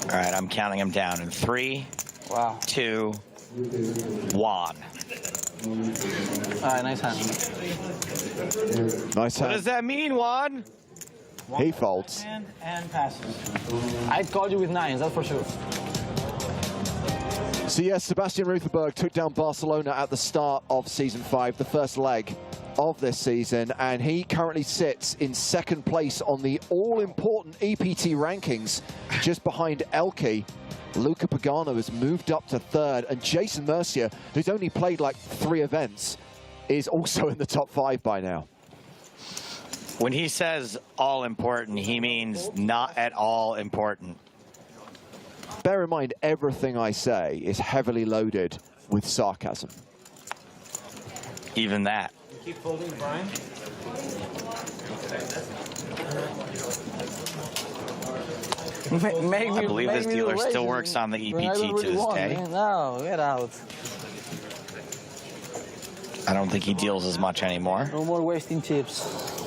All right, I'm counting them down in 3, 2, 1. Nice hand. Nice What hand. does that mean, Juan? He folds. And passes. I called you with 9s, that's for sure. So yes, Sebastian Rutherberg took down Barcelona at the start of Season 5, the first leg of this season, and he currently sits in 2nd place on the all-important EPT rankings, just behind Elke. Luca Pagano has moved up to 3rd, and Jason Mercier, who's only played like 3 events, is also in the top 5 by now. When he says all important, he means not at all important. Bear in mind, everything I say is heavily loaded with sarcasm. Even that. Keep folding, Brian. I believe this dealer still works on the EPT to this day. No, get out. I don't think he deals as much anymore. No more wasting chips.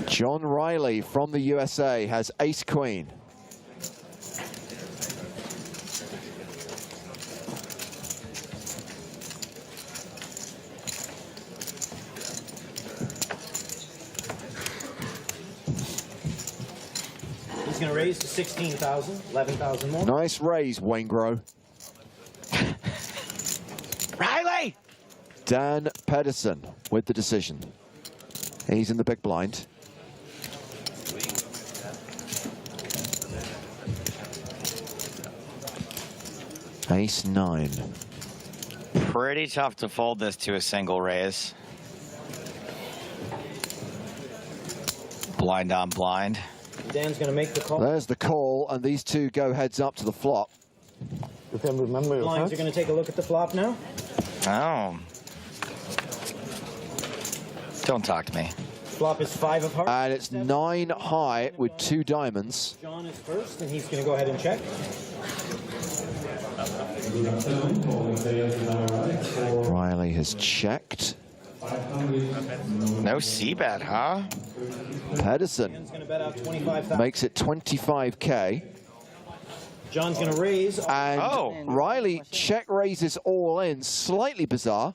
John Riley from the USA has ace-queen. He's going to raise to 16,000, 11,000 more. Nice raise, Wayne Grow. Riley! Dan Pedersen with the decision. He's in the big blind. Ace-9. Pretty tough to fold this to a single raise. Blind on blind. Dan's going to make the call. There's the call, and these two go heads up to the flop. You can remember your Blinds are going to take a look at the flop now. Oh. Don't talk to me. Flop is 5 of hearts. And it's 9 high with 2 diamonds. John is first, and he's going to go ahead and check. Riley has checked. No C-bet, huh? Pedersen Dan's going to bet out 25,000. makes it 25K. John's going to raise. And Riley check raises all in. Slightly bizarre.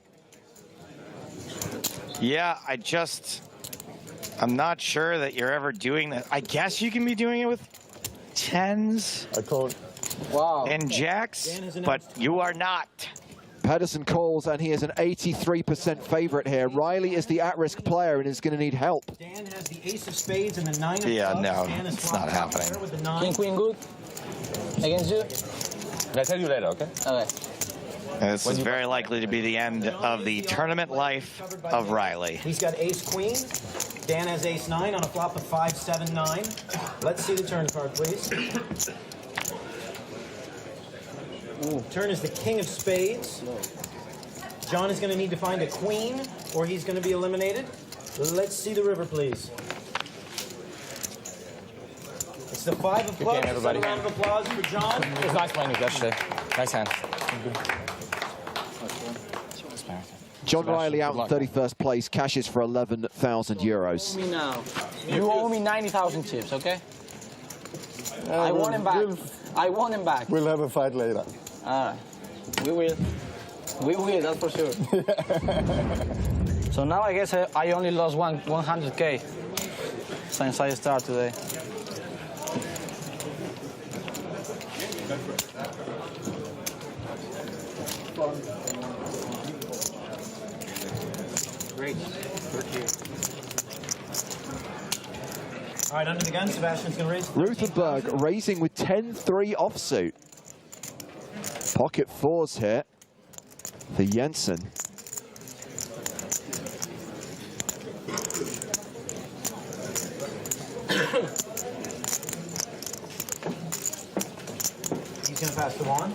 Yeah, I'm not sure that you're ever doing that. I guess you can be doing it with 10s I called. and jacks, but you are not. Pedersen calls, and he is an 83% favorite here. Riley is the at-risk player and is going to need help. Dan has the ace of spades and the 9 of Yeah, clubs. no, Dan is it's not flopped happening. there with the 9. King, queen, good? Against you? I'll tell you later, okay? Okay. And this is very likely to be the end of the tournament life of Riley. He's got ace queen. Dan has ace 9 on a flop of 5, 7, 9. Let's see the turn card, please. Turn is the king of spades. John is going to need to find a queen, or he's going to be eliminated. Let's see the river, please. It's the 5 of clubs. game, everybody. A round of applause for John. It was nice playing with yesterday. Nice hand. John Riley out in 31st place, cashes for 11,000 euros. Me now. You owe me 90,000 chips, okay? I want him back. I want him back. We'll have a fight later. All right. We will. We will, that's for sure. So now I guess I only lost 100K since I started today. Great. All right, under the gun, Sebastian's going to raise. Rutherberg raising with 10-3 offsuit. Pocket 4s here for Jensen. He's going to pass to Juan.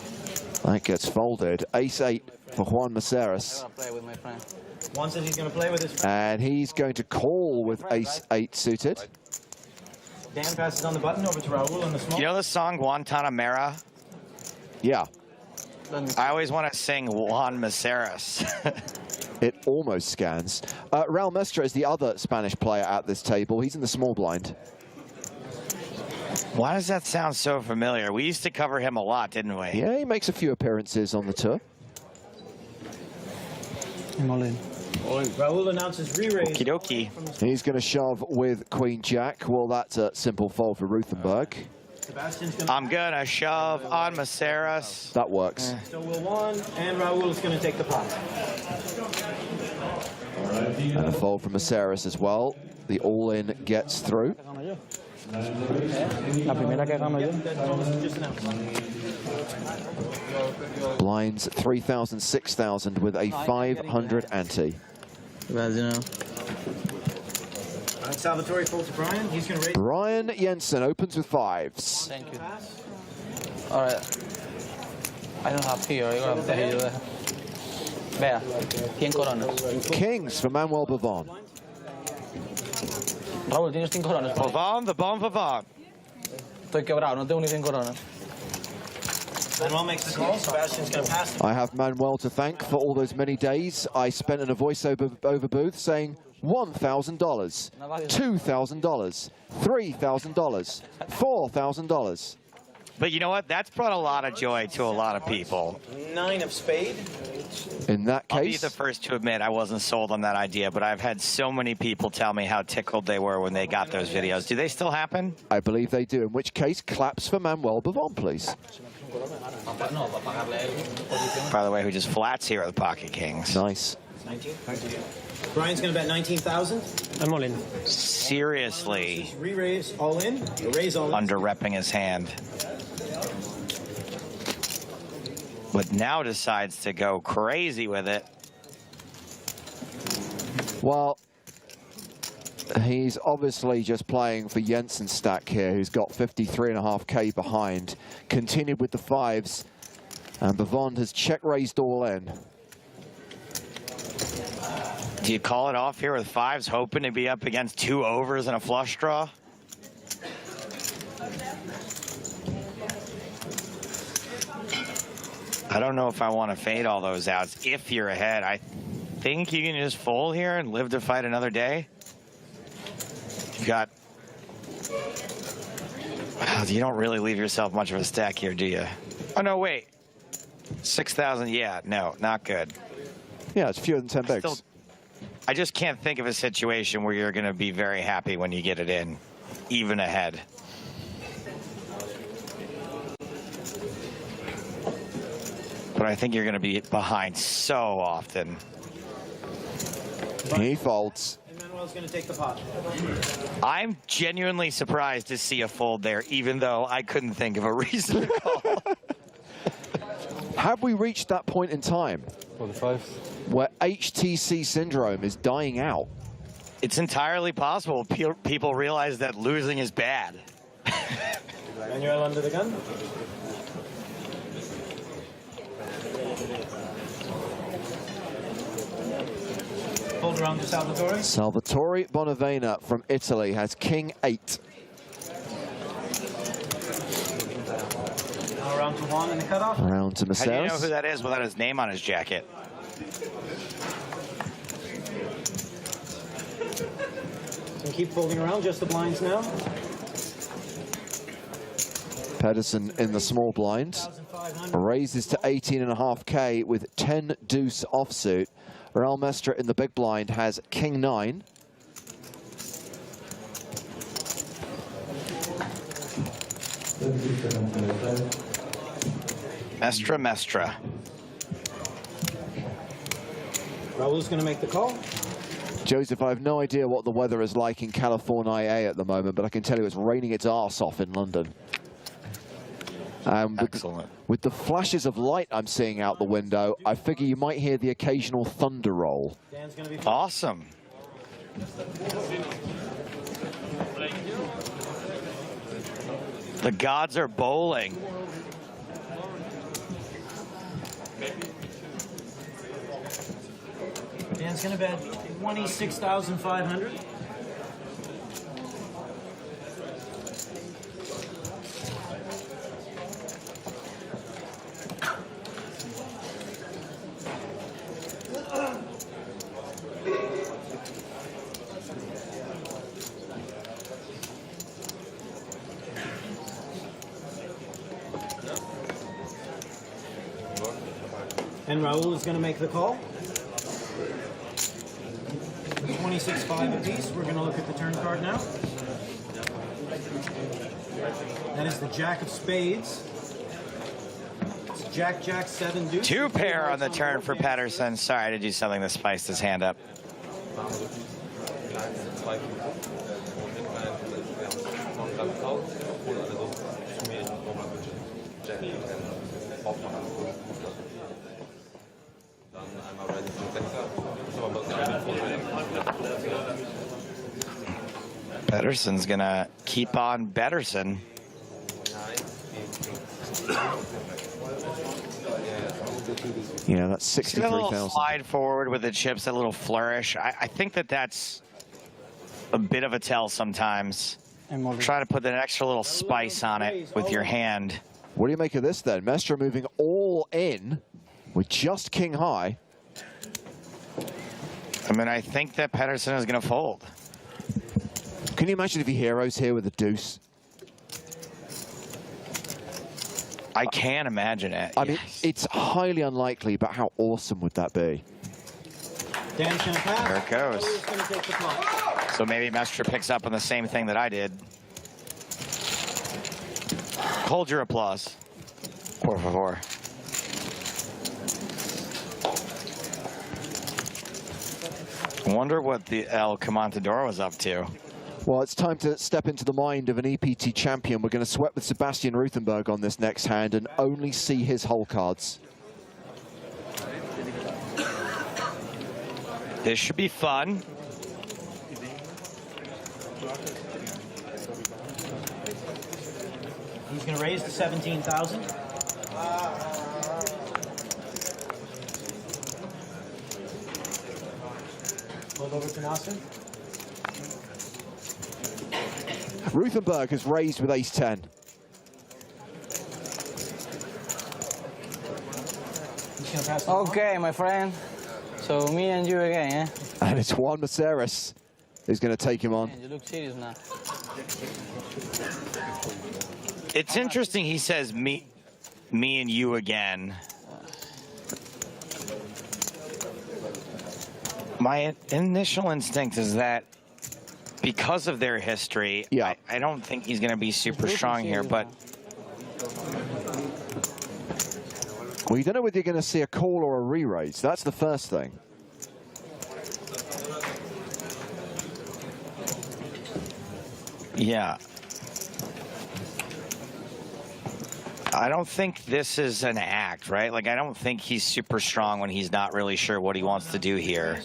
That gets folded. Ace-8 for Juan Maceras. Play with my friend. Juan says he's going to play with his friend. And he's going to call with Ace-8 suited. Dan passes on the button over to Raul in the small. You know the song Guantanamera? Yeah. I always want to sing Juan Maceras. It almost scans. Raul Mestre is the other Spanish player at this table. He's in the small blind. Why does that sound so familiar? We used to cover him a lot, didn't we? Yeah, he makes a few appearances on the tour. I'm all in. Raul announces re-raise. Okie dokie. He's going to shove with Queen Jack. Well, that's a simple fold for Ruthenberg. Sebastian's gonna I'm gonna shove on Maceras. That works. So will one, and Raul is going to take the pot. And a fold from Maceras as well. The all-in gets through. La primera que gano yo. That Thomas just announced. Blinds 3,000, 6,000 with a 500 ante. Guys, you know. All right, Salvatore folds to Brian. He's going to raise. Brian Jensen opens with fives. Thank you. Pass. All right. I don't have here. Yo te ayudo. Vea, 100 coronas. Kings for Manuel Bavon. Raúl, tienes 5 coronas. por ahí? Pavon, the bomb Pavon. Estoy quebrado, no tengo ni 100 coronas. Manuel makes the call. Sebastian's going to pass. I have Manuel to thank for all those many days I spent in a voiceover booth saying $1,000, $2,000, $3,000, $4,000. But you know what? That's brought a lot of joy to a lot of people. 9 of spade. In that I'll be case, the first to admit I wasn't sold on that idea, but I've had so many people tell me how tickled they were when they got those videos. Do they still happen? I believe they do, in which case, claps for Manuel Bavon, please. By the way, who just flats here at the Pocket Kings. Nice. 19. Brian's going to bet 19,000. I'm all in. Seriously Re-raise all in. Raise all in. under-repping his hand. But now decides to go crazy with it. Well, he's obviously just playing for Jensen stack here, who's got 53.5k behind. Continued with the fives, and Bavon has check-raised all in. Do you call it off here with fives, hoping to be up against 2 overs and a flush draw? I don't know if I want to fade all those outs. If you're ahead, I think you can just fold here and live to fight another day. You've got... Wow, you don't really leave yourself much of a stack here, do you? Oh, no, wait. 6,000, yeah, no, not good. Yeah, it's fewer than 10 bigs. I just can't think of a situation where you're going to be very happy when you get it in, even ahead. But I think you're going to be behind so often. He folds. And Manuel's going to take the pot. I'm genuinely surprised to see a fold there, even though I couldn't think of a reason to call. Have we reached that point in time 45. where HTC syndrome is dying out? It's entirely possible. People realize that losing is bad. Manuel under the gun. Hold around to Salvatore. Salvatore Bonavena from Italy has King 8. Now around to Juan in the cutoff. Round to How do you know who Maceras. that is without his name on his jacket? And keep folding around, just the blinds now. Pedersen in the small blind. 1,500. Raises to 18.5k with 10 deuce offsuit. Raul Mestre in the big blind has King 9. Mestre. Raul's going to make the call. Joseph, I have no idea what the weather is like in California at the moment, but I can tell you it's raining its arse off in London. Excellent. With the flashes of light I'm seeing out the window, I figure you might hear the occasional thunder roll. Dan's going to be Awesome. The gods are bowling. Dan's going to bet 26,500. And Raul is going to make the call. 26-5 apiece. We're going to look at the turn card now. That is the Jack of Spades. It's Jack, Jack, 7 deuce. 2 pair on the turn for Pedersen. Sorry to do something that spiced his hand up. Pedersen's gonna keep on Pedersen. Yeah, that's See that little 63,000. slide forward with the chips, that little flourish. I think that that's a bit of a tell sometimes. Try to put that extra little spice on it with your hand. What do you make of this then? Mestre moving all in with just king high. I mean, I think that Pedersen is going to fold. Can you imagine if he heroes here with a deuce? I can imagine it. I mean, it's highly unlikely, but how awesome would that be? Dan's going to pass. There it goes. Raul's going to take the call. So maybe Mestre picks up on the same thing that I did. Hold your applause. Por favor. I wonder what the El Comantador was up to. Well, it's time to step into the mind of an EPT champion. We're going to sweat with Sebastian Ruthenberg on this next hand and only see his hole cards. This should be fun. He's going to raise to 17,000. Hold over to Nasser. Ruthenberg has raised with ace-10. He's going to pass the Okay, my friend. So me and you again, eh? And it's Juan Maceres who's going to take him on. Man, you look serious now. It's interesting he says me and you again. My initial instinct is that because of their history, yeah. I don't think he's going to be super strong here, but well, you don't know whether you're going to see a call or a re-raise. That's the first thing. yeah. I don't think this is an act, right? Like, I don't think he's super strong when he's not really sure what he wants to do here.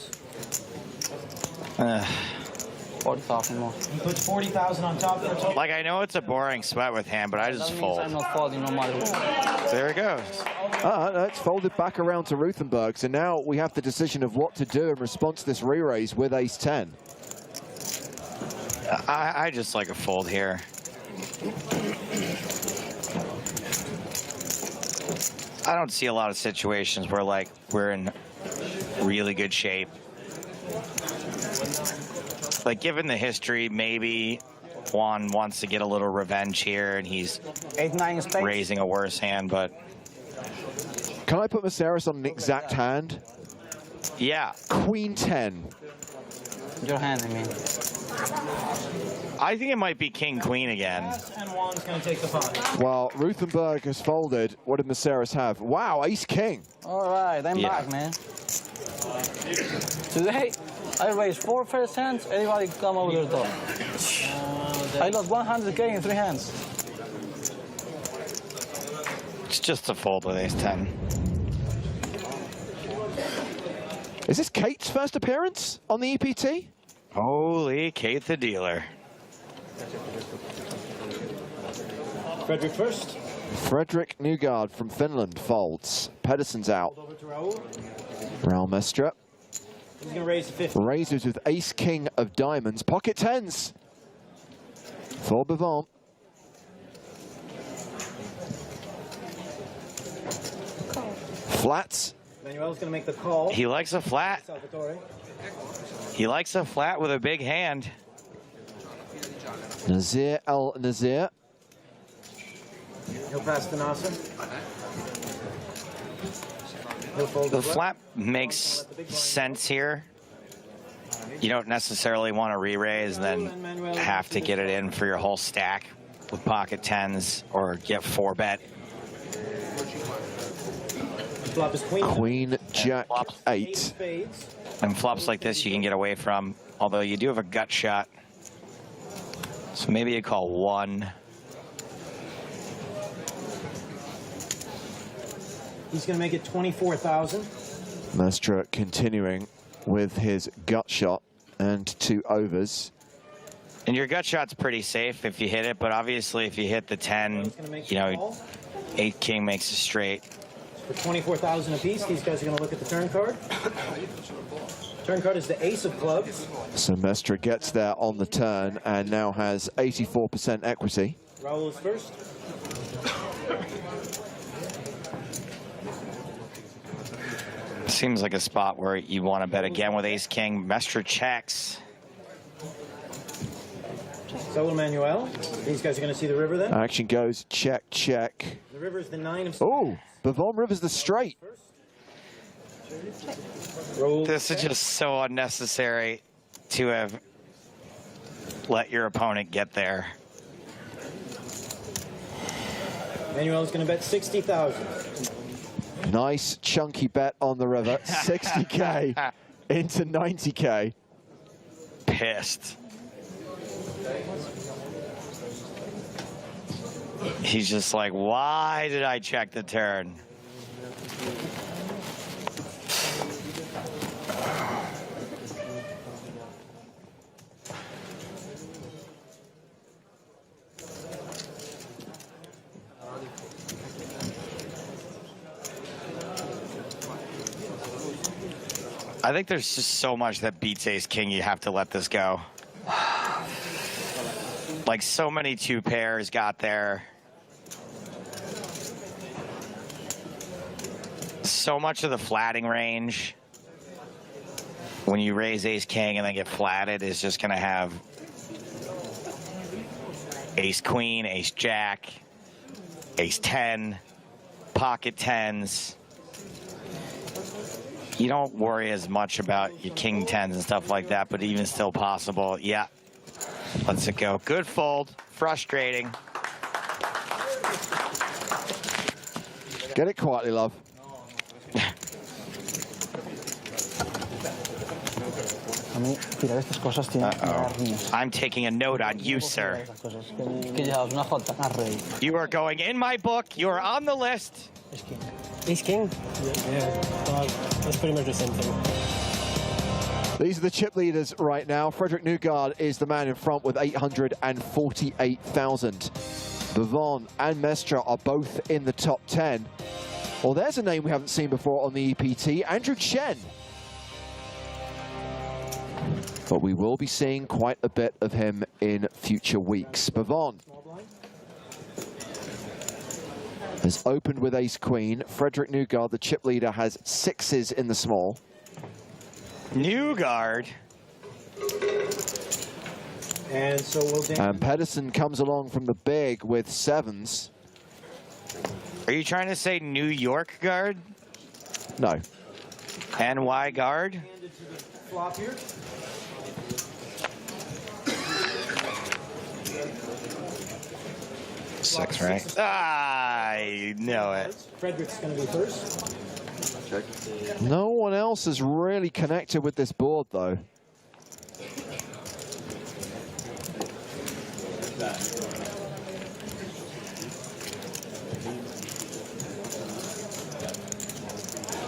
40,000 more. He puts 40,000 on top for a total. Like, I know it's a boring sweat with him, but I just That means fold. I'm not folding no matter what. There it goes. No, it's folded back around to Ruthenberg. So now we have the decision of what to do in response to this re-raise with ace-10. I just like a fold here. I don't see a lot of situations where, like, we're in really good shape. Like, given the history, maybe Juan wants to get a little revenge here, and he's 8-9 spades. raising a worse hand, but... Can I put Maceres on an exact hand? Yeah. Queen 10. Your hand, I mean. I think it might be King Queen again. And Juan's going to take the pot. Well, Ruthenberg has folded. What did Maceres have? Wow, ace king. All right, I'm Yeah. back, man. Today, I raised 4 first hands. Anybody come over the top. I lost 100K in 3 hands. It's just a fold with ace-10. Is this Kate's first appearance on the EPT? Holy Kate the dealer. Frederick first. Frederick Nygard from Finland folds. Pedersen's out. Over to Raul. Raul Mestre He's going to raise to 50. raises with ace king of diamonds. Pocket tens for Bevant. Flats. Manuel's going to make the call. He likes a flat. Salvatore. He likes a flat with a big hand. Nazir El Nazir. He'll pass to Nasser. He'll fold The the flap makes sense here. You don't necessarily want to re-raise and then have to get it in for your whole stack with pocket tens or get 4-bet. Flop is queen. Queen, jack, Eight 8. spades. And flops like this you can get away from, although you do have a gut shot. So maybe you call 1. He's going to make it 24,000. Mestre continuing with his gut shot and 2 overs. And your gut shot's pretty safe if you hit it, but obviously if you hit the 10, you know, 8 king makes a straight. For 24,000 apiece, these guys are going to look at the turn card. Turn card is the ace of clubs. So Mestre gets there on the turn and now has 84% equity. Raul is first. Seems like a spot where you want to bet again with ace king. Mestre checks. So Emmanuel. These guys are going to see the river then. Action goes check, check. The river is the 9 of Oh, Bavon rivers the straight. Roll. This is just so unnecessary to have let your opponent get there. Emmanuel is going to bet 60,000. Nice chunky bet on the river. 60K into 90K. Pissed. He's just like, why did I check the turn? I think there's just so much that beats ace king, you have to let this go. Like so many 2 pairs got there. So much of the flatting range, when you raise ace king and then get flatted, is just going to have ace queen, ace jack, ace 10, pocket tens. You don't worry as much about your king 10s and stuff like that, but even still possible. Yeah, lets it go. Good fold. Frustrating. Get it quietly, love. I'm taking a note on you, sir. You are going in my book. You are on the list. Ace king? Yeah. That's pretty much the same thing. These are the chip leaders right now. Frederick Newgard is the man in front with 848,000. Bavon and Mestre are both in the top 10. Well, there's a name we haven't seen before on the EPT, Andrew Chen. But we will be seeing quite a bit of him in future weeks. Bavon has opened with ace queen. Frederick Newgard, the chip leader, has 6s in the small. Newgard. And so we'll And Pedersen comes along from the big with 7s. Are you trying to say New York guard? No. NY guard? handed to the flop here. Six, right? I know it. Frederick's going to be first. No one else has really connected with this board, though.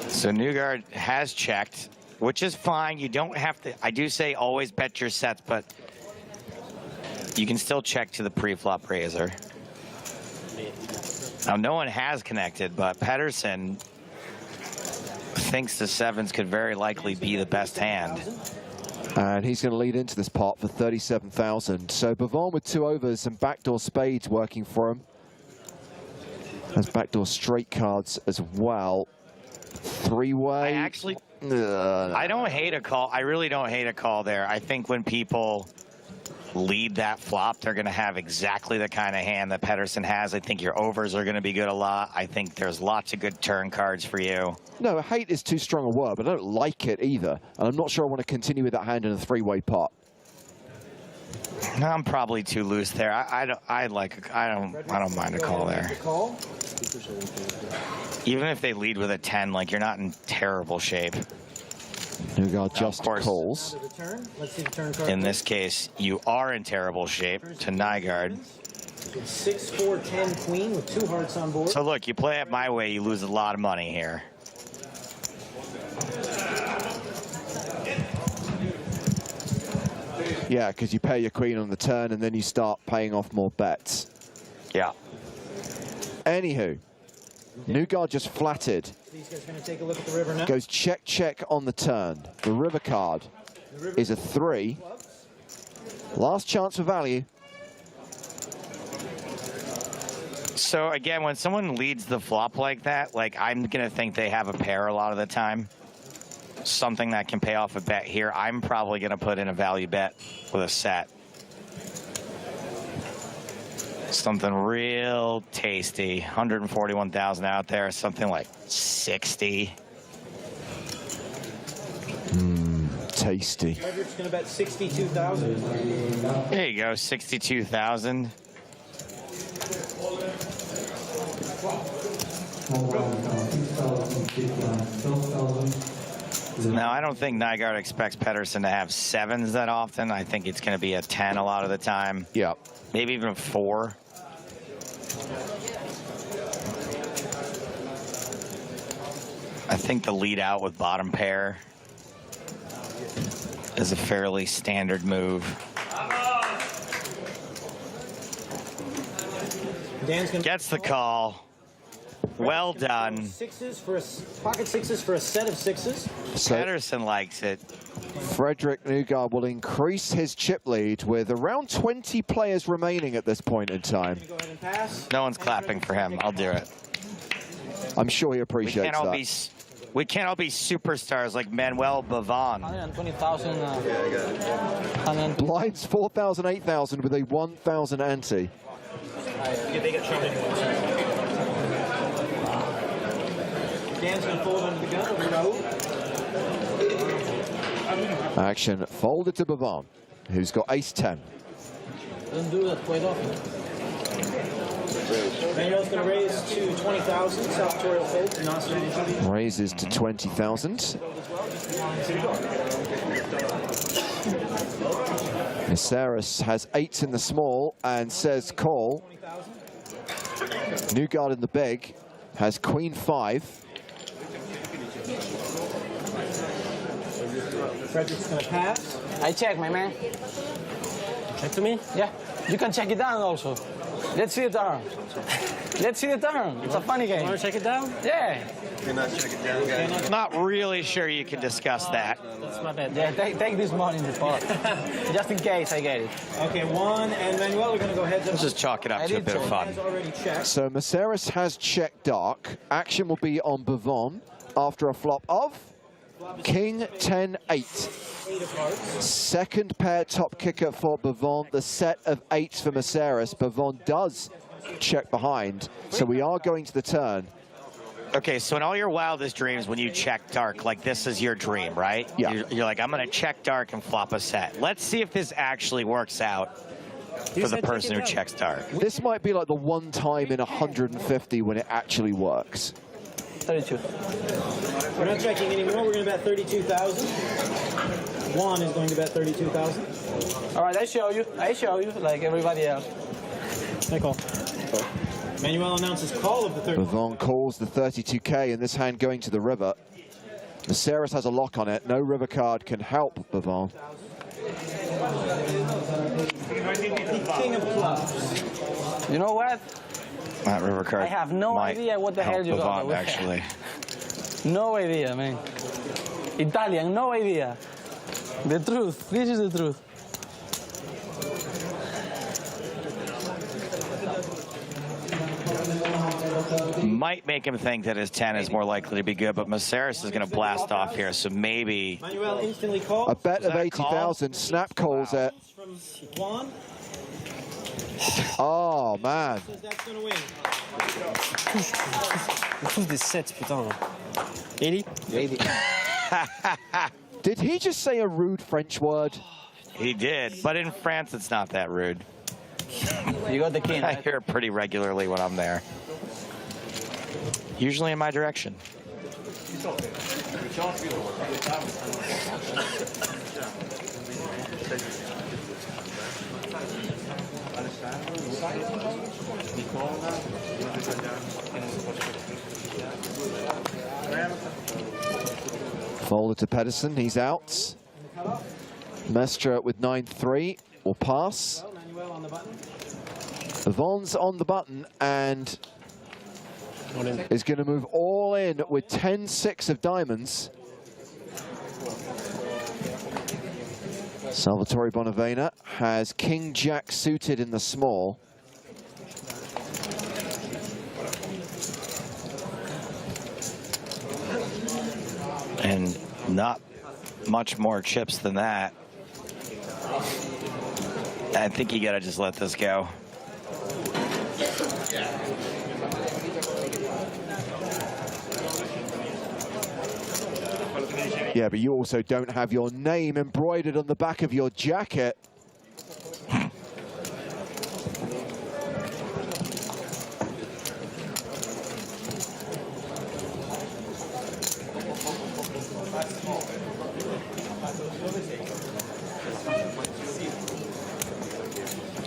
So Newgard has checked, which is fine. You don't have to. I do say always bet your sets, but you can still check to the pre-flop raiser. Now, no one has connected, but Pedersen thinks the 7s could very likely be the best hand. And he's going to lead into this pot for 37,000. So Bavon with 2 overs and backdoor spades working for him. Has backdoor straight cards as well. 3-way. I don't hate a call. I really don't hate a call there. I think when people lead that flop, they're going to have exactly the kind of hand that Pedersen has. I think your overs are going to be good a lot. I think there's lots of good turn cards for you. No, hate is too strong a word, but I don't like it either. And I'm not sure I want to continue with that hand in a three-way pot. No, I'm probably too loose there. I don't mind a call there. Even if they lead with a 10, like, you're not in terrible shape. Newgard just calls. In this case, you are in terrible shape to Nygaard. 6-4-10 queen with 2 hearts on board. So look, you play it my way, you lose a lot of money here. Yeah, because you pay your queen on the turn and then you start paying off more bets. Yeah. Anywho, Newgard just flatted. These guys going to take a look at the river now. Goes check, check on the turn. The river card is a 3. Last chance for value. So again, when someone leads the flop like that, like, I'm going to think they have a pair a lot of the time. Something that can pay off a bet here. I'm probably going to put in a value bet with a set. Something real tasty. 141,000 out there. Something like 60. Tasty. Frederick's going to bet 62,000. There you go, 62,000. Now, I don't think Nygaard expects Pedersen to have 7s that often. I think it's going to be a 10 a lot of the time. Yeah. Maybe even 4. I think the lead out with bottom pair is a fairly standard move. Gets the call. Well done. Pocket sixes for a set of 6s. So Pedersen likes it. Frederick Newgard will increase his chip lead with around 20 players remaining at this point in time. Go ahead and pass. No one's clapping for him. I'll do it. I'm sure he appreciates that. We can't all be superstars like Manuel Bavon. 120,000. Blinds 4,000, 8,000 with a 1,000 ante. Dan's going to fold under the gun over Raul. Action folded to Bavon, who's got ace-10. Don't do that quite often. Manuel's going to raise to 20,000. South Victoria fold to not strategy. Raises to 20,000. Miseris has 8s in the small and says call. Newgard in the big has queen 5. Frederick's going to pass. I check, my man. Check to me? Yeah. You can check it down also. Let's see the turn. Let's see the turn. It's a funny game. Want to check it down? Yeah. Not really sure you can discuss that. That's my bad. Yeah, take this money in the pot. Just in case I get it. Okay, Juan and Manuel are going to go heads up. Let's just chalk it up to a bit of fun. Has already checked. So Miseris has checked dark. Action will be on Bavon after a flop of King 10-8. 8 of hearts. Second pair top kicker for Bavon. The set of 8s for Miseris. Bavon does check behind. So we are going to the turn. Okay, so in all your wildest dreams, when you check dark, like, this is your dream, right? Yeah. You're like, I'm going to check dark and flop a set. Let's see if this actually works out for the person who checks dark. This might be like the one time in 150 when it actually works. 32. We're not checking anymore. We're going to bet 32,000. Juan is going to bet 32,000. All right, I show you, like everybody else. I call. Manuel announces call of the 30. Bavon calls the 32K in this hand going to the river. Miseris has a lock on it. No river card can help Bavon. The king of clubs. You know what? That river card. I have no idea what the hell you got Bavon, actually. No idea, man. Italian, no idea. The truth. This is the truth. Might make him think that his 10 is more likely to be good, but Miseris is going to blast off here, so maybe... Manuel instantly calls. A bet of 80,000. Snap calls it. Juan Oh, man. says that's gonna win. On touche des 7, putain. 80? 80. Did he just say a rude French word? He did, but in France, it's not that rude. You got the king, I right? hear it pretty regularly when I'm there. Usually in my direction. Folded to Pedersen, he's out. Mestre with 9-3 will pass. Manuel on the button. Yvonne's on the button and is going to move all in with 10-6 of diamonds. Salvatore Bonavena has King Jack suited in the small. And not much more chips than that. I think you gotta just let this go. Yeah, but you also don't have your name embroidered on the back of your jacket.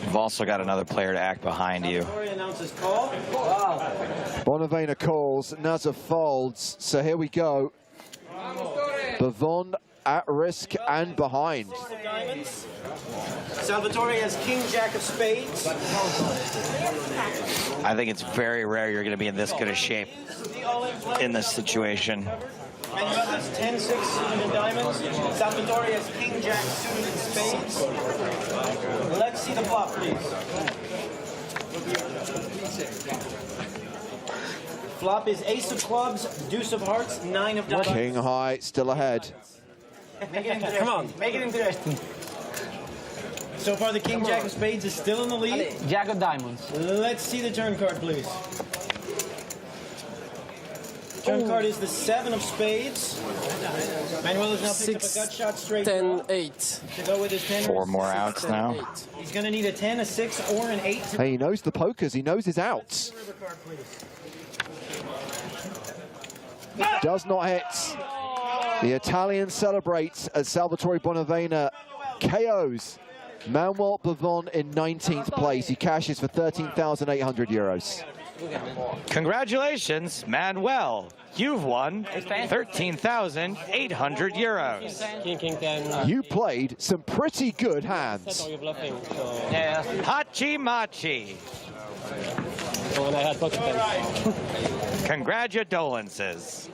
You've also got another player to act behind you. Salvatore announces call. Bonavena calls, Nazar folds. So here we go. Bavon at risk and behind. Diamonds. Salvatore has King Jack of spades. I think it's very rare you're going to be in this good a shape The all-in play. in this situation. Manuel has 10-6 suited in diamonds. Salvatore has King Jack suited in spades. Let's see the flop, please. Flop is ace of clubs, deuce of hearts, 9 of diamonds. King high, still ahead. Come on, make it interesting. So far, the King Jack of spades is still in the lead. Jack of diamonds. Let's see the turn card, please. Turn card is the 7 of spades. Manuel has now picked up a gut shot straight 10, draw 8. to go with his 10. 4 more outs now. He's going to need a 10, a 6, or an 8 to Hey, he knows the pokers, he knows his outs. river card, please. Does not hit. The Italian celebrates as Salvatore Bonavena KOs Manuel Bavon in 19th place. He cashes for 13,800 euros. Congratulations, Manuel. You've won 13,800 euros. King 10. You played some pretty good hands. So you're bluffing. So, Yeah. Hachi Machi. so when I had pocket tens. Congratulations.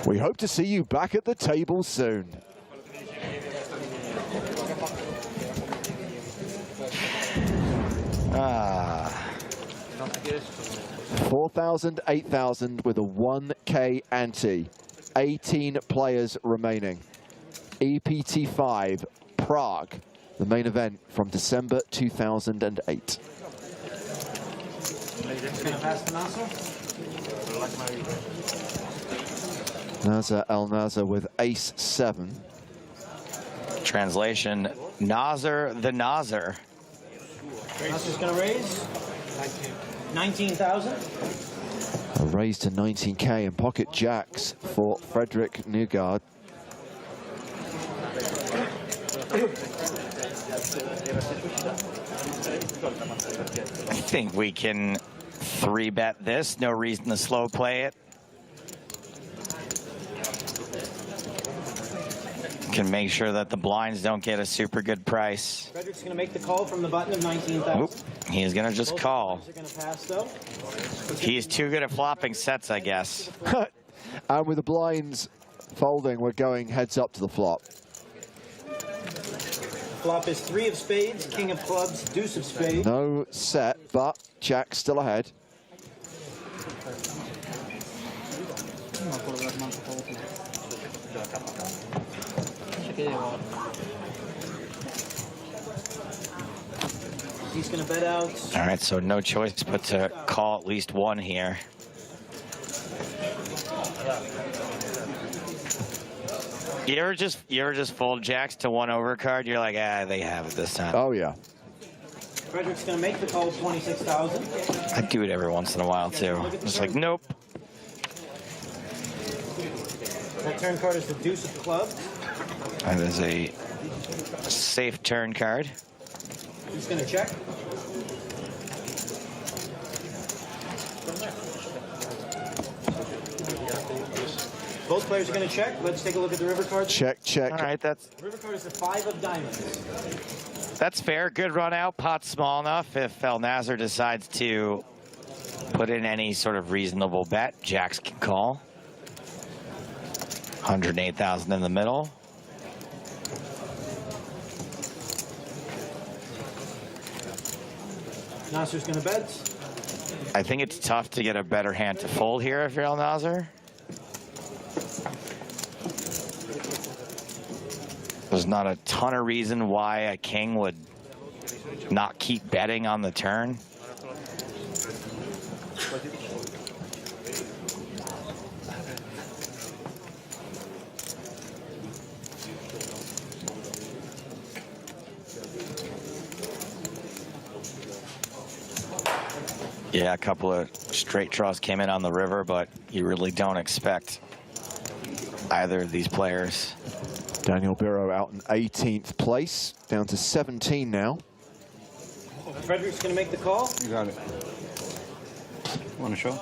We hope to see you back at the table soon. Ah. 4,000, 8,000 with a 1K ante. 18 players remaining. EPT 5, Prague, the main event from December 2008. Nazar El Nazar with ace 7. Translation, Nazar the Nazar. Nasser's going to raise 19,000. A raise to 19K and pocket jacks for Frederick Nygard. I think we can 3-bet this. No reason to slow play it. Can make sure that the blinds don't get a super good price. Frederick's going to make the call from the button of 19,000. Oop, he's going to just call. They're going to pass, though. He's too good at flopping sets, I guess. And with the blinds folding, we're going heads up to the flop. Flop is 3 of spades, king of clubs, deuce of spades. No set, but Jack's still ahead. He's going to bet out. All right, so no choice but to call at least one here. You ever just fold jacks to one overcard? You're like, they have it this time. Oh, yeah. Frederick's going to make the call, 26,000. I do it every once in a while, too. It's like, nope. That turn card is the deuce of clubs. That is a safe turn card. He's going to check. Both players are going to check. Let's take a look at the river card. Check, check. All right, that's River card is the 5 of diamonds. fair. Good run out. Pot's small enough. If El Nasser decides to put in any sort of reasonable bet, jacks can call. 108,000 in the middle. Nasser's going to bet. I think it's tough to get a better hand to fold here if you're El Nasser. There's not a ton of reason why a king would not keep betting on the turn. Yeah, a couple of straight draws came in on the river, but you really don't expect either of these players. Daniel Biro out in 18th place, down to 17 now. Frederick's going to make the call. You got it. Want to show?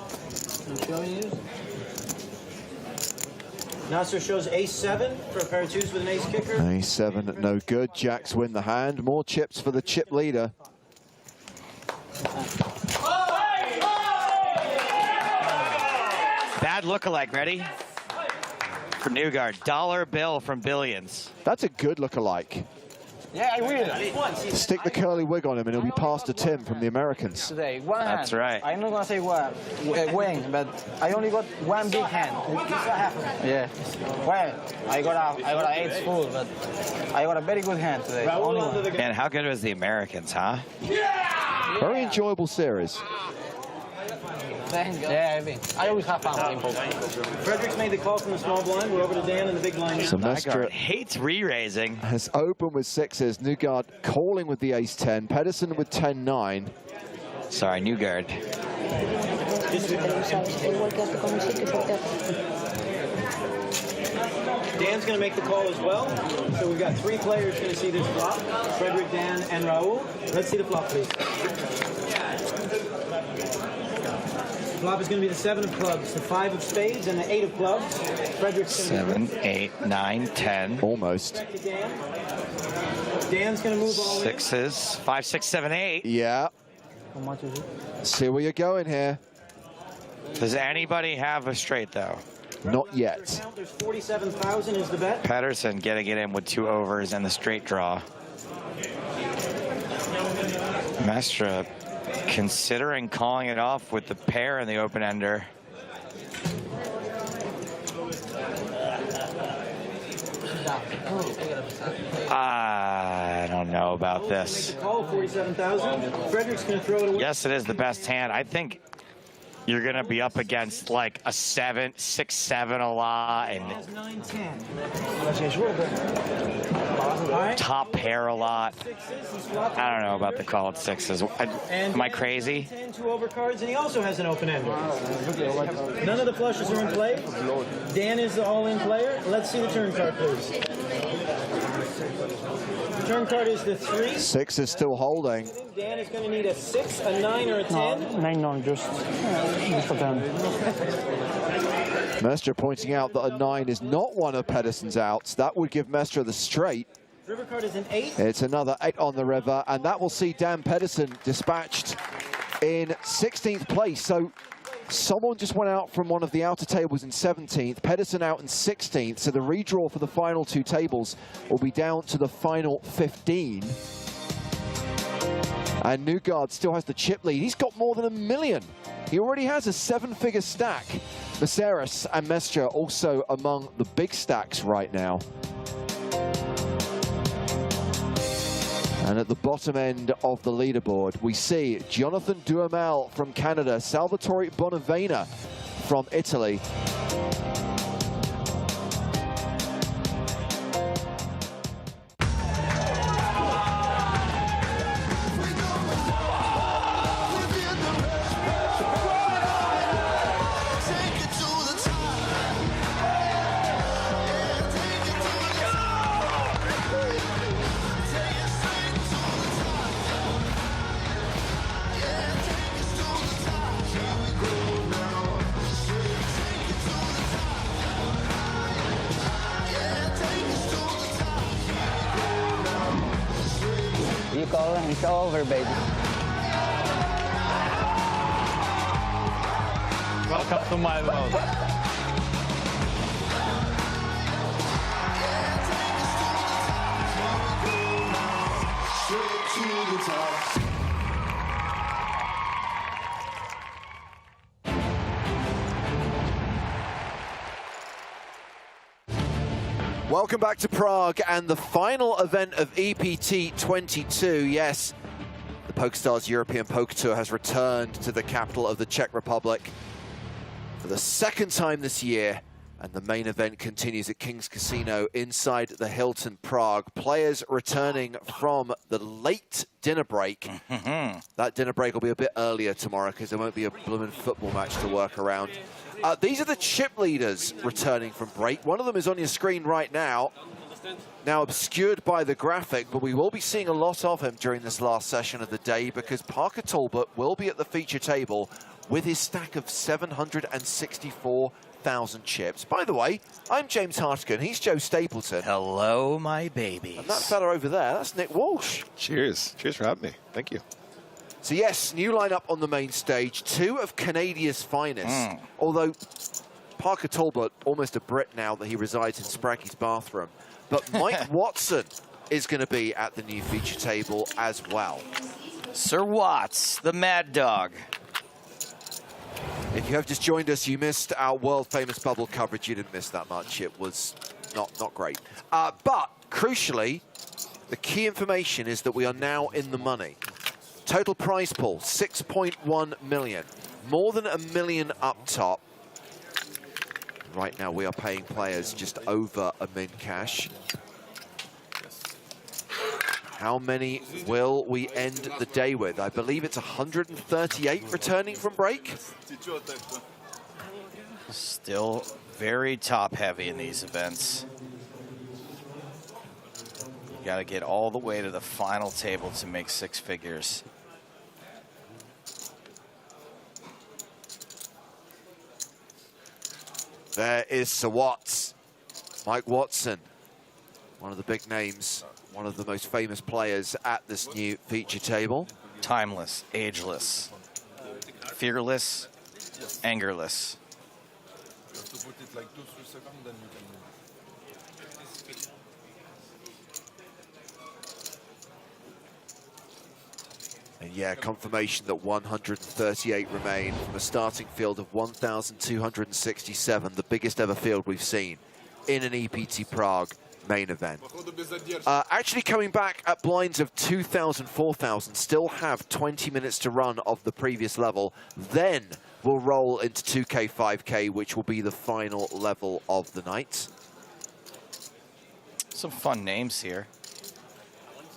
Nasser shows ace-7 for a pair of twos with an ace kicker. A7, no good. Jacks win the hand. More chips for the chip leader. Bad lookalike, ready? For Newgard, dollar bill from Billions. That's a good lookalike. Yeah, I will. Stick the curly wig on him and he'll be passed to Tim from the Americans. Today, one hand. That's right. I'm not gonna say what, when, but I only got one big hand. Yeah. Well, I got a 8 full, but I got a very good hand today. Only one. Man, how good was the Americans, huh? Very enjoyable series. Yeah, I always have fun playing poker. Frederick's made the call from the small blind. We're over to Dan in the big blind. So Newgard Mestre hates re-raising. has opened with sixes. Newgard calling with the ace-10. Pedersen with 10-9. Sorry, Newgard. Dan's going to make the call as well. So we've got 3 players going to see this flop. Frederick, Dan, and Raul. Let's see the flop, please. Flop is going to be the 7 of clubs, the 5 of spades, and the 8 of clubs. Frederick's going to 7, 8, 9, 10. Almost. Dan's going to move all in. Sixes. 5, 6, 7, 8. Yeah. How much is it? See where you're going here. Does anybody have a straight, though? Not yet. There's 47,000 is the bet. Pedersen getting it in with 2 overs and the straight draw. Mestre considering calling it off with the pair in the open ender. I don't know about this. Call 47,000. Frederick's going to throw it away. Yes, it is the best hand. I think you're going to be up against like a 7, 6, 7 a lot and Has 9, 10. top pair a lot. Sixes, he's flopping. I don't know about the call at sixes. Am I crazy? 10, 2 overcards, and he also has an open ender. None of the flushes are in play. Dan is the all-in player. Let's see the turn card, please. The turn card is the 3. 6 is still holding. Dan is going to need a 6, a 9, or a 10. 9, no, just a 10. Mestre pointing out that a 9 is not one of Pedersen's outs. That would give Mestre the straight. River card is an 8. It's another 8 on the river, and that will see Dan Pedersen dispatched in 16th place. So someone just went out from one of the outer tables in 17th, Pedersen out in 16th. So the redraw for the final 2 tables will be down to the final 15. And Newgard still has the chip lead. He's got more than $1 million. He already has a 7-figure stack. Viserys and Mestre also among the big stacks right now. And at the bottom end of the leaderboard, we see Jonathan Duhamel from Canada, Salvatore Bonavena from Italy. You call and it's over, baby. Welcome to my world. Welcome back to Prague and the final event of EPT 22. Yes, the PokerStars European Poker Tour has returned to the capital of the Czech Republic for the second time this year, and the main event continues at Kings Casino inside the Hilton Prague. Players returning from the late dinner break. That dinner break will be a bit earlier tomorrow because there won't be a blooming football match to work around. These are the chip leaders returning from break. One of them is on your screen right now obscured by the graphic, but we will be seeing a lot of him during this last session of the day because Parker Talbot will be at the feature table with his stack of 764,000 chips. By the way, I'm James Hartigan. He's Joe Stapleton. Hello, my babies. And that fella over there, that's Nick Walsh. Cheers. Cheers for having me. Thank you. So yes, new lineup on the main stage, two of Canada's finest. Although Parker Talbot, almost a Brit now that he resides in Spraggy's bathroom. But Mike Watson is going to be at the new feature table as well. Sir Watts, the Mad Dog. If you have just joined us, you missed our world-famous bubble coverage. You didn't miss that much. It was not great. But crucially, the key information is that we are now in the money. Total prize pool, 6.1 million. More than $1 million up top. Right now we are paying players just over $1 million cash. How many will we end the day with? I believe it's 138 returning from break. Still very top heavy in these events. You got to get all the way to the final table to make six figures. There is Sir Watts, Mike Watson, one of the big names, one of the most famous players at this new feature table. Timeless, ageless, fearless, angerless. And yeah, confirmation that 138 remain from a starting field of 1,267, the biggest ever field we've seen in an EPT Prague main event. Actually coming back at blinds of 2,000, 4,000, still have 20 minutes to run of the previous level. Then we'll roll into 2K, 5K, which will be the final level of the night. Some fun names here.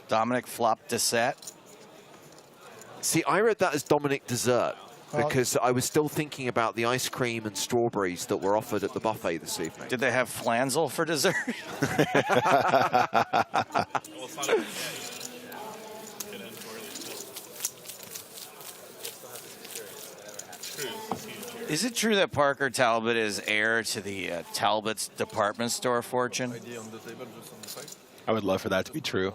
Dominic Flop Dessert. See, I read that as Dominic Dessert because I was still thinking about the ice cream and strawberries that were offered at the buffet this evening. Did they have flansel for dessert? Is it true that Parker Talbot is heir to the Talbot's department store fortune? I would love for that to be true.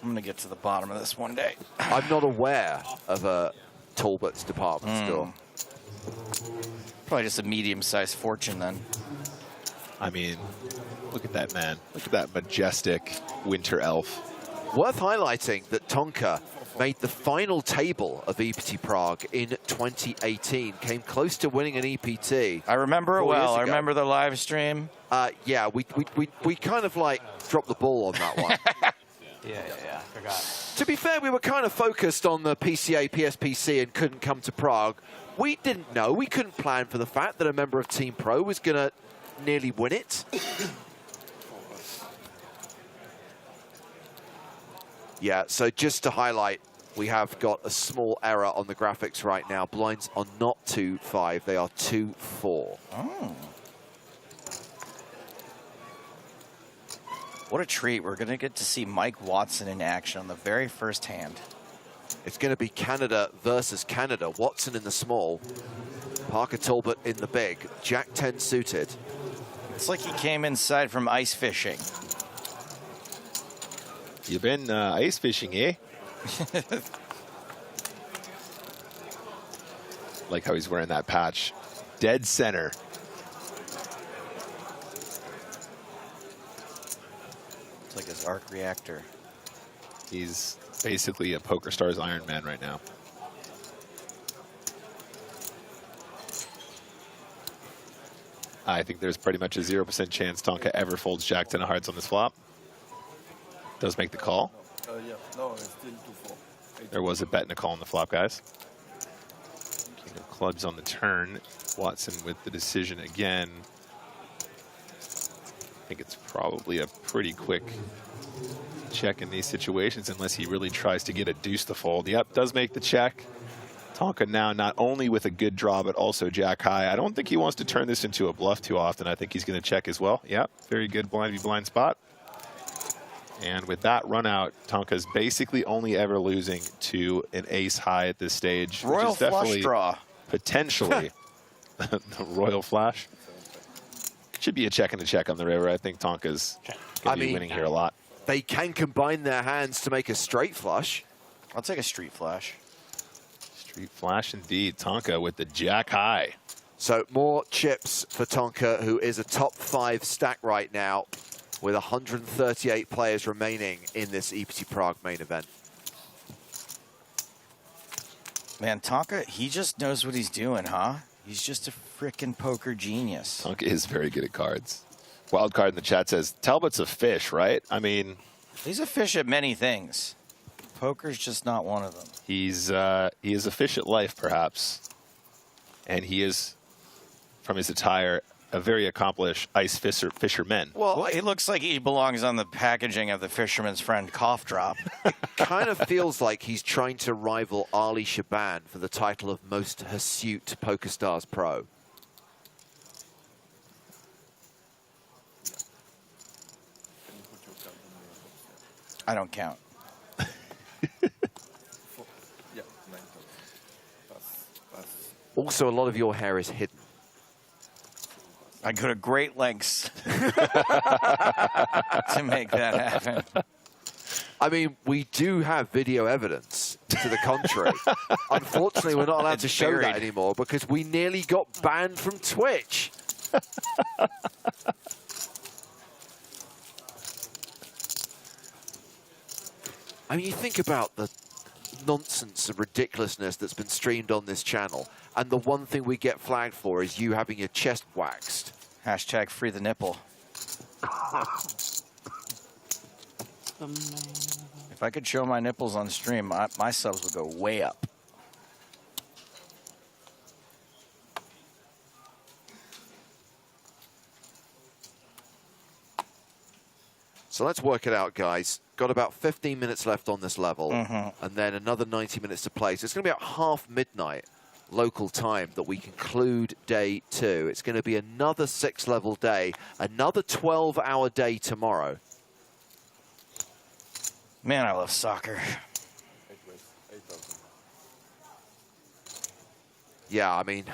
I'm going to get to the bottom of this one day. I'm not aware of a Talbot's department store. Probably just a medium-sized fortune then. I mean, look at that man. Look at that majestic winter elf. Worth highlighting that Tonka made the final table of EPT Prague in 2018. Came close to winning an EPT. I remember it 4 years well. I ago. remember the live stream. Yeah, we kind of like dropped the ball on that one. Yeah, I forgot. To be fair, we were kind of focused on the PCA, PSPC and couldn't come to Prague. We didn't know, we couldn't plan for the fact that a member of Team Pro was going to nearly win it. Yeah, so just to highlight, we have got a small error on the graphics right now. Blinds are not 2-5, they are 2-4. Oh. What a treat. We're going to get to see Mike Watson in action on the very first hand. It's going to be Canada versus Canada. Watson in the small, Parker Talbot in the big. Jack 10 suited. It's like he came inside from ice fishing. You've been ice fishing, eh? Like how he's wearing that patch. Dead center. It's like his arc reactor. He's basically a PokerStars Iron Man right now. I think there's pretty much a 0% chance Tonka ever folds Jack 10 of hearts on this flop. Does make the call. Yeah, no, it's still 2-4. There was a bet and a call on the flop, guys. King of clubs on the turn. Watson with the decision again. I think it's probably a pretty quick check in these situations unless he really tries to get a deuce to fold. Yep, does make the check. Tonka now not only with a good draw, but also jack high. I don't think he wants to turn this into a bluff too often. I think he's going to check as well. Yep, very good blind v blind spot. And with that run out, Tonka's basically only ever losing to an ace high at this stage. Royal which is definitely flush draw. Potentially the royal flash. Should be a check and a check on the river. I think Tonka's going to be winning here a lot. They can combine their hands to make a straight flush. I'll take a street flash. Street flash indeed. Tonka with the jack high. So more chips for Tonka, who is a top 5 stack right now, with 138 players remaining in this EPT Prague main event. Man, Tonka, he just knows what he's doing, huh? He's just a freaking poker genius. Tonka is very good at cards. Wildcard in the chat says, Talbot's a fish, right? I mean... He's a fish at many things. Poker's just not one of them. He is a fish at life, perhaps. And he is, from his attire, a very accomplished ice fisherman. Well, he looks like he belongs on the packaging of the Fisherman's Friend cough drop. Kind of feels like he's trying to rival Ali Shaban for the title of most hirsute PokerStars Pro. I don't count. Also, a lot of your hair is hidden. I go to great lengths to make that happen. I mean, we do have video evidence to the contrary. Unfortunately, we're not allowed to show that anymore because we nearly got banned from Twitch. I mean, you think about the nonsense and ridiculousness that's been streamed on this channel, and the one thing we get flagged for is you having your chest waxed. Hashtag free the nipple. If I could show my nipples on stream, my subs would go way up. So let's work it out, guys. Got about 15 minutes left on this level, and then another 90 minutes to play. So it's going to be about half midnight local time that we conclude day 2. It's going to be another 6-level day, another 12-hour day tomorrow. Man, I love soccer. Yeah, I mean,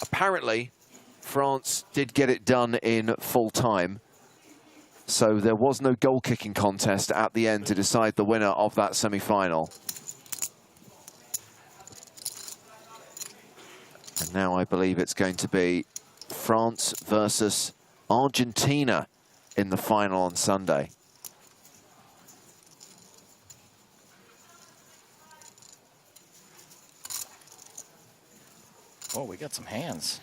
apparently France did get it done in full time. So there was no goal-kicking contest at the end to decide the winner of that semi-final. And now I believe it's going to be France versus Argentina in the final on Sunday. Oh, we got some hands.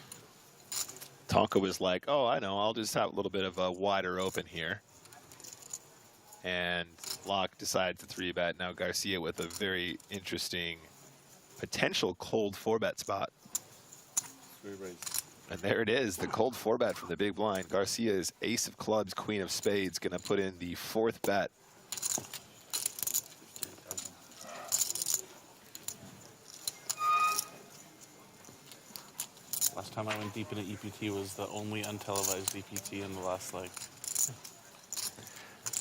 Tonka was like, oh, I know, I'll just have a little bit of a wider open here. And Lock decides to 3-bet. Now Garcia with a very interesting potential cold 4-bet spot. And there it is, the cold 4-bet from the big blind. Garcia's ace of clubs, queen of spades, going to put in the 4th bet. Last time I went deep into EPT was the only untelevised EPT in the last, like,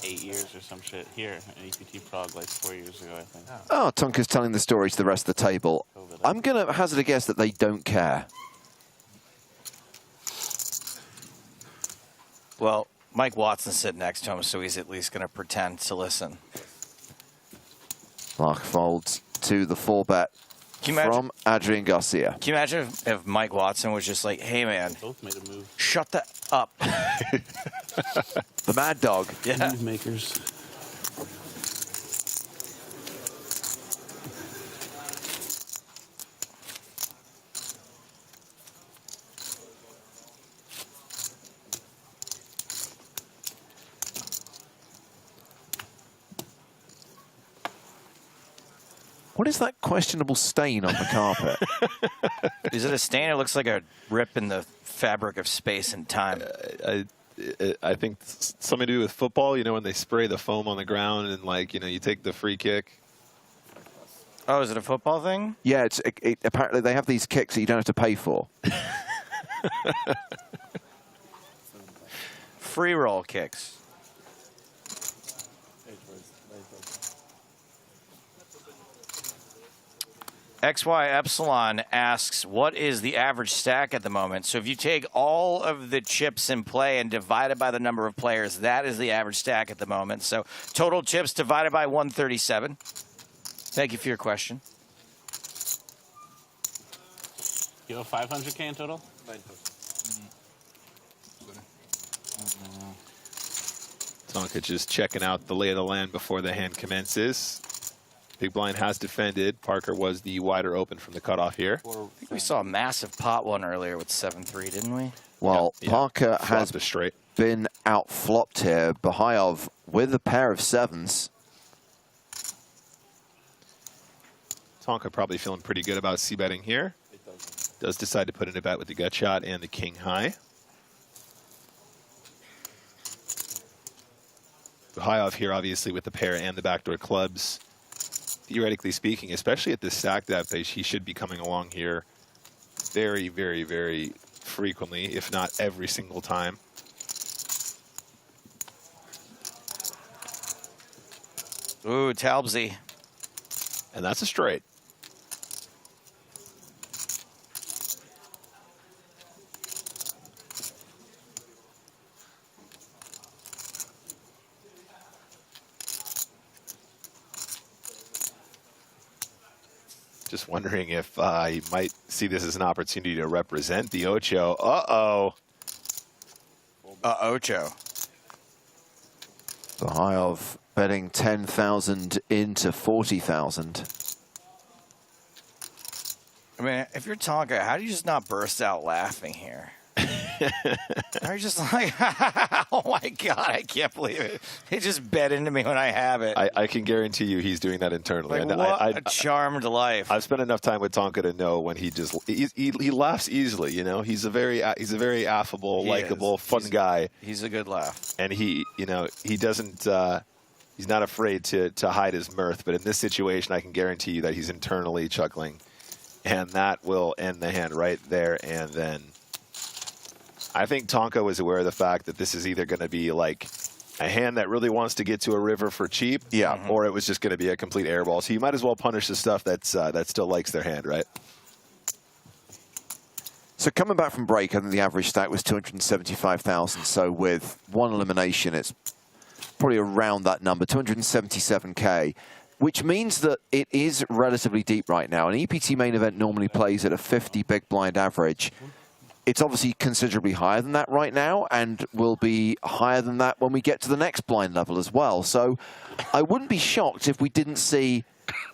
8 years or some shit here in EPT Prague, like 4 years ago, I think. Oh, Tonka's telling the story to the rest of the table. I'm going to hazard a guess that they don't care. Well, Mike Watson's sitting next to him, so he's at least going to pretend to listen. Mark folds to the 4-bet from Adrian Garcia. Can you imagine if Mike Watson was just like, hey, man, Both made a move. shut that up. The Mad Dog. Yeah. Move makers. What is that questionable stain on the carpet? Is it a stain? It looks like a rip in the fabric of space and time. I think something to do with football, you know, when they spray the foam on the ground and, like, you know, you take the free kick. Oh, is it a football thing? Yeah, apparently they have these kicks that you don't have to pay for. Free roll kicks. XY Epsilon asks, what is the average stack at the moment? So if you take all of the chips in play and divide it by the number of players, that is the average stack at the moment. So total chips divided by 137. Thank you for your question. You have 500K in total? Tonka just checking out the lay of the land before the hand commences. Big blind has defended. Parker was the wider open from the cutoff here. I think we saw a massive pot one earlier with 7-3, didn't we? Well, Yeah, Parker has flopped a straight. been out-flopped here. Bahayov with a pair of 7s. Tonka probably feeling pretty good about c-betting here. Does decide to put in a bet with the gut shot and the king high. Bahayov here, obviously, with the pair and the backdoor clubs. Theoretically speaking, especially at this stack depth, he should be coming along here very, very, very frequently, if not every single time. Ooh, Talbsy. And that's a straight. Just wondering if he might see this as an opportunity to represent the Ocho. Uh-oh. Ocho. Bahayov betting 10,000 into 40,000. I mean, if you're Tonka, how do you just not burst out laughing here? Are you just like, oh my God, I can't believe it. He just bet into me when I have it. I can guarantee you he's doing that internally. Like, And what a charmed life. I've spent enough time with Tonka to know when he laughs easily, you know. He's a very affable, likable, fun guy. He's a good laugh. And he doesn't he's not afraid to hide his mirth, but in this situation I can guarantee you that he's internally chuckling. And that will end the hand right there and then. I think Tonka was aware of the fact that this is either going to be like a hand that really wants to get to a river for cheap, or it was just going to be a complete airball. So you might as well punish the stuff that still likes their hand, right? So coming back from break, I think the average stack was 275,000. So with one elimination, it's probably around that number, 277K, which means that it is relatively deep right now. An EPT main event normally plays at a 50 big blind average. It's obviously considerably higher than that right now and will be higher than that when we get to the next blind level as well. So I wouldn't be shocked if we didn't see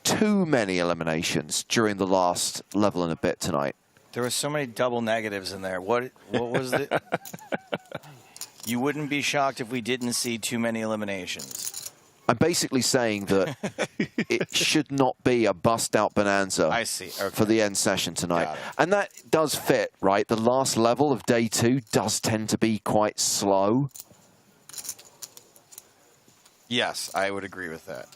too many eliminations during the last level and a bit tonight. There were so many double negatives in there. What was it? You wouldn't be shocked if we didn't see too many eliminations. I'm basically saying that it should not be a bust-out bonanza I see. Okay. for the end session tonight. Got it. And that does fit, right? The last level of day 2 does tend to be quite slow. Yes, I would agree with that.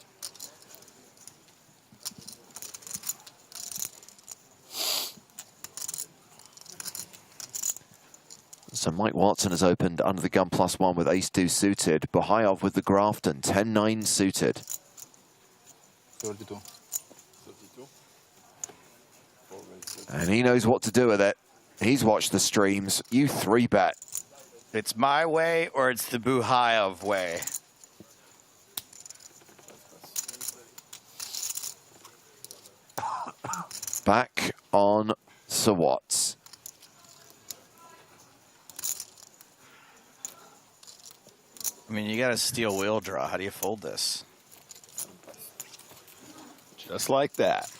So Mike Watson has opened under the gun +1 with ace-2 suited. Bahayov with the Grafton, 10-9 suited. 32. And he knows what to do with it. He's watched the streams. You 3-bet. It's my way or it's the Bahayov way. Back on Sir Watts. I mean, you got a steel wheel draw. How do you fold this? Just like that.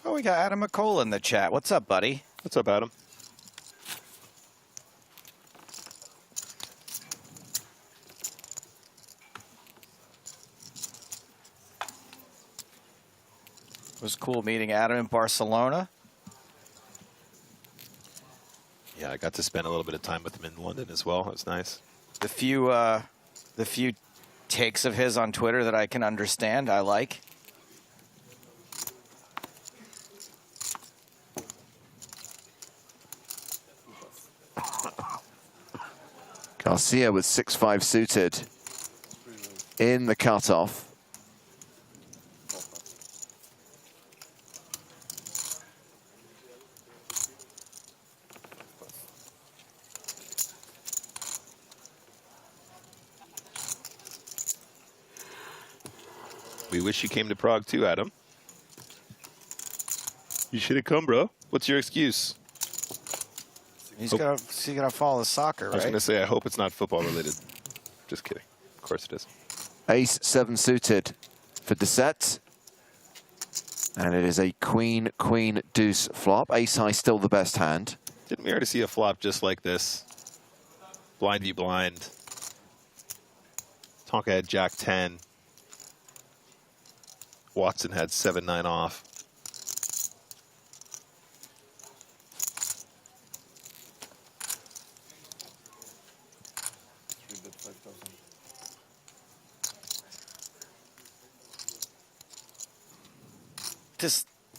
Oh, we got Adam McCall in the chat. What's up, buddy? What's up, Adam? It was cool meeting Adam in Barcelona. Yeah, I got to spend a little bit of time with him in London as well. It was nice. The few takes of his on Twitter that I can understand, I like. Garcia with 6-5 suited in the cutoff. We wish you came to Prague too, Adam. You should have come, bro. What's your excuse? He's gotta follow the soccer, I was right? going to say, I hope it's not football related. Just kidding. Of course it is. Ace-7 suited for Dissette. And it is a queen, queen, deuce flop. Ace-high still the best hand. Didn't we already see a flop just like this? Blind v blind. Tonka had Jack-10. Watson had 7-9 off.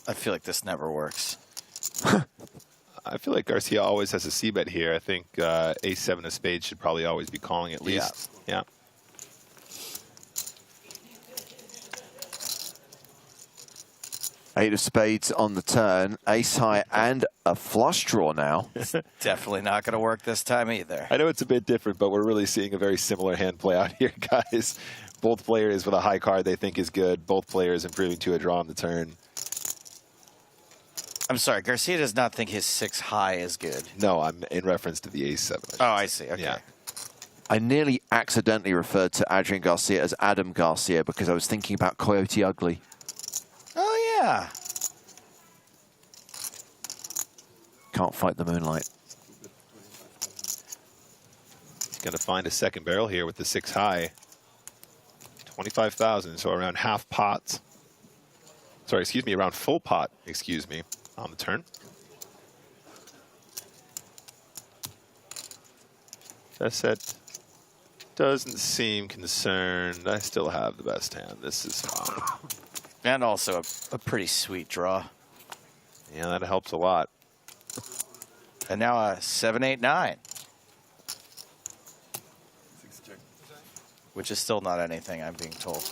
I feel like this never works. I feel like Garcia always has a C-bet here. I think ace-7 of spades should probably always be calling at least. Yeah. Eight of spades on the turn. Ace-high and a flush draw now. Definitely not going to work this time either. I know it's a bit different, but we're really seeing a very similar hand play out here, guys. Both players with a high card they think is good. Both players improving to a draw on the turn. I'm sorry, Garcia does not think his 6 high is good. No, I'm in reference to the ace-7. Oh, I see. Okay. Yeah. I nearly accidentally referred to Adrian Garcia as Adam Garcia because I was thinking about Coyote Ugly. Oh, yeah. Can't fight the moonlight. He's going to find a second barrel here with the 6 high. 25,000, so around half pot. Sorry, excuse me, around full pot, excuse me, on the turn. That doesn't seem concerned. I still have the best hand. This is fine. And also a pretty sweet draw. Yeah, that helps a lot. And now a 7-8-9. Which is still not anything, I'm being told.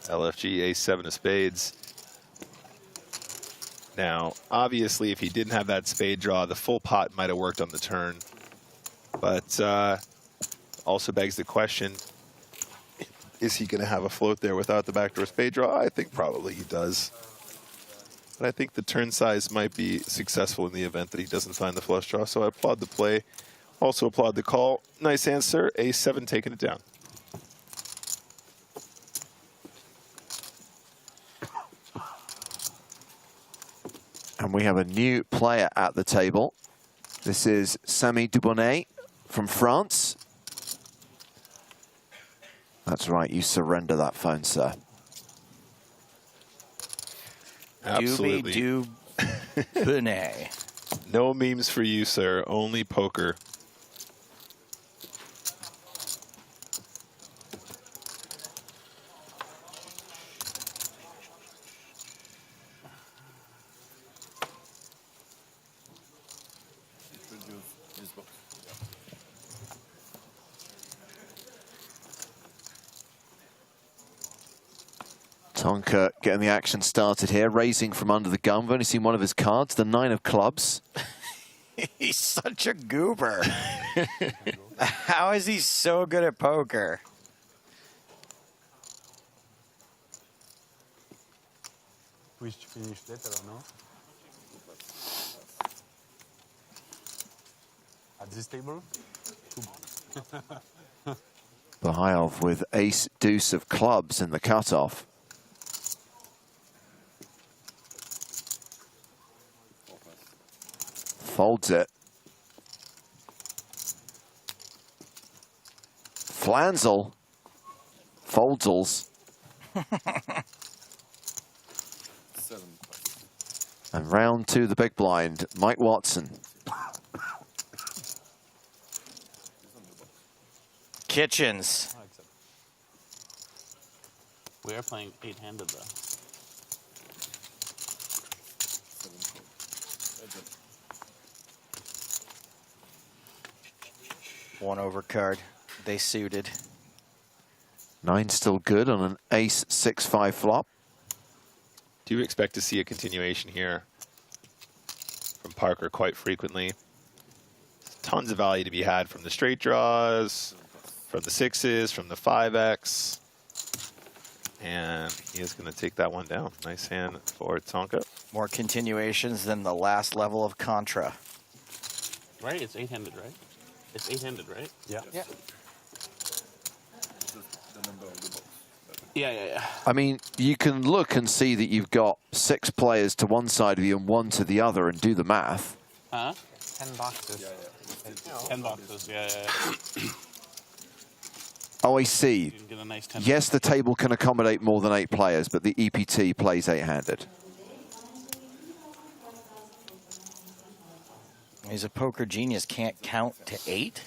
LFG, ace-7 of spades. Now, obviously, if he didn't have that spade draw, the full pot might have worked on the turn. But also begs the question, is he going to have a float there without the backdoor spade draw? I think probably he does. But I think the turn size might be successful in the event that he doesn't find the flush draw. So I applaud the play. Also applaud the call. Nice answer. Ace-7 taking it down. We have a new player at the table. This is Samy Dubonnet from France. That's right, you surrender that phone, sir. Absolutely. Dubonnet. No memes for you, sir. Only poker. Tonka getting the action started here, raising from under the gun. We've only seen one of his cards, the 9 of clubs. He's such a goober. How is he so good at poker? Wish to finish later or no? At this table? Bahayev with ace deuce of clubs in the cutoff. Folds it. Flanzel. Foldsels. And round 2, the big blind, Mike Watson. Kitchens. We are playing 8-handed though. One overcard. They suited. 9 still good on an ace 6-5 flop. Do you expect to see a continuation here from Parker quite frequently? Tons of value to be had from the straight draws, from the 6s, from the 5x. And he is going to take that one down. Nice hand for Tonka. More continuations than the last level of Contra. Right? It's 8-handed, right? It's 8-handed, right? Yeah. Yeah. Yeah. I mean, you can look and see that you've got 6 players to one side of you and 1 to the other and do the math. Huh? 10 boxes. 10 boxes, yeah. Oh, I see. You can get a nice 10. Yes, the table can accommodate more than 8 players, but the EPT plays 8-handed. He's a poker genius, can't count to 8?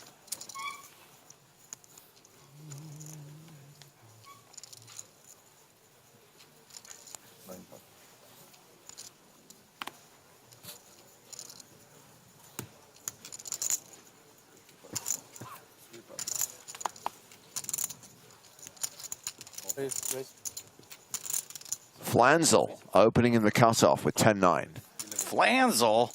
Flanzel opening in the cutoff with 10-9. Flanzel?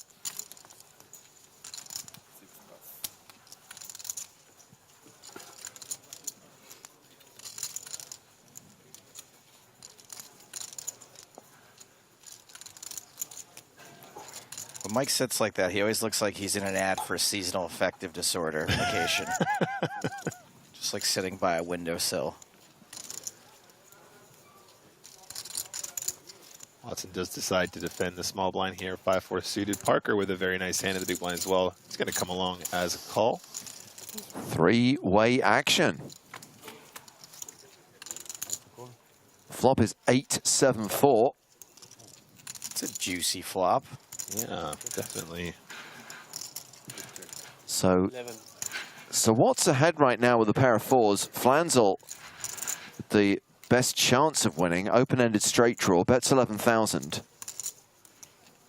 When Mike sits like that, he always looks like he's in an ad for a seasonal affective disorder medication. Just like sitting by a windowsill. Watson does decide to defend the small blind here. 5-4 suited. Parker with a very nice hand in the big blind as well. It's going to come along as a call. 3-way action. Flop is 8-7-4. It's a juicy flop. Yeah, definitely. So what's ahead right now with a pair of 4s? Flanzel, the best chance of winning. Open-ended straight draw. Bets 11,000.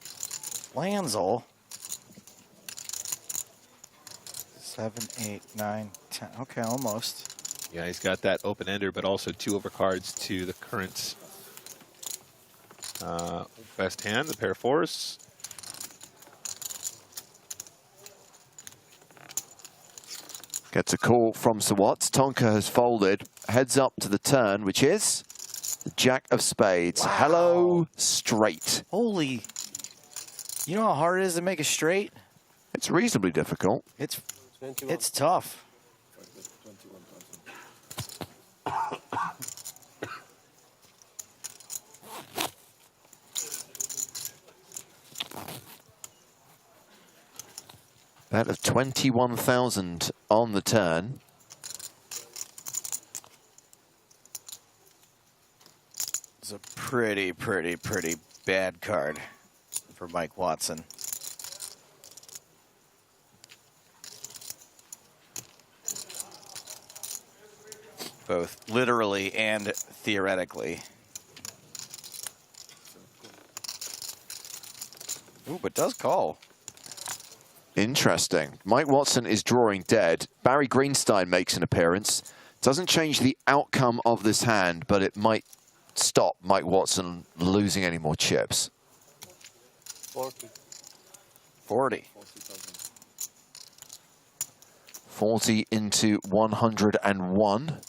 Flanzel. 7, 8, 9, 10. Okay, almost. Yeah, he's got that open-ender, but also 2 overcards to the current best hand, the pair of 4s. Gets a call from Sawatz. Tonka has folded. Heads up to the turn, which is the Jack of Spades. Wow. Hello, straight. Holy. You know how hard it is to make a straight? It's reasonably difficult. It's tough. Bet of 21,000 on the turn. It's a pretty bad card for Mike Watson. Both literally and theoretically. Ooh, but does call. Interesting. Mike Watson is drawing dead. Barry Greenstein makes an appearance. Doesn't change the outcome of this hand, but it might stop Mike Watson losing any more chips. 40. 40 into 101.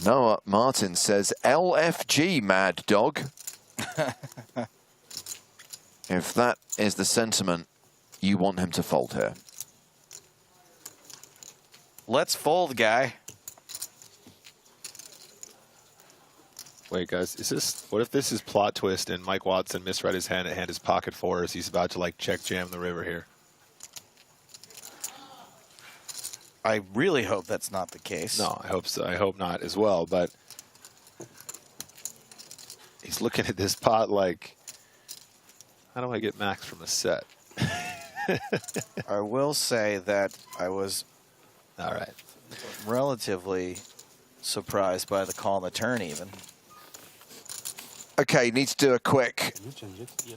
Noah Martin says, LFG, mad dog. If that is the sentiment, you want him to fold here. Let's fold, guy. Wait, guys, is this? What if this is plot twist and Mike Watson misread his hand and hand his pocket fours? He's about to like check jam the river here. I really hope that's not the case. No, I hope so. I hope not as well. But he's looking at this pot like, how do I get max from a set? I will say that I was all right, relatively surprised by the call on the turn even. Okay, need to do a quick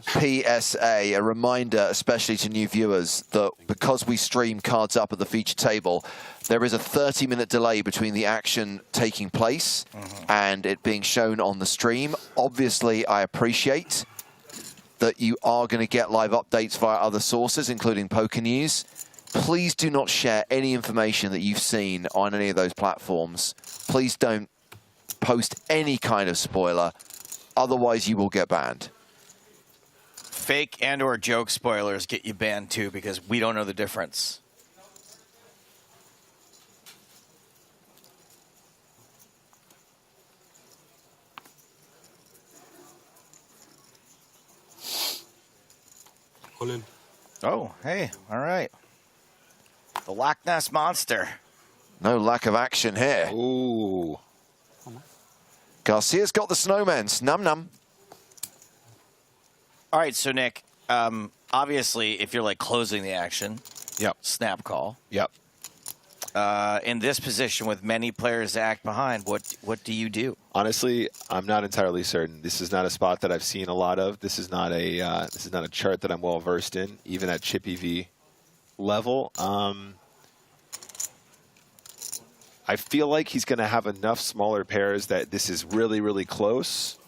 PSA, a reminder, especially to new viewers, that because we stream cards up at the feature table, there is a 30-minute delay between the action taking place and it being shown on the stream. Obviously, I appreciate that you are going to get live updates via other sources, including Poker News. Please do not share any information that you've seen on any of those platforms. Please don't post any kind of spoiler. Otherwise, you will get banned. Fake and or joke spoilers get you banned too because we don't know the difference. All in. Oh, hey, all right. The Loch Ness Monster. No lack of action here. Ooh. Garcia's got the snowmen. Num num. All right, so Nick, obviously, if you're like closing the action, Yep. snap call. Yep. In this position with many players to act behind, what do you do? Honestly, I'm not entirely certain. This is not a spot that I've seen a lot of. This is not a chart that I'm well versed in, even at chip EV level. I feel like he's going to have enough smaller pairs that this is really, really close.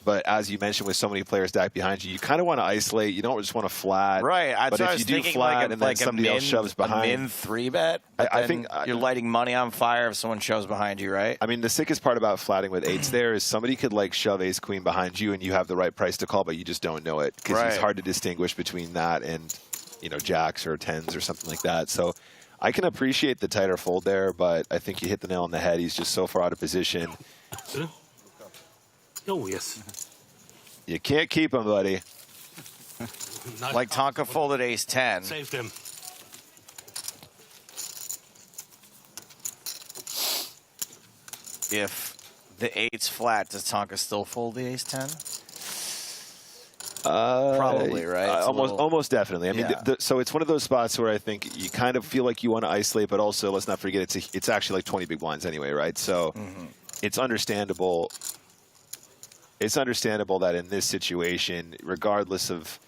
But as you mentioned, with so many players stacked behind you, you kind of want to isolate. You don't just want to flat. Right. But if you do flat and then somebody else shoves behind, a min 3-bet. I think you're lighting money on fire if someone shoves behind you, right? I mean, the sickest part about flatting with eights there is somebody could like shove ace queen behind you and you have the right price to call, but you just don't know it because it's hard to distinguish between that and, you know, jacks or tens or something like that. So I can appreciate the tighter fold there, but I think you hit the nail on the head. He's just so far out of position. Oh, yes. You can't keep him, buddy. Like Tonka folded ace 10. Saved him. If the eight's flat, does Tonka still fold the ace 10? Probably, right? Almost definitely. I mean, so it's one of those spots where I think you kind of feel like you want to isolate, but also let's not forget it's actually like 20 big blinds anyway, right? So it's understandable. It's understandable that in this situation, regardless of,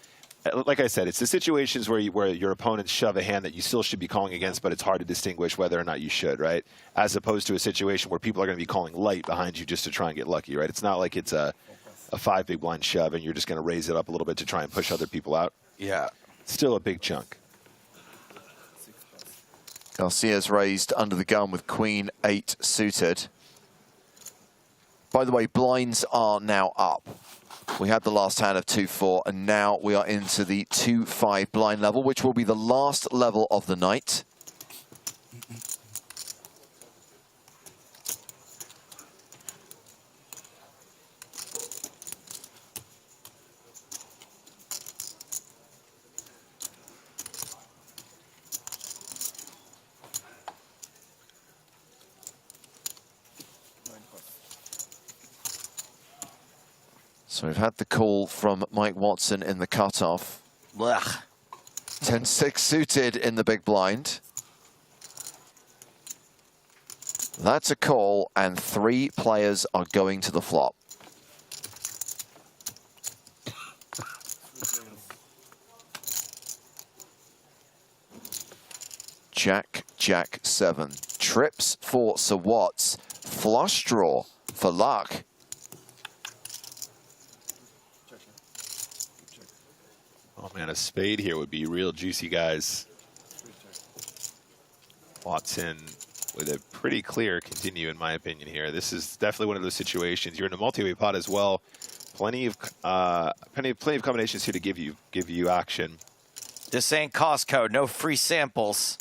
like I said, it's the situations where your opponents shove a hand that you still should be calling against, but it's hard to distinguish whether or not you should, right? As opposed to a situation where people are going to be calling light behind you just to try and get lucky, right? It's not like it's a 5 big blind shove and you're just going to raise it up a little bit to try and push other people out. Yeah. Still a big chunk. Garcia's raised under the gun with queen 8 suited. By the way, blinds are now up. We had the last hand of 2-4, and now we are into the 2-5 blind level, which will be the last level of the night. So we've had the call from Mike Watson in the cutoff. Blech. 10-6 suited in the big blind. That's a call, and 3 players are going to the flop. Jack, Jack 7. Trips for Sir Watts. Flush draw for luck. Oh man, a spade here would be real juicy, guys. Watson with a pretty clear continue, in my opinion here. This is definitely one of those situations. You're in a multi-way pot as well. Plenty of combinations here to give you action. This ain't Costco. No free samples.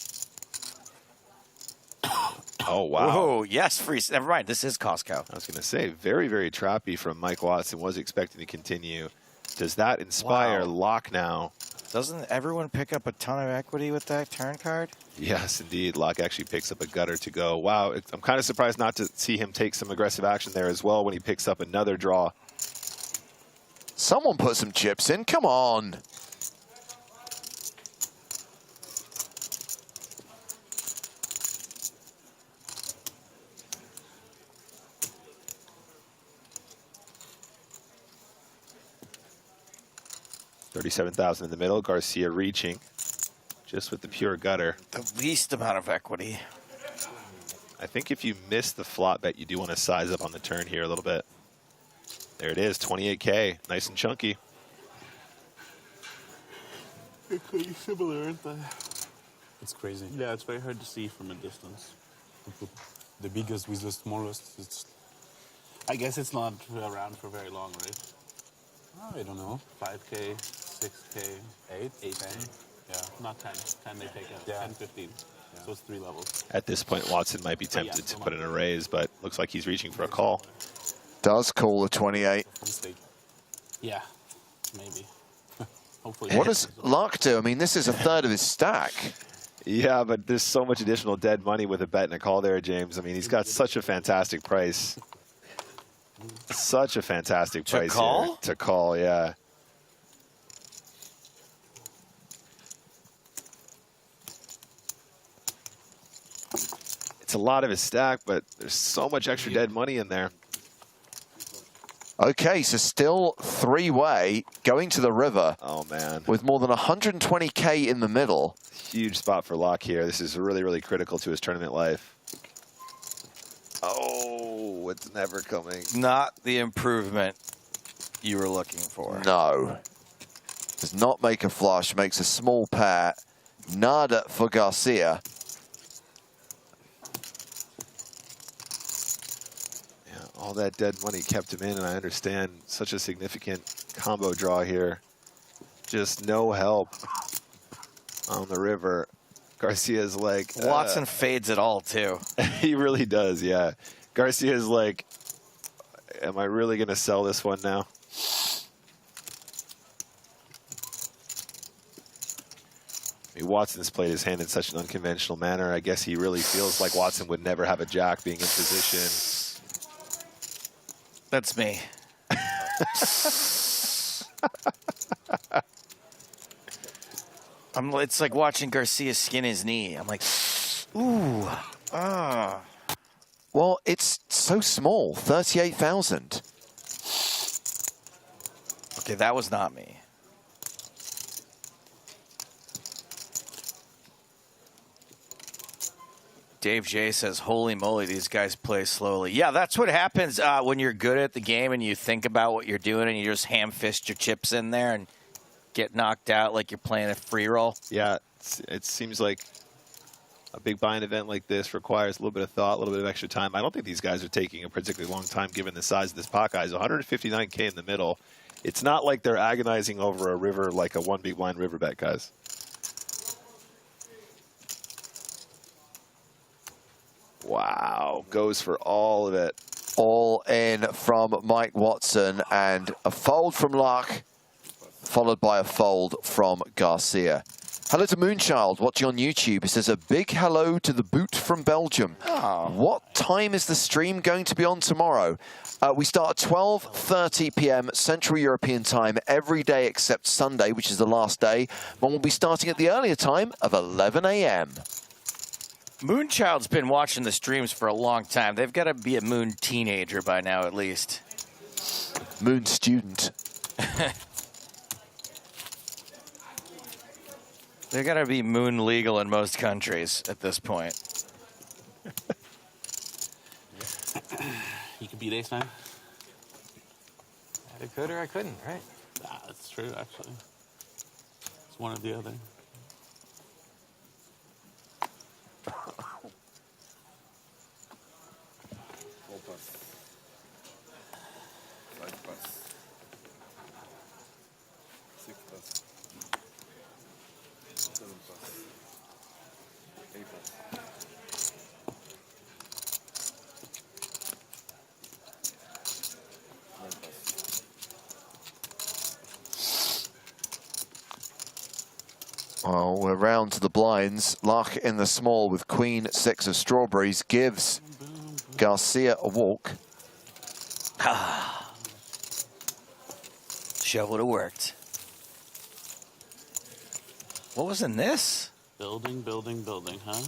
Oh wow. Oh yes, free. Never mind. This is Costco. I was going to say very, very trappy from Mike Watson. Was expecting to continue. Does that inspire Lock now? Doesn't everyone pick up a ton of equity with that turn card? Yes, indeed. Lock actually picks up a gutter to go. Wow, I'm kind of surprised not to see him take some aggressive action there as well when he picks up another draw. Someone put some chips in. Come on. $37,000 in the middle. Garcia reaching just with the pure gutter. The least amount of equity. I think if you miss the flop bet, you do want to size up on the turn here a little bit. There it is, 28K, nice and chunky. They're pretty similar, aren't they? It's crazy. Yeah, it's very hard to see from a distance. The biggest with the smallest. It's, I guess it's not around for very long, right? I don't know. 5K, 6K, 8, 10. Yeah, not 10. 10 they take out. Yeah. 10, 15. Yeah. So it's 3 levels. At this point, Watson might be tempted to put in a raise, but looks like he's reaching for a call. Does call the 28. Mistake. Yeah, maybe. Hopefully. What does Luck do? I mean, this is a third of his stack. Yeah, but there's so much additional dead money with a bet and a call there, James. I mean, he's got such a fantastic price. Such a fantastic price call? here. To call, yeah. It's a lot of his stack, but there's so much extra dead money in there. Okay, so still 3-way, going to the river. Oh, man. With more than 120K in the middle. Huge spot for Lock here. This is really, really critical to his tournament life. Oh, it's never coming. Not the improvement you were looking for. No. Does not make a flush, makes a small pair. Nada for Garcia. Yeah, all that dead money kept him in, and I understand such a significant combo draw here. Just no help on the river. Garcia's like... Watson fades it all, too. He really does, yeah. Garcia's like, am I really going to sell this one now? I mean, Watson's played his hand in such an unconventional manner. I guess he really feels like Watson would never have a jack being in position. That's me. It's like watching Garcia skin his knee. I'm like, ooh, ah. Well, it's so small, 38,000. Okay, that was not me. Dave J says, holy moly, these guys play slowly. Yeah, that's what happens when you're good at the game and you think about what you're doing and you just ham-fist your chips in there and get knocked out like you're playing a free roll. Yeah, it seems like a big buy-in event like this requires a little bit of thought, a little bit of extra time. I don't think these guys are taking a particularly long time given the size of this pot, guys. 159K in the middle. It's not like they're agonizing over a river like a one big blind river bet, guys. Wow, goes for all of it. All in from Mike Watson, and a fold from Luck, followed by a fold from Garcia. Hello to Moonchild, watching on YouTube. He says a big hello to the boot from Belgium. Oh. What time is the stream going to be on tomorrow? We start at 12:30 p.m. Central European time every day except Sunday, which is the last day, when we'll be starting at the earlier time of 11 a.m. Moonchild's been watching the streams for a long time. They've got to be a Moon teenager by now, at least. Moon student. They've got to be Moon legal in most countries at this point. You could beat ace-9. I could or I couldn't, right? Nah, that's true, actually. It's one or the other. Well, we're round to the blinds. Luck in the small with Queen 6 of strawberries gives Garcia a walk. Show would have worked. What was in this? Building, building, building, huh?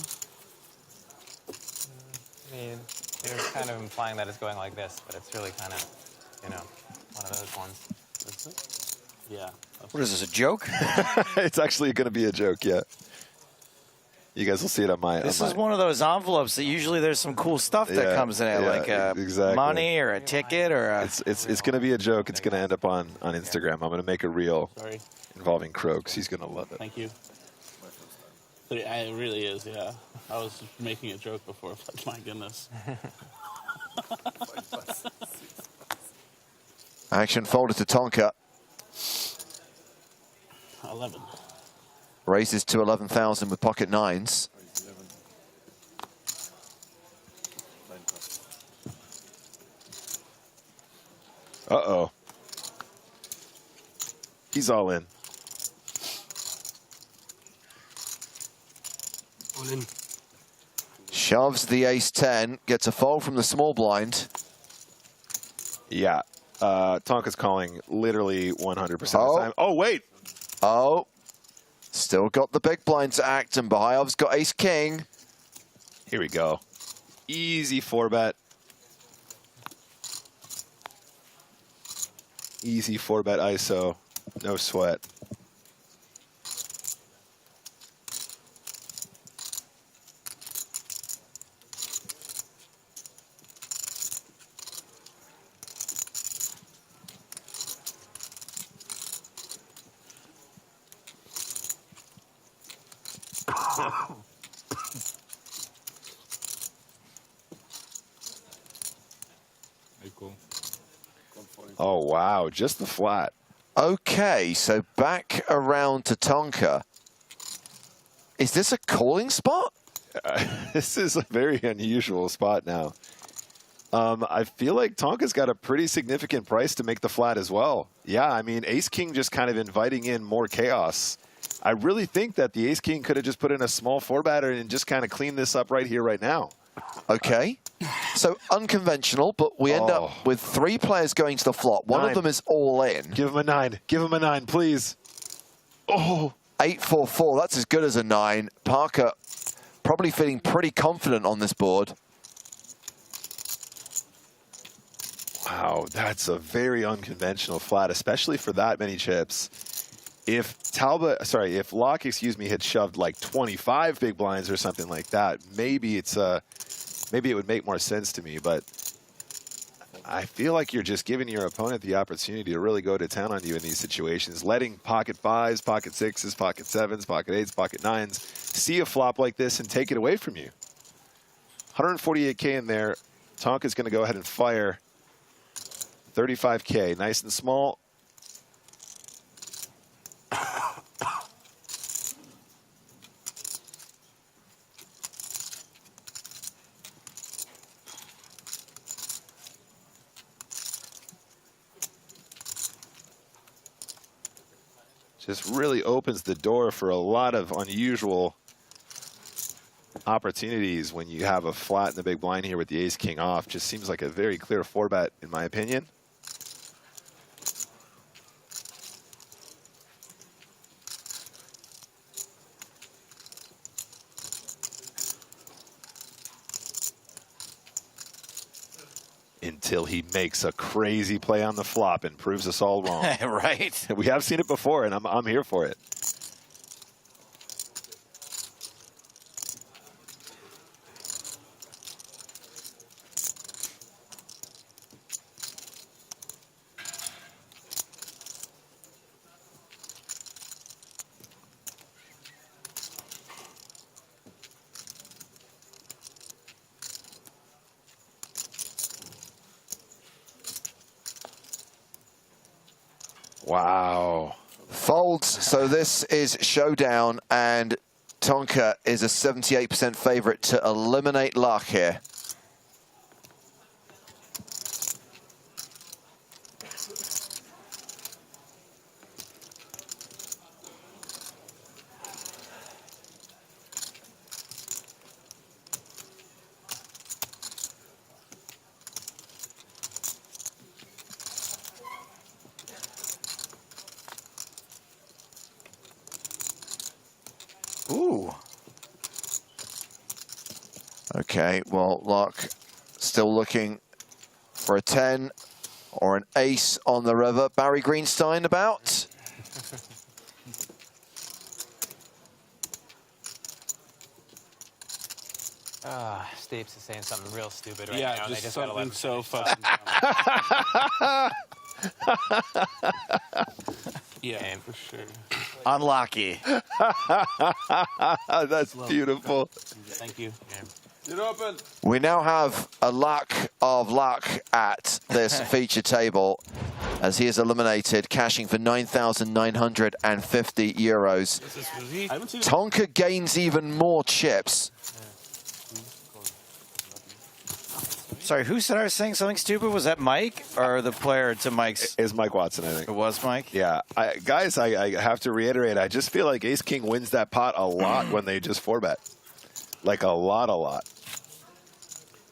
I mean, they're kind of implying that it's going like this, but it's really kind of, you know, one of those ones. Is it? Yeah. What is this, a joke? It's actually going to be a joke, yeah. You guys will see it on my... This is one of those envelopes that usually there's some cool stuff that comes in it, like exactly. money or a ticket or a... It's going to be a joke. It's going to end up on Instagram. I'm going to make a reel involving Croaks. He's going to love it. Thank you. But it really is, yeah. I was making a joke before, but my goodness. Action folded to Tonka. 11. Raises to 11,000 with pocket nines. Uh-oh. He's all in. All in. Shoves the ace-10, gets a fold from the small blind. Yeah. Tonka's calling literally 100% of the time. Oh, wait. Oh. Still got the big blind to act, and Bahayov's got ace-king. Here we go. Easy 4-bet. Easy 4-bet ISO. No sweat. Oh, wow. Just the flat. Okay, so back around to Tonka. Is this a calling spot? This is a very unusual spot now. I feel like Tonka's got a pretty significant price to make the flat as well. Yeah, I mean, ace-king just kind of inviting in more chaos. I really think that the ace-king could have just put in a small 4-batter and just kind of cleaned this up right here, right now. Okay. So unconventional, but we end up with 3 players going to the flop. One of them is all in. Give him a 9. Give him a 9, please. Oh. 8-4-4. That's as good as a 9. Parker probably feeling pretty confident on this board. Wow, that's a very unconventional flat, especially for that many chips. If if Locke, had shoved like 25 big blinds or something like that, maybe it would make more sense to me. But I feel like you're just giving your opponent the opportunity to really go to town on you in these situations, letting pocket 5s, pocket 6s, pocket 7s, pocket 8s, pocket 9s see a flop like this and take it away from you. 148K in there. Tonka's going to go ahead and fire 35K, nice and small. just really opens the door for a lot of unusual opportunities when you have a flat in the big blind here with the ace-king off. Just seems like a very clear 4-bet, in my opinion. Until he makes a crazy play on the flop and proves us all wrong. Right? We have seen it before, and I'm here for it. Wow. Folds, so this is showdown, and Tonka is a 78% favorite to eliminate luck here. Ooh. Okay, well, luck still looking for a 10 or an ace on the river. Barry Greenstein about. Steve's is saying something real stupid right Yeah, now. And just they just gotta let something him so fucking yeah, for sure. Unlucky. That's beautiful. Thank you. We now have a luck of luck at this feature table as he is eliminated, cashing for 9,950 euros. Tonka gains even more chips. Sorry, who said I was saying something stupid? Was that Mike or the player to Mike's? It was Mike Watson, I think. It was Mike? Yeah. Guys, I have to reiterate, I just feel like ace-king wins that pot a lot when they just 4-bet. Like a lot.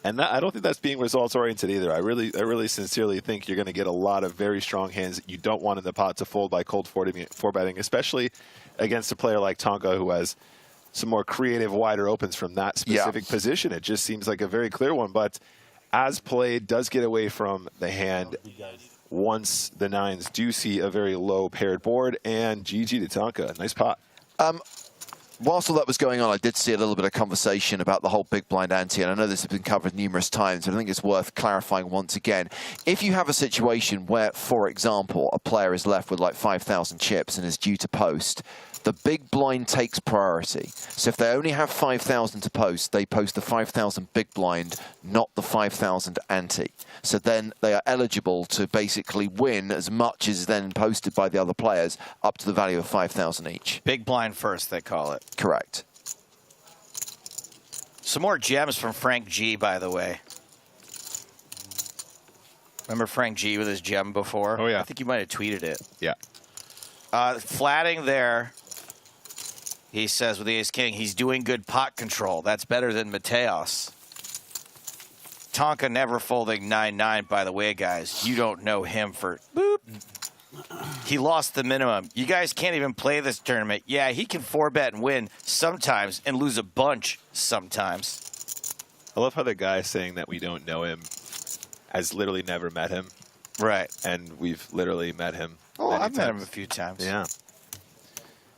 And that, I don't think that's being results-oriented either. I really sincerely think you're going to get a lot of very strong hands that you don't want in the pot to fold by cold 4-betting, especially against a player like Tonka who has some more creative, wider opens from that specific position. It just seems like a very clear one, but as played, does get away from the hand once the nines do see a very low paired board, and GG to Tonka. Nice pot. Whilst all that was going on, I did see a little bit of conversation about the whole big blind ante, and I know this has been covered numerous times, but I think it's worth clarifying once again. If you have a situation where, for example, a player is left with like 5,000 chips and is due to post, the big blind takes priority. So if they only have 5,000 to post, they post the 5,000 big blind, not the 5,000 ante. So then they are eligible to basically win as much as then posted by the other players, up to the value of 5,000 each. Big blind first, they call it. Correct. Some more gems from Frank G, by the way. Remember Frank G with his gem before? Oh, yeah. I think you might have tweeted it. Yeah. Flatting there. He says with the ace-king, he's doing good pot control. That's better than Mateos. Tonka never folding 9-9, by the way, guys. You don't know him for... Boop. He lost the minimum. You guys can't even play this tournament. Yeah, he can 4-bet and win sometimes and lose a bunch sometimes. I love how the guy saying that we don't know him has literally never met him. Right. And we've literally met him. Oh, many I've met him times. a few times. Yeah.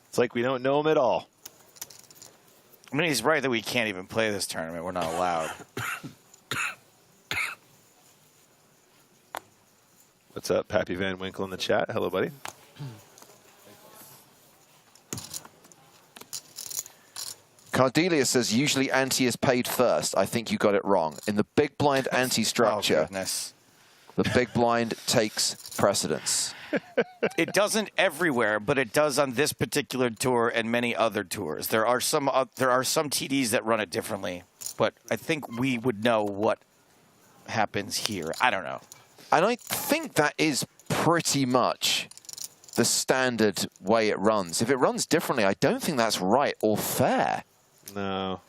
It's like we don't know him at all. I mean, he's right that we can't even play this tournament. We're not allowed. What's up, Pappy Van Winkle in the chat? Hello, buddy. Cardelia says usually ante is paid first. I think you got it wrong. In the big blind ante structure, the big blind takes precedence. It doesn't everywhere, but it does on this particular tour and many other tours. There are some TDs that run it differently, but I think we would know what happens here. I don't know. And I think that is pretty much the standard way it runs. If it runs differently, I don't think that's right or fair. No.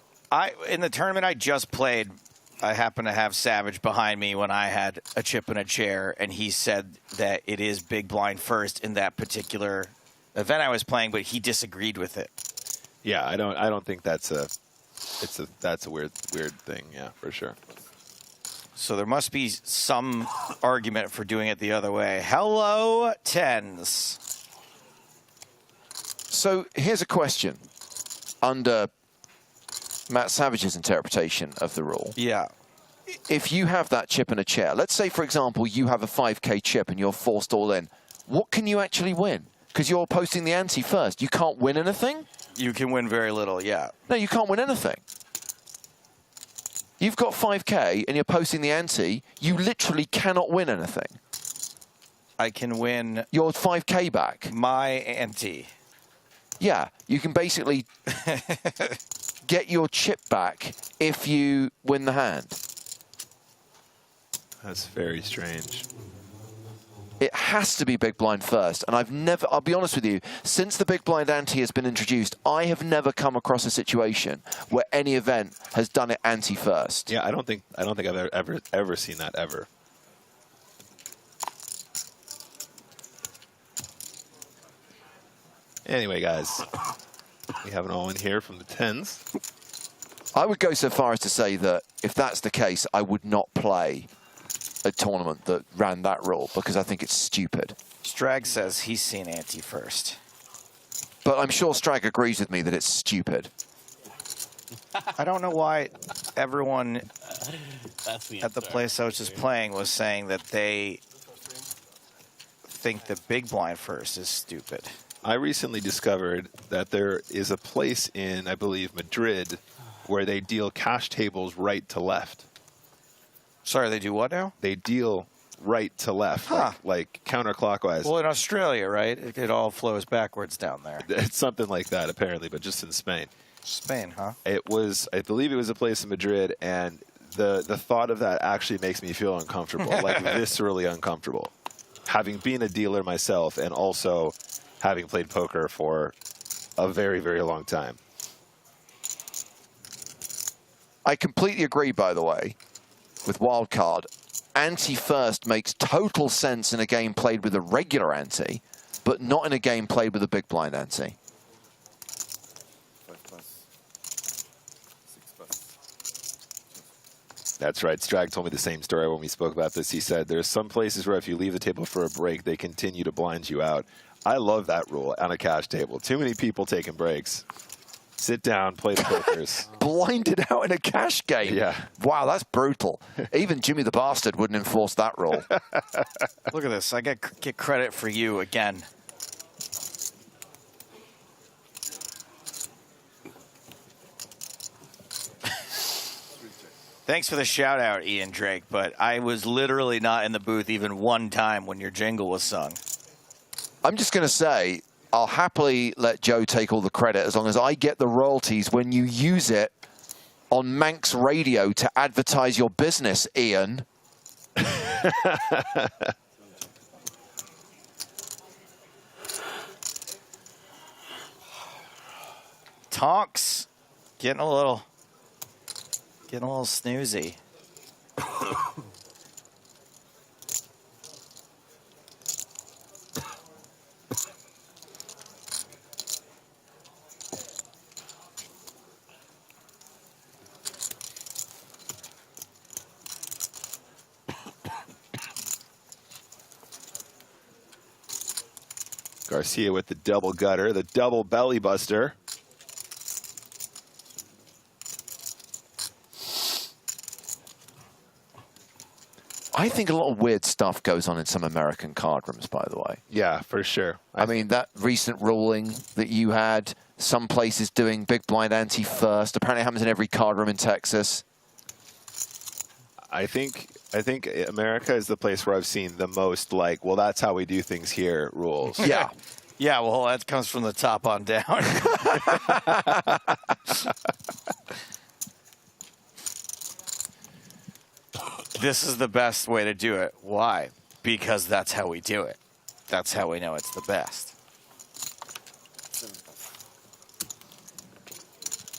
In the tournament I just played, I happened to have Savage behind me when I had a chip and a chair, and he said that it is big blind first in that particular event I was playing, but he disagreed with it. Yeah, I don't think that's a weird thing. Yeah, for sure. So there must be some argument for doing it the other way. Hello, tens. So here's a question under Matt Savage's interpretation of the rule. Yeah. If you have that chip and a chair, let's say, for example, you have a 5K chip and you're forced all in, what can you actually win? Because you're posting the ante first. You can't win anything? You can win very little, yeah. No, you can't win anything. You've got 5K and you're posting the ante, you literally cannot win anything. I can win your 5K back. My ante. Yeah, you can basically get your chip back if you win the hand. That's very strange. It has to be big blind first. And I'll be honest with you, since the big blind ante has been introduced, I have never come across a situation where any event has done it ante first. Yeah, I don't think I've ever seen that ever. Anyway, guys, we have an all in here from the tens. I would go so far as to say that if that's the case, I would not play a tournament that ran that rule because I think it's stupid. Strag says he's seen ante first. But I'm sure Strag agrees with me that it's stupid. I don't know why everyone at the place I was just playing was saying that they think the big blind first is stupid. I recently discovered that there is a place in, I believe, Madrid where they deal cash tables right to left. Sorry, they do what now? They deal right to left, Huh. like counterclockwise. Well, in Australia, right? It all flows backwards down there. It's something like that, apparently, but just in Spain. Spain, huh? It was, I believe it was a place in Madrid, and the thought of that actually makes me feel uncomfortable, like viscerally uncomfortable. Having been a dealer myself and also having played poker for a very, very long time. I completely agree, by the way, with wildcard. Ante first makes total sense in a game played with a regular ante, but not in a game played with a big blind ante. That's right. Strag told me the same story when we spoke about this. He said there's some places where if you leave the table for a break, they continue to blind you out. I love that rule on a cash table. Too many people taking breaks. Sit down, play the pokers. Blinded out in a cash game? Yeah. Wow, that's brutal. Even Jimmy the Bastard wouldn't enforce that rule. Look at this. I get credit for you again. Thanks for the shout out, Ian Drake, but I was literally not in the booth even one time when your jingle was sung. I'm just going to say, I'll happily let Joe take all the credit as long as I get the royalties when you use it on Manx Radio to advertise your business, Ian. Tonks getting a little snoozy. Garcia with the double gutter, the double belly buster. I think a lot of weird stuff goes on in some American card rooms, by the way. Yeah, for sure. I mean, that recent ruling that you had, some places doing big blind ante first. Apparently it happens in every card room in Texas. I think America is the place where I've seen the most like, well, that's how we do things here rules. Yeah. Yeah, well, that comes from the top on down. This is the best way to do it. Why? Because that's how we do it. That's how we know it's the best.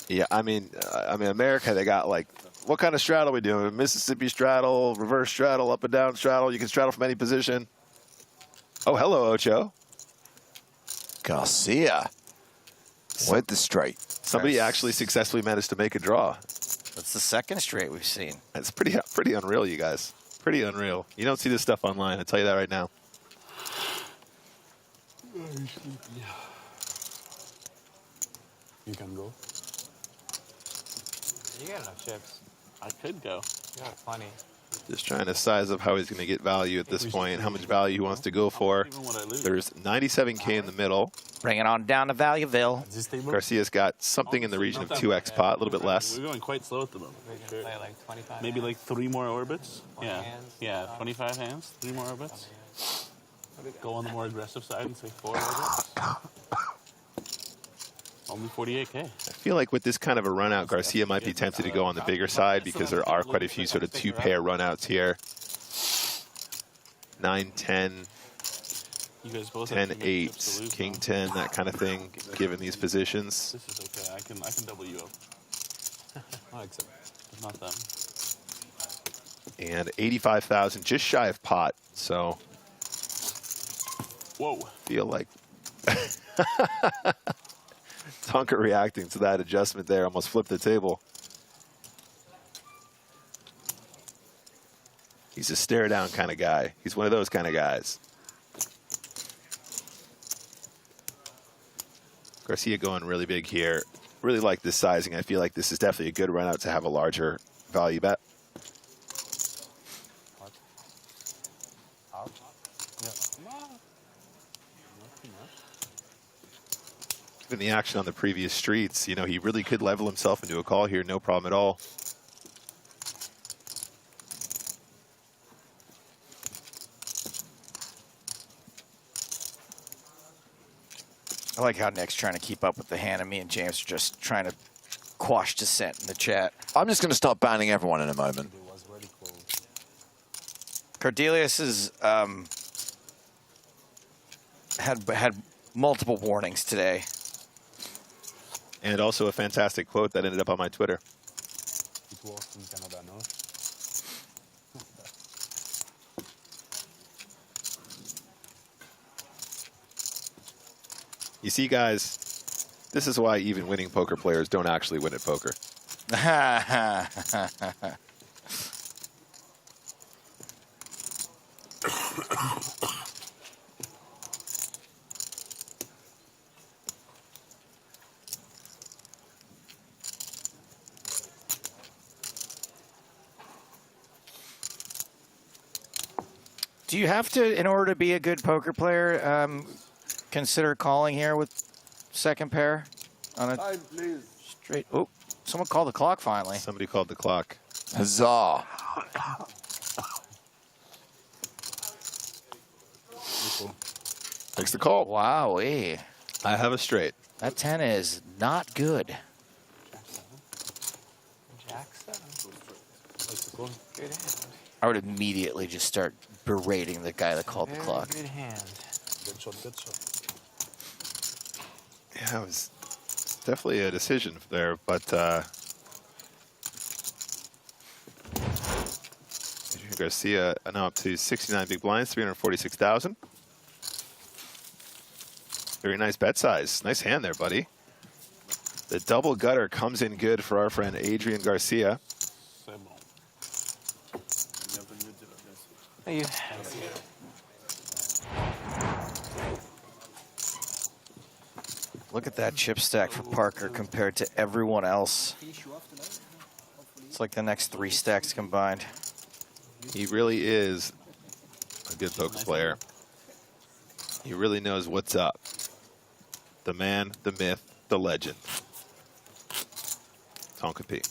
Yeah, I mean, America, they got like, what kind of straddle we doing? Mississippi straddle, reverse straddle, up and down straddle. You can straddle from any position. Oh, hello, Ocho. Garcia with the straight. Somebody actually successfully managed to make a draw. That's the second straight we've seen. It's pretty unreal, you guys. Pretty unreal. You don't see this stuff online. I'll tell you that right now. You can go. You got enough chips. I could go. You got plenty. Just trying to size up how he's going to get value at this point, how much value he wants to go for. There's 97K in the middle. Bring it on down to Valueville. Garcia's got something in the region of 2x pot, a little bit less. We're going quite slow at the moment. We're going to play like 25 Maybe hands. like 3 more orbits. 20 Yeah. hands, Yeah, 25. 25 hands, 3 more orbits. Go on the more aggressive side and say 4 orbits. Only 48K. I feel like with this kind of a run out, Garcia might be tempted to go on the bigger side because there are quite a few sort of 2-pair runouts here. 9, 10, You guys both 10, have too many 8, chips to lose King now. 10, that kind of thing, given these positions. This is okay. I can double you up. I accept. But not them. And 85,000, just shy of pot. So, Whoa. feel like Tonka reacting to that adjustment there, almost flipped the table. He's a stare down kind of guy. He's one of those kind of guys. Garcia going really big here. Really like this sizing. I feel like this is definitely a good run out to have a larger value bet. Given the action on the previous streets, you know, he really could level himself into a call here, no problem at all. I like how Nick's trying to keep up with the hand, and me and James are just trying to quash dissent in the chat. I'm just going to start banning everyone in a moment. Cordelius is had multiple warnings today. And also a fantastic quote that ended up on my Twitter. It was in Canada, no? You see, guys, this is why even winning poker players don't actually win at poker. Do you have to, in order to be a good poker player, consider calling here with second pair on a straight? Oh, someone called the clock finally. Somebody called the clock. Huzzah. Takes the call. Wowee. I have a straight. That 10 is not good. Jack 7. Good hand. I would immediately just start berating the guy that called the Very clock. good hand. Good shot, good shot. Yeah, it was definitely a decision there, but Adrian Garcia now up to 69 big blinds, 346,000. Very nice bet size. Nice hand there, buddy. The double gutter comes in good for our friend Adrian Garcia. You. Look at that chip stack for Parker compared to everyone else. It's like the next 3 stacks combined. He really is a good poker player. He really knows what's up. The man, the myth, the legend. Tonka P.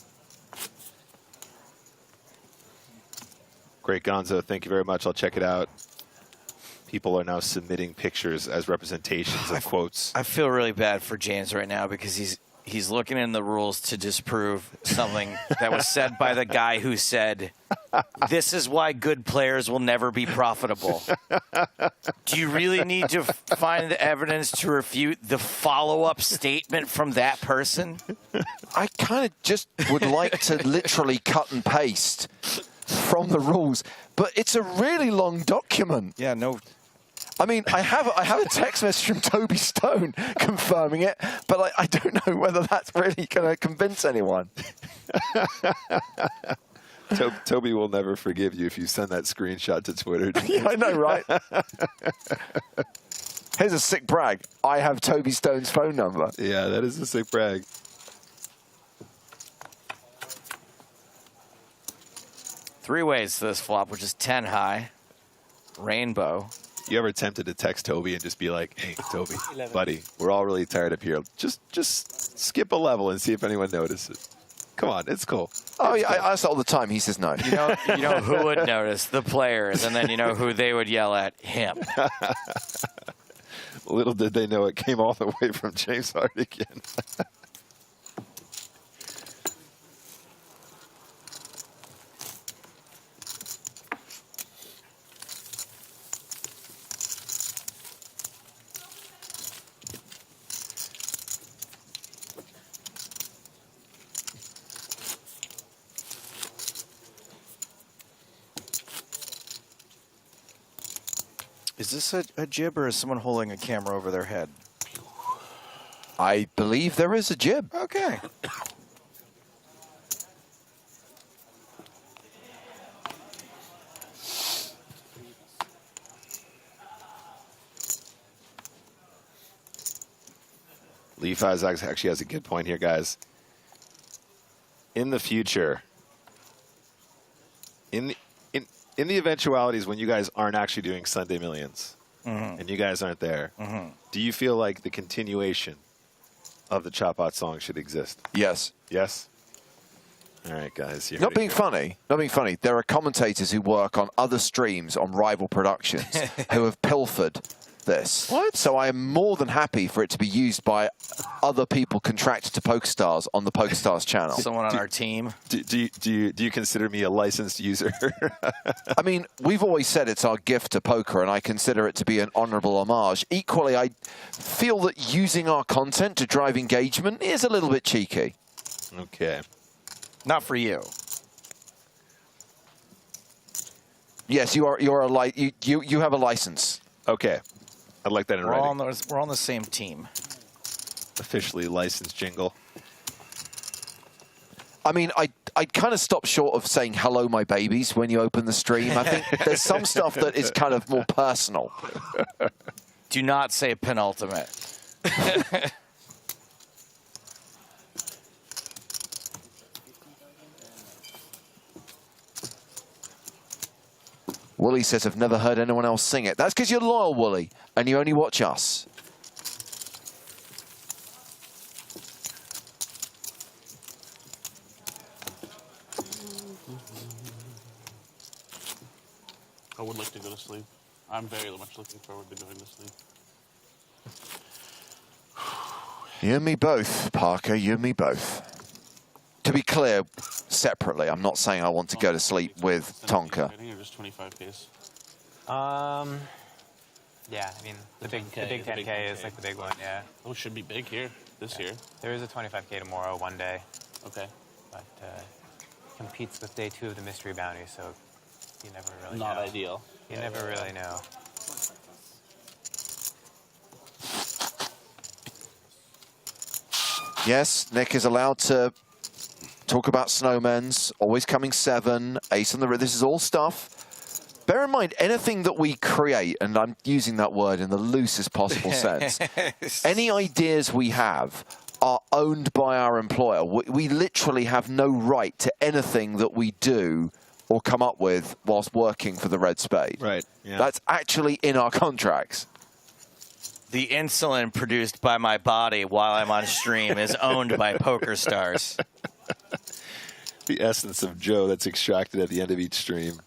Great, Gonzo. Thank you very much. I'll check it out. People are now submitting pictures as representations of quotes. I feel really bad for James right now because he's He's looking in the rules to disprove something that was said by the guy who said, "This is why good players will never be profitable." Do you really need to find the evidence to refute the follow-up statement from that person? I kind of just would like to literally cut and paste from the rules, but it's a really long document. Yeah, no. I mean, I have a text message from Toby Stone confirming it, but I don't know whether that's really going to convince anyone. Toby will never forgive you if you send that screenshot to Twitter. Yeah, I know, right? Here's a sick brag. I have Toby Stone's phone number. Yeah, that is a sick brag. Three ways to this flop, which is 10 high, rainbow. You ever tempted to text Toby and just be like, "Hey, Toby, buddy, we're all really tired up here. Just skip a level and see if anyone notices." Come on, it's cool. Oh, yeah, I ask that all the time. He says no. You know who would notice? The players, and then you know who they would yell at? Him. Little did they know it came all the way from James Hardigan. Is this a jib or is someone holding a camera over their head? I believe there is a jib. Okay. Leaf actually has a good point here, guys. In the future, in the eventualities when you guys aren't actually doing Sunday Millions, and you guys aren't there, do you feel like the continuation of the Chop Out song should exist? Yes. Yes? All right, guys. Not being funny. There are commentators who work on other streams on rival productions who have pilfered this. What? So I am more than happy for it to be used by other people contracted to PokerStars on the PokerStars channel. Someone on our team. Do you consider me a licensed user? I mean, we've always said it's our gift to poker, and I consider it to be an honourable homage. Equally, I feel that using our content to drive engagement is a little bit cheeky. Okay. Not for you. Yes, you have a license. Okay. I'd like that in writing. We're on the same team. Officially licensed jingle. I mean, I'd kind of stop short of saying hello, my babies, when you open the stream. I think there's some stuff that is kind of more personal. Do not say penultimate. Wooly says, I've never heard anyone else sing it. That's because you're loyal, Wooly, and you only watch us. I would like to go to sleep. I'm very much looking forward to going to sleep. You and me both, Parker, you and me both. To be clear, separately, I'm not saying I want to go to sleep with Tonka. I think just 25Ks. Yeah, I mean, the big 10K is like the big one, yeah. Oh, should be big here, this year. There is a 25K tomorrow, one day. Okay. But competes with day 2 of the mystery bounty, so you never really know. Not ideal. You never really know. Yes, Nick is allowed to talk about snowmen's, always coming 7, ace on the... This is all stuff. Bear in mind, anything that we create, and I'm using that word in the loosest possible sense, any ideas we have are owned by our employer. We literally have no right to anything that we do or come up with whilst working for the Red Spade. Right. Yeah. That's actually in our contracts. The insulin produced by my body while I'm on stream is owned by PokerStars. The essence of Joe that's extracted at the end of each stream.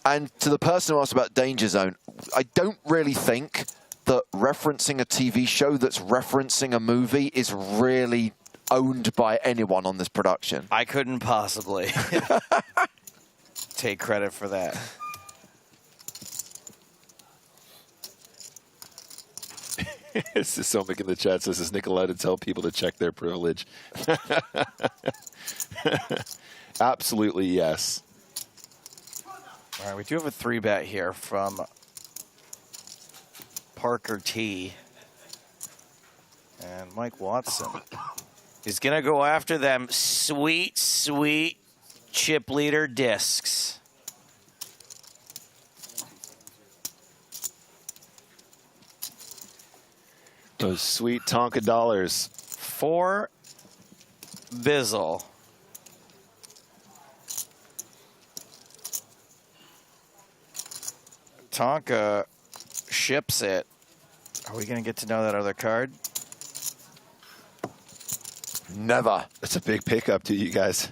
And to the person who asked about Danger Zone, I don't really think that referencing a TV show that's referencing a movie is really owned by anyone on this production. I couldn't possibly take credit for that. This is Somic in the chat says, is Nick allowed to tell people to check their privilege? Absolutely, yes. All right, we do have a 3-bet here from Parker T. And Mike Watson is going to go after them sweet, sweet chip leader discs. Those sweet Tonka dollars. 4 Bizzle. Tonka ships it. Are we going to get to know that other card? Never. That's a big pickup to you guys.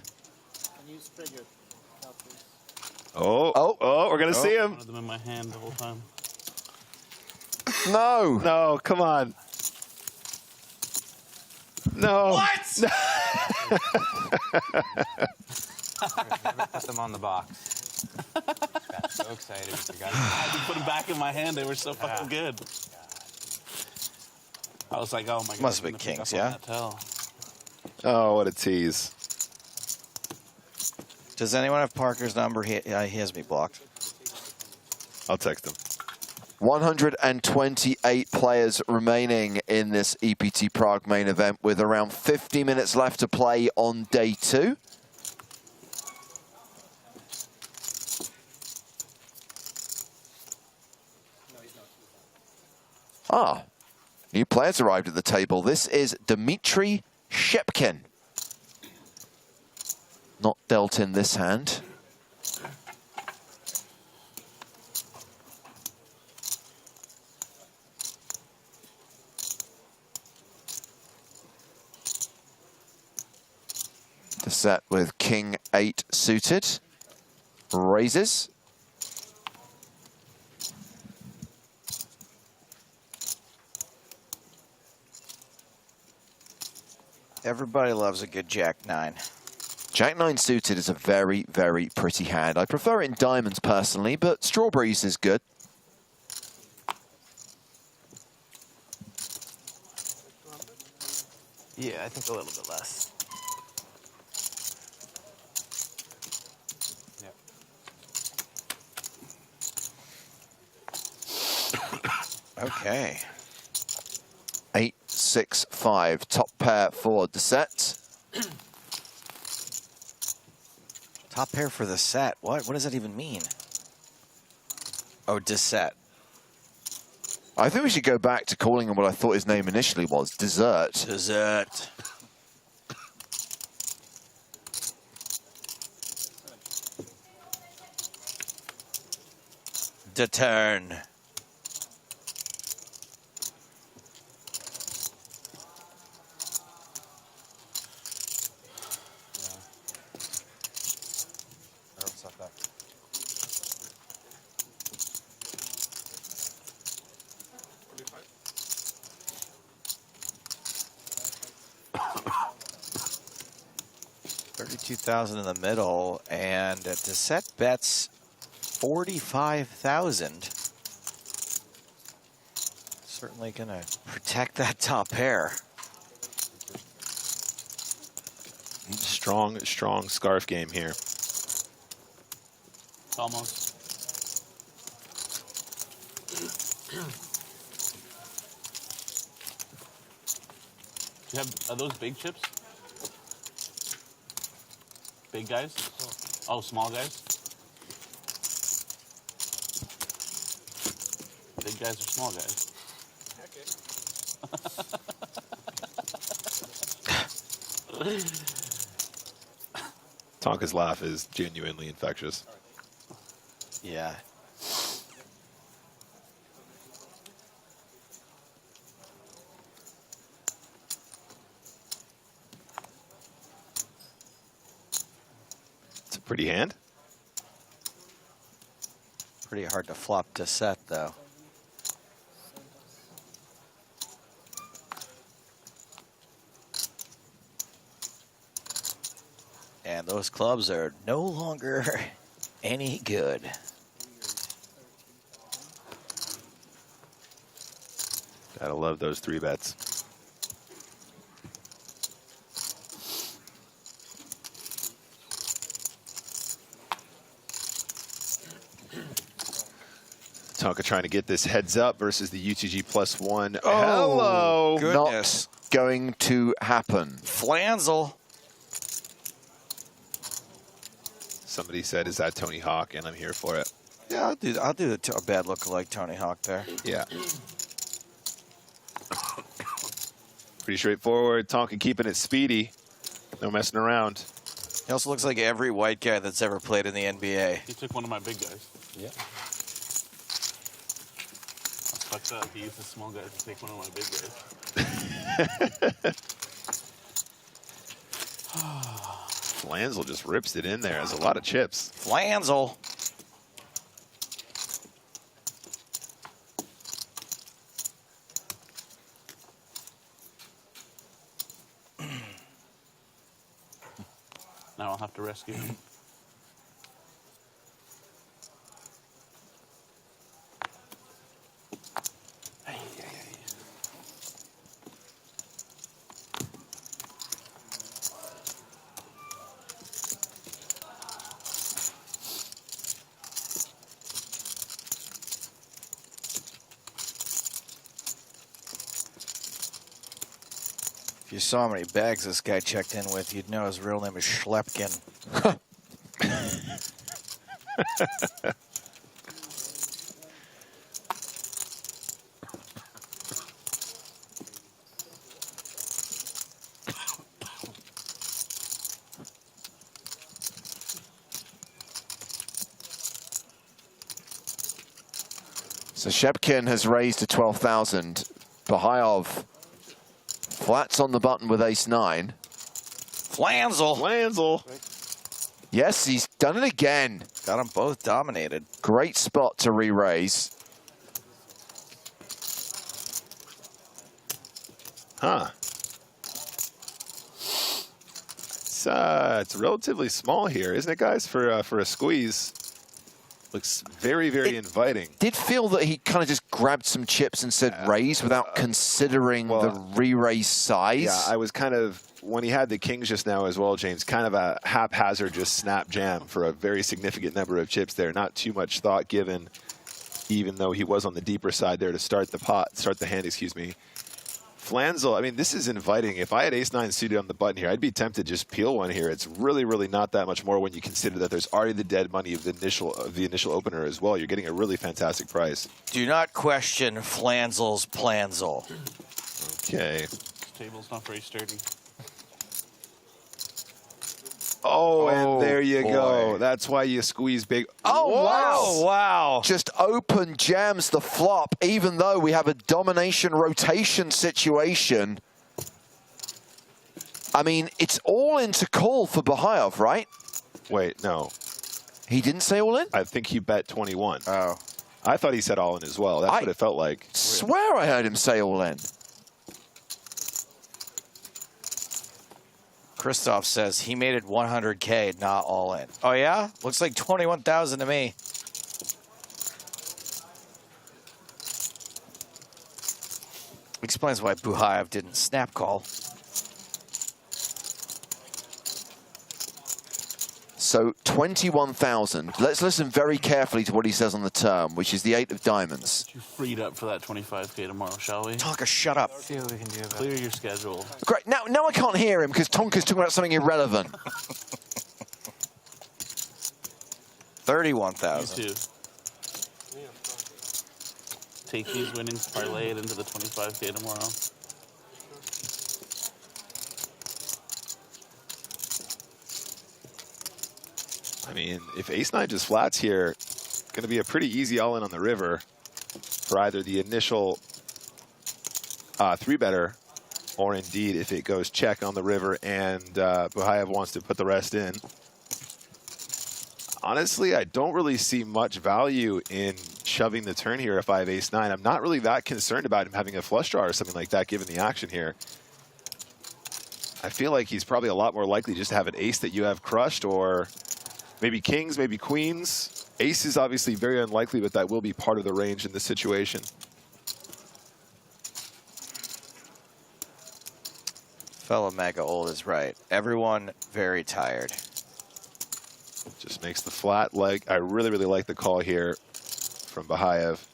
Oh, we're going to see him. I had them in my hand the whole time. No. No, come on. No. What? Never put them on the box. Got so excited. Forgot. I had to put them back in my hand. They were so fucking good. I was like, oh my god. Must have been Kings, yeah? Oh, what a tease. Does anyone have Parker's number? He has me blocked. I'll text him. 128 players remaining in this EPT Prague main event with around 50 minutes left to play on day 2. Ah, new players arrived at the table. This is Dmitry Shepkin. Not dealt in this hand. The set with King 8 suited. Raises. Everybody loves a good Jack 9. Jack 9 suited is a very, very pretty hand. I prefer it in diamonds personally, but strawberries is good. Yeah, I think a little bit less. Okay. 8, 6, 5. Top pair for the set. Top pair for the set. What does that even mean? Oh, Deset. I think we should go back to calling him what I thought his name initially was, Dessert. Dessert. The turn. $32,000 in the middle, and the set bets 45,000. Certainly gonna protect that top pair. Strong scarf game here. Almost. Do you have, are those big chips? Big guys? Oh, small guys? Big guys or small guys? Tonka's laugh is genuinely infectious. Yeah. It's a pretty hand. Pretty hard to flop to set, though. And those clubs are no longer any good. Gotta love those 3 bets. Tonka trying to get this heads up versus the UTG +1. Oh, hello. Goodness. Not going to happen. Flanzel. Somebody said, "Is that Tony Hawk?" And I'm here for it. Yeah, I'll do a bad look like Tony Hawk there. Yeah. Pretty straightforward. Tonka keeping it speedy. No messing around. He also looks like every white guy that's ever played in the NBA. He took one of my big guys. Yeah. That's fucked up. He used a small guy to take one of my big guys. Flanzel just rips it in there. There's a lot of chips. Flanzel. Now I'll have to rescue him. If you saw how many bags this guy checked in with, you'd know his real name is Schlepkin. So Shepkin has raised to 12,000. Bahayov flats on the button with ace-9. Flanzel. Flanzel. Yes, he's done it again. Got them both dominated. Great spot to re-raise. Huh. It's relatively small here, isn't it, guys? For a squeeze. Looks very, very inviting. Did feel that he kind of just grabbed some chips and said raise without considering the re-raise size. Yeah, I was kind of, when he had the kings just now as well, James, kind of a haphazard just snap jam for a very significant number of chips there. Not too much thought given, even though he was on the deeper side there to start the hand, excuse me. Flanzel, I mean, this is inviting. If I had ace-9 suited on the button here, I'd be tempted to just peel one here. It's really, really not that much more when you consider that there's already the dead money of the initial opener as well. You're getting a really fantastic price. Do not question Flanzel's Planzel. Okay. This table's not very sturdy. Oh, and there you go. That's why you squeeze big. Oh, wow. Wow. Just open jams the flop, even though we have a domination rotation situation. I mean, it's all in to call for Bahayov, right? Wait, no. He didn't say all in? I think he bet 21. Oh. I thought he said all in as well. That's what it felt like. Swear I heard him say all in. Christoph says he made it 100K, not all in. Oh, yeah? Looks like 21,000 to me. Explains why Buhayev didn't snap call. So 21,000. Let's listen very carefully to what he says on the turn, which is the 8 of diamonds. You freed up for that 25K tomorrow, shall we? Tonka, shut up. See what we can do about Clear your schedule. Great. Now I can't hear him because Tonka's talking about something irrelevant. 31,000. You too. Take these winnings, parlay it into the 25K tomorrow. I mean, if ace-9 just flats here, going to be a pretty easy all-in on the river for either the initial 3-better or indeed if it goes check on the river and Buhayev wants to put the rest in. Honestly, I don't really see much value in shoving the turn here if I have ace-9. I'm not really that concerned about him having a flush draw or something like that given the action here. I feel like he's probably a lot more likely just to have an ace that you have crushed, or maybe kings, maybe queens. Ace is obviously very unlikely, but that will be part of the range in this situation. Fellow Mega Old is right. Everyone very tired. Just makes the flat leg. I really, really like the call here from Bahayev.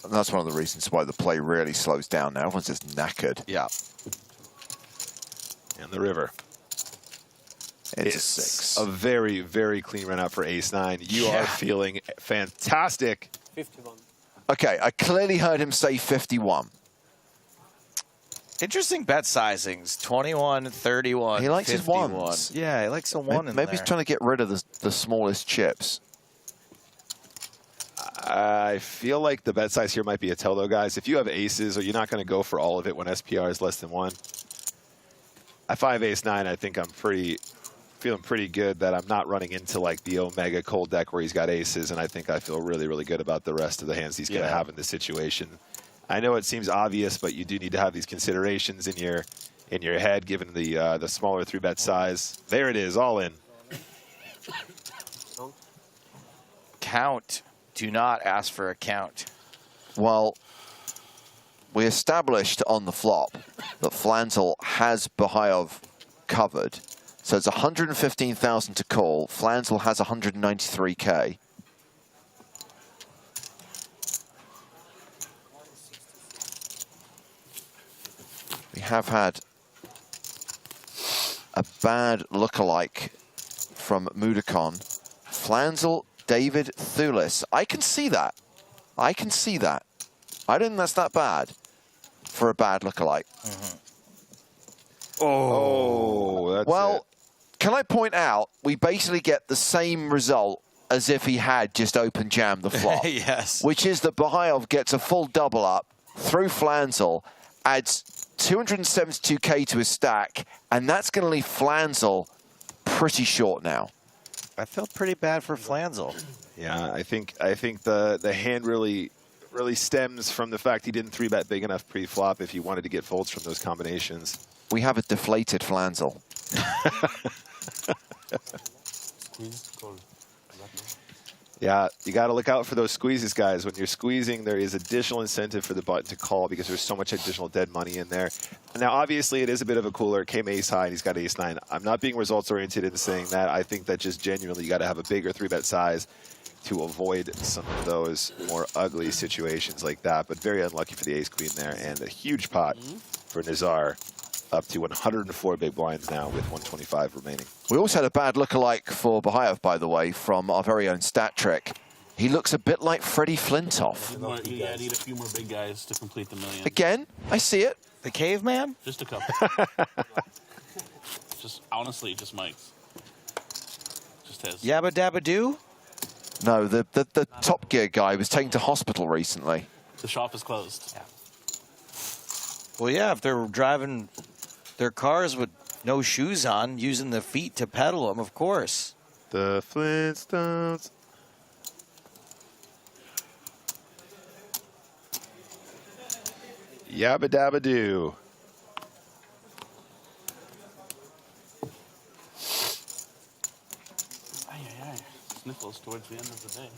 And that's one of the reasons why the play really slows down now. Everyone's just knackered. Yeah. And the river. It's a 6. A very, very clean run out for ace-9. You are feeling fantastic. 51. Okay, I clearly heard him say 51. Interesting bet sizings. 21, 31, He likes 51. his ones. Yeah, he likes a 1 in Maybe he's there. trying to get rid of the smallest chips. I feel like the bet size here might be a tell, though, guys. If you have aces, or you're not going to go for all of it when SPR is less than 1. At 5 ace-9, I think I'm feeling pretty good that I'm not running into like the Omega cold deck where he's got aces, and I think I feel really, really good about the rest of the hands he's going to have in this situation. I know it seems obvious, but you do need to have these considerations in your head, given the smaller 3-bet size. There it is, all in. Count. Do not ask for a count. Well, we established on the flop that Flanzel has Bahayev covered. So it's 115,000 to call. Flanzel has 193K. We have had a bad lookalike from Mudokon. Flanzel, David Thulis. I can see that. I can see that. I don't think that's that bad for a bad lookalike. That's well, can I point out, we basically get the same result as if he had just open jammed the flop. Yes. Which is that Bahayev gets a full double up through Flanzel, adds 272K to his stack, and that's going to leave Flanzel pretty short now. I felt pretty bad for Flanzel. Yeah, I think the hand really stems from the fact he didn't 3-bet big enough pre-flop if he wanted to get folds from those combinations. We have a deflated Flanzel. Yeah, you got to look out for those squeezes, guys. When you're squeezing, there is additional incentive for the button to call because there's so much additional dead money in there. Now, obviously, it is a bit of a cooler. It came ace high, and he's got ace-9. I'm not being results-oriented in saying that. I think that just genuinely you got to have a bigger 3-bet size to avoid some of those more ugly situations like that. But very unlucky for the ace-queen there, and a huge pot for Nazar. Up to 104 big blinds now with 125 remaining. We also had a bad lookalike for Bahayev, by the way, from our very own Stat Trick. He looks a bit like Freddie Flintoff. Yeah, need a few more big guys to complete the million. Again, I see it. The caveman? Just a couple. Just honestly, just Mike's. Just his. Yabba Dabba Doo? No, the Top Gear guy was taken to hospital recently. The shop is closed. Yeah. Well, yeah, if they're driving their cars with no shoes on, using the feet to pedal them, of course. The Flintstones. Yabba dabba doo. Sniffles towards the end of the day.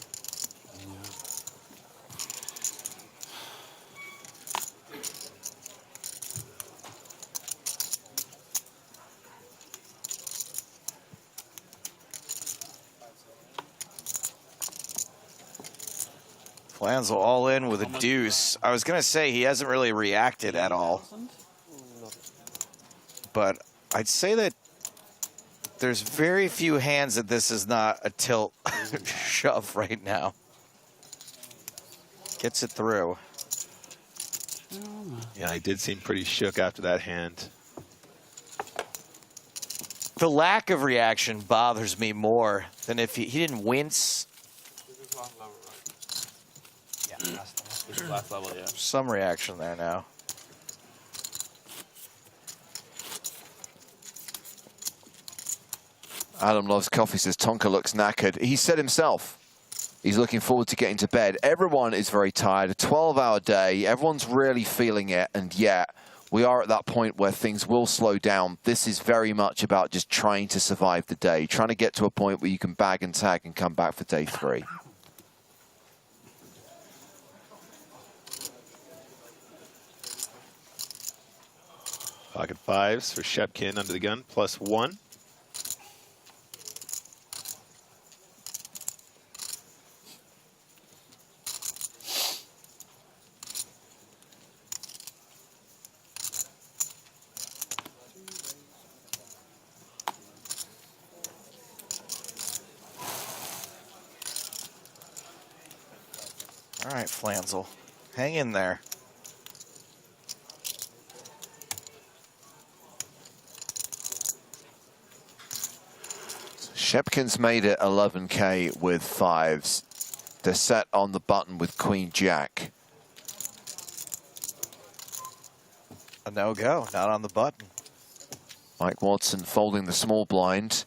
Flanzel all in with a deuce. I was going to say he hasn't really reacted at all. But I'd say that there's very few hands that this is not a tilt shove right now. Gets it through. Yeah, he did seem pretty shook after that hand. The lack of reaction bothers me more than if he didn't wince. Yeah, last level, yeah. Some reaction there now. Adam Loves Coffee says Tonka looks knackered. He said himself he's looking forward to getting to bed. Everyone is very tired. A 12-hour day. Everyone's really feeling it. And yet we are at that point where things will slow down. This is very much about just trying to survive the day, trying to get to a point where you can bag and tag and come back for day 3. Pocket 5s for Shepkin under the gun, +1. All right, Flanzel, hang in there. Shepkin's made it 11K with 5s. They're set on the button with Queen Jack. A no-go, not on the button. Mike Watson folding the small blind.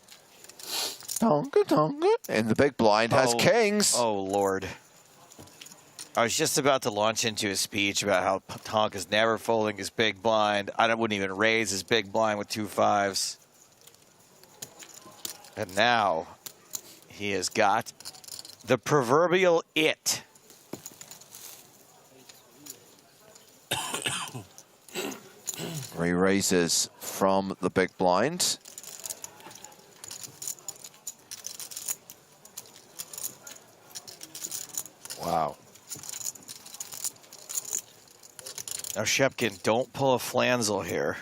Tonga, tonga. In the big blind has kings. Oh, Lord. I was just about to launch into a speech about how Tonka's never folding his big blind. I wouldn't even raise his big blind with 2 5s. And now he has got the proverbial it. Re-raises from the big blind. Wow. Now, Shepkin, don't pull a Flanzel here.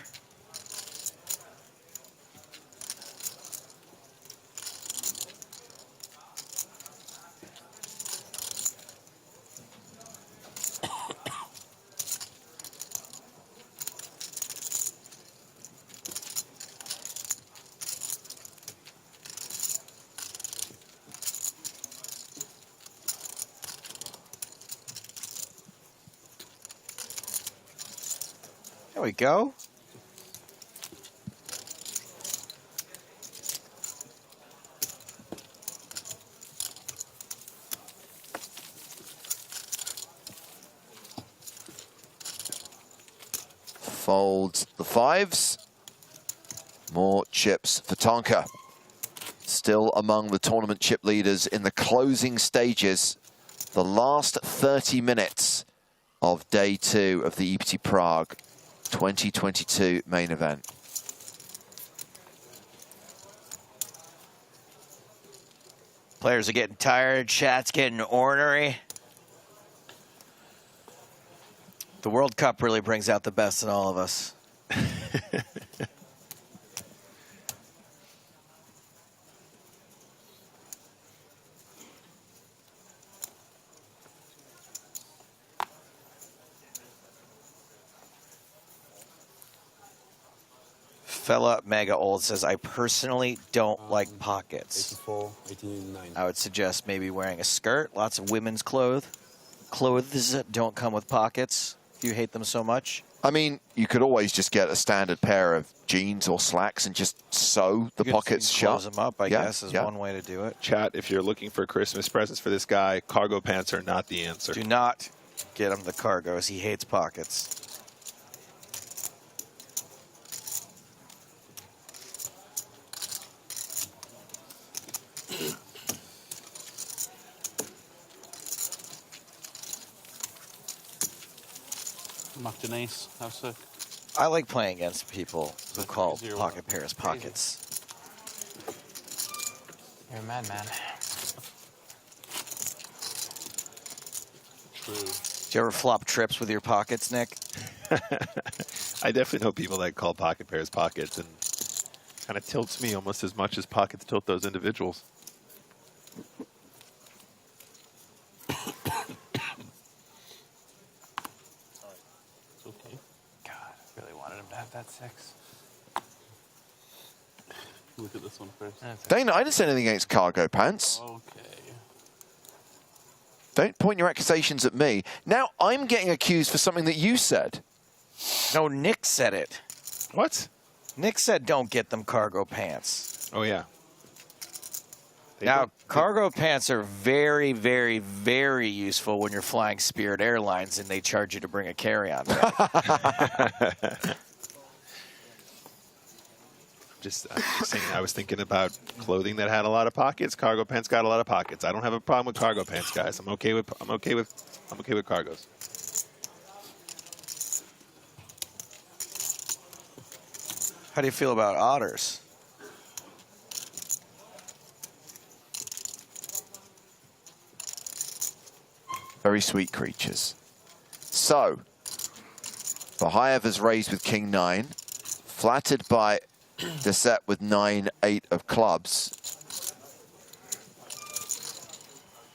There we go. Folds the 5s. More chips for Tonka. Still among the tournament chip leaders in the closing stages. The last 30 minutes of day 2 of the EPT Prague 2022 main event. Players are getting tired. Chat's getting ornery. The World Cup really brings out the best in all of us. Fella Mega Old says, I personally don't like pockets. 84, 89. I would suggest maybe wearing a skirt. Lots of women's clothes don't come with pockets if you hate them so much. I mean, you could always just get a standard pair of jeans or slacks and just sew the pockets shut. Close them up, I guess, is one way to do it. Chat, if you're looking for Christmas presents for this guy, cargo pants are not the answer. Do not get him the cargos. He hates pockets. Mucked an ace. How sick. I like playing against people who call pocket pairs pockets. You're a madman. True. Do you ever flop trips with your pockets, Nick? I definitely know people that call pocket pairs pockets, and kind of tilts me almost as much as pockets tilt those individuals. That 6. Look at this one first. Dana, I didn't say anything against cargo pants. Okay. Don't point your accusations at me. Now I'm getting accused for something that you said. No, Nick said it. What? Nick said don't get them cargo pants. Oh, yeah. Now, cargo pants are very, very, very useful when you're flying Spirit Airlines and they charge you to bring a carry-on bag. I'm just saying, I was thinking about clothing that had a lot of pockets. Cargo pants got a lot of pockets. I don't have a problem with cargo pants, guys. I'm okay with cargos. How do you feel about otters? Very sweet creatures. So, Bahayev has raised with King 9, flattered by Dissett with 9-8 of clubs.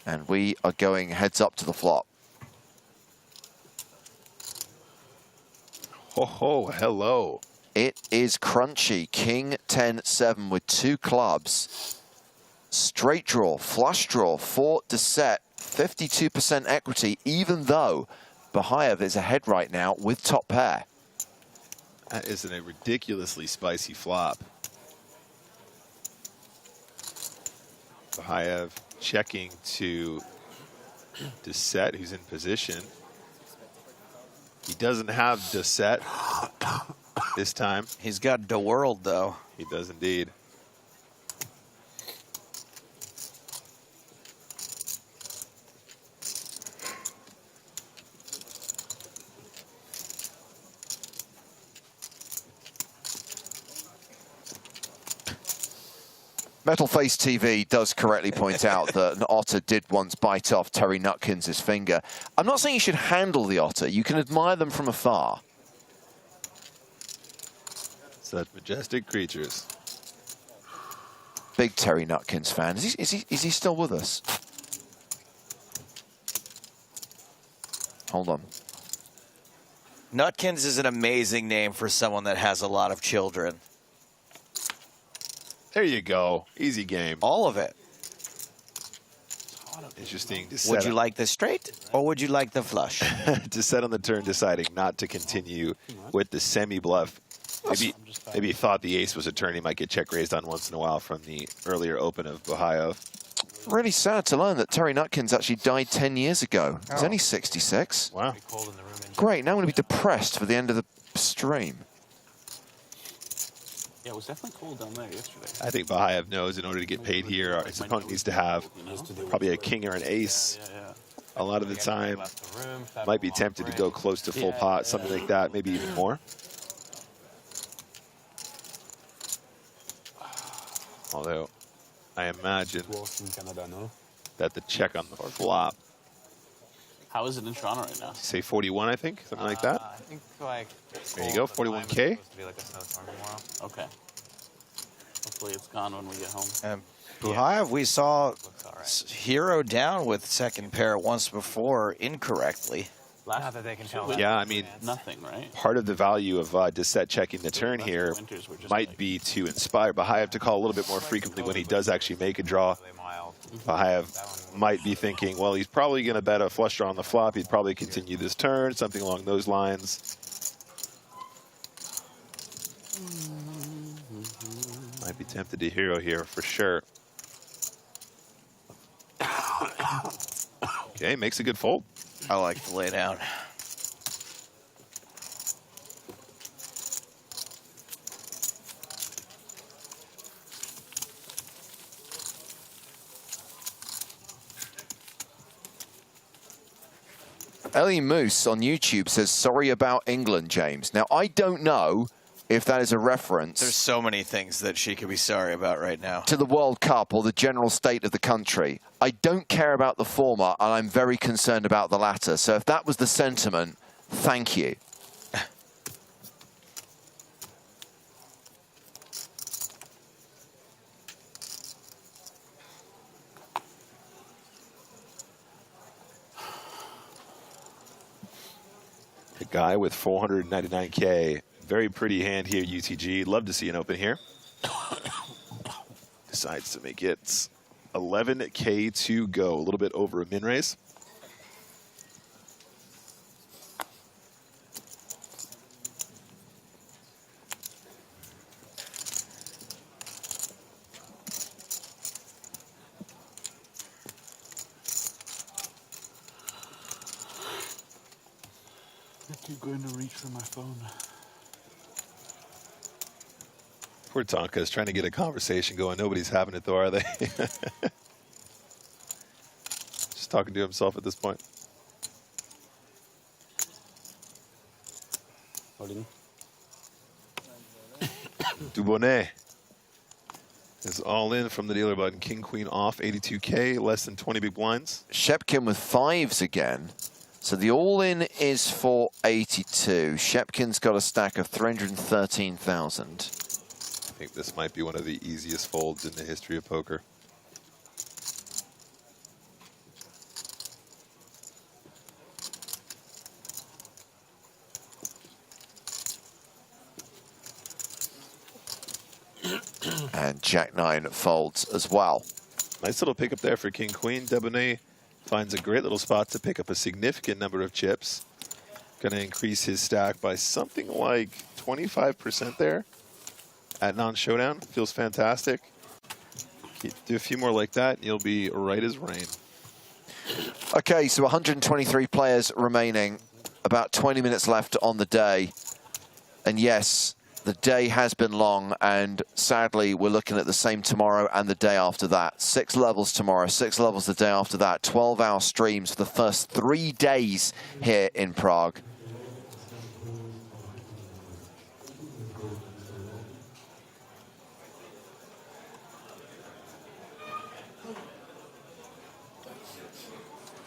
And we are going heads up to the flop. Ho ho, hello. It is crunchy. King 10-7 with 2 clubs. Straight draw, flush draw for Dissett. 52% equity, even though Bahayev is ahead right now with top pair. That isn't a ridiculously spicy flop. Bahayev checking to Dissett, who's in position. He doesn't have Dissett this time. He's got the world, though. He does indeed. Metal Face TV does correctly point out that an otter did once bite off Terry Nutkins' finger. I'm not saying you should handle the otter. You can admire them from afar. Such majestic creatures. Big Terry Nutkins fan. Is he still with us? Hold on. Nutkins is an amazing name for someone that has a lot of children. There you go. Easy game. All of it. Interesting. To Would you like the straight or would you like the flush? To set on the turn, deciding not to continue with the semi-bluff. Maybe he thought the ace was a turn he might get check raised on once in a while from the earlier open of Bahayev. Really sad to learn that Terry Nutkins actually died 10 years ago. He's only 66. Wow. Great. Now I'm going to be depressed for the end of the stream. Yeah, it was definitely cold down there yesterday. I think Bahayev knows in order to get paid here, his opponent needs to have probably a king or an ace. A lot of the time, might be tempted to go close to full pot, something like that, maybe even more. Although, I imagine that the check on the flop. How is it in Toronto right now? Say 41, I think, something like that. I think like There you go, 41K. Supposed to be like a snowstorm tomorrow. Okay. Hopefully it's gone when we get home. Bahayev, we saw hero down with second pair once before incorrectly. Not that they can tell. Yeah, I mean, Nothing, right? part of the value of Dissett checking the turn here might be to inspire Bahayev to call a little bit more frequently when he does actually make a draw. Bahayev might be thinking, well, he's probably going to bet a flush draw on the flop. He'd probably continue this turn, something along those lines. Might be tempted to hero here for sure. Okay, makes a good fold. I like to lay down. Ellie Moose on YouTube says, sorry about England, James. Now, I don't know if that is a reference. There's so many things that she could be sorry about right now. To the World Cup or the general state of the country. I don't care about the former, and I'm very concerned about the latter. So if that was the sentiment, thank you. The guy with 499K. Very pretty hand here, UTG. Love to see an open here. Decides to make it 11K to go. A little bit over a min raise. going to reach for my phone. Poor Tonka is trying to get a conversation going. Nobody's having it though, are they? Just talking to himself at this point. Dubonnet is all in from the dealer button. King, queen off, 82K, less than 20 big blinds. Shepkin with 5s again. So the all-in is for 82. Shepkin's got a stack of 313,000. I think this might be one of the easiest folds in the history of poker. And Jack-9 folds as well. Nice little pickup there for King Queen. Debonair finds a great little spot to pick up a significant number of chips. Going to increase his stack by something like 25% there at non-showdown. Feels fantastic. Do a few more like that, and you'll be right as rain. Okay, so 123 players remaining. About 20 minutes left on the day. And yes, the day has been long, and sadly, we're looking at the same tomorrow and the day after that. 6 levels tomorrow, 6 levels the day after that. 12-hour streams for the first 3 days here in Prague.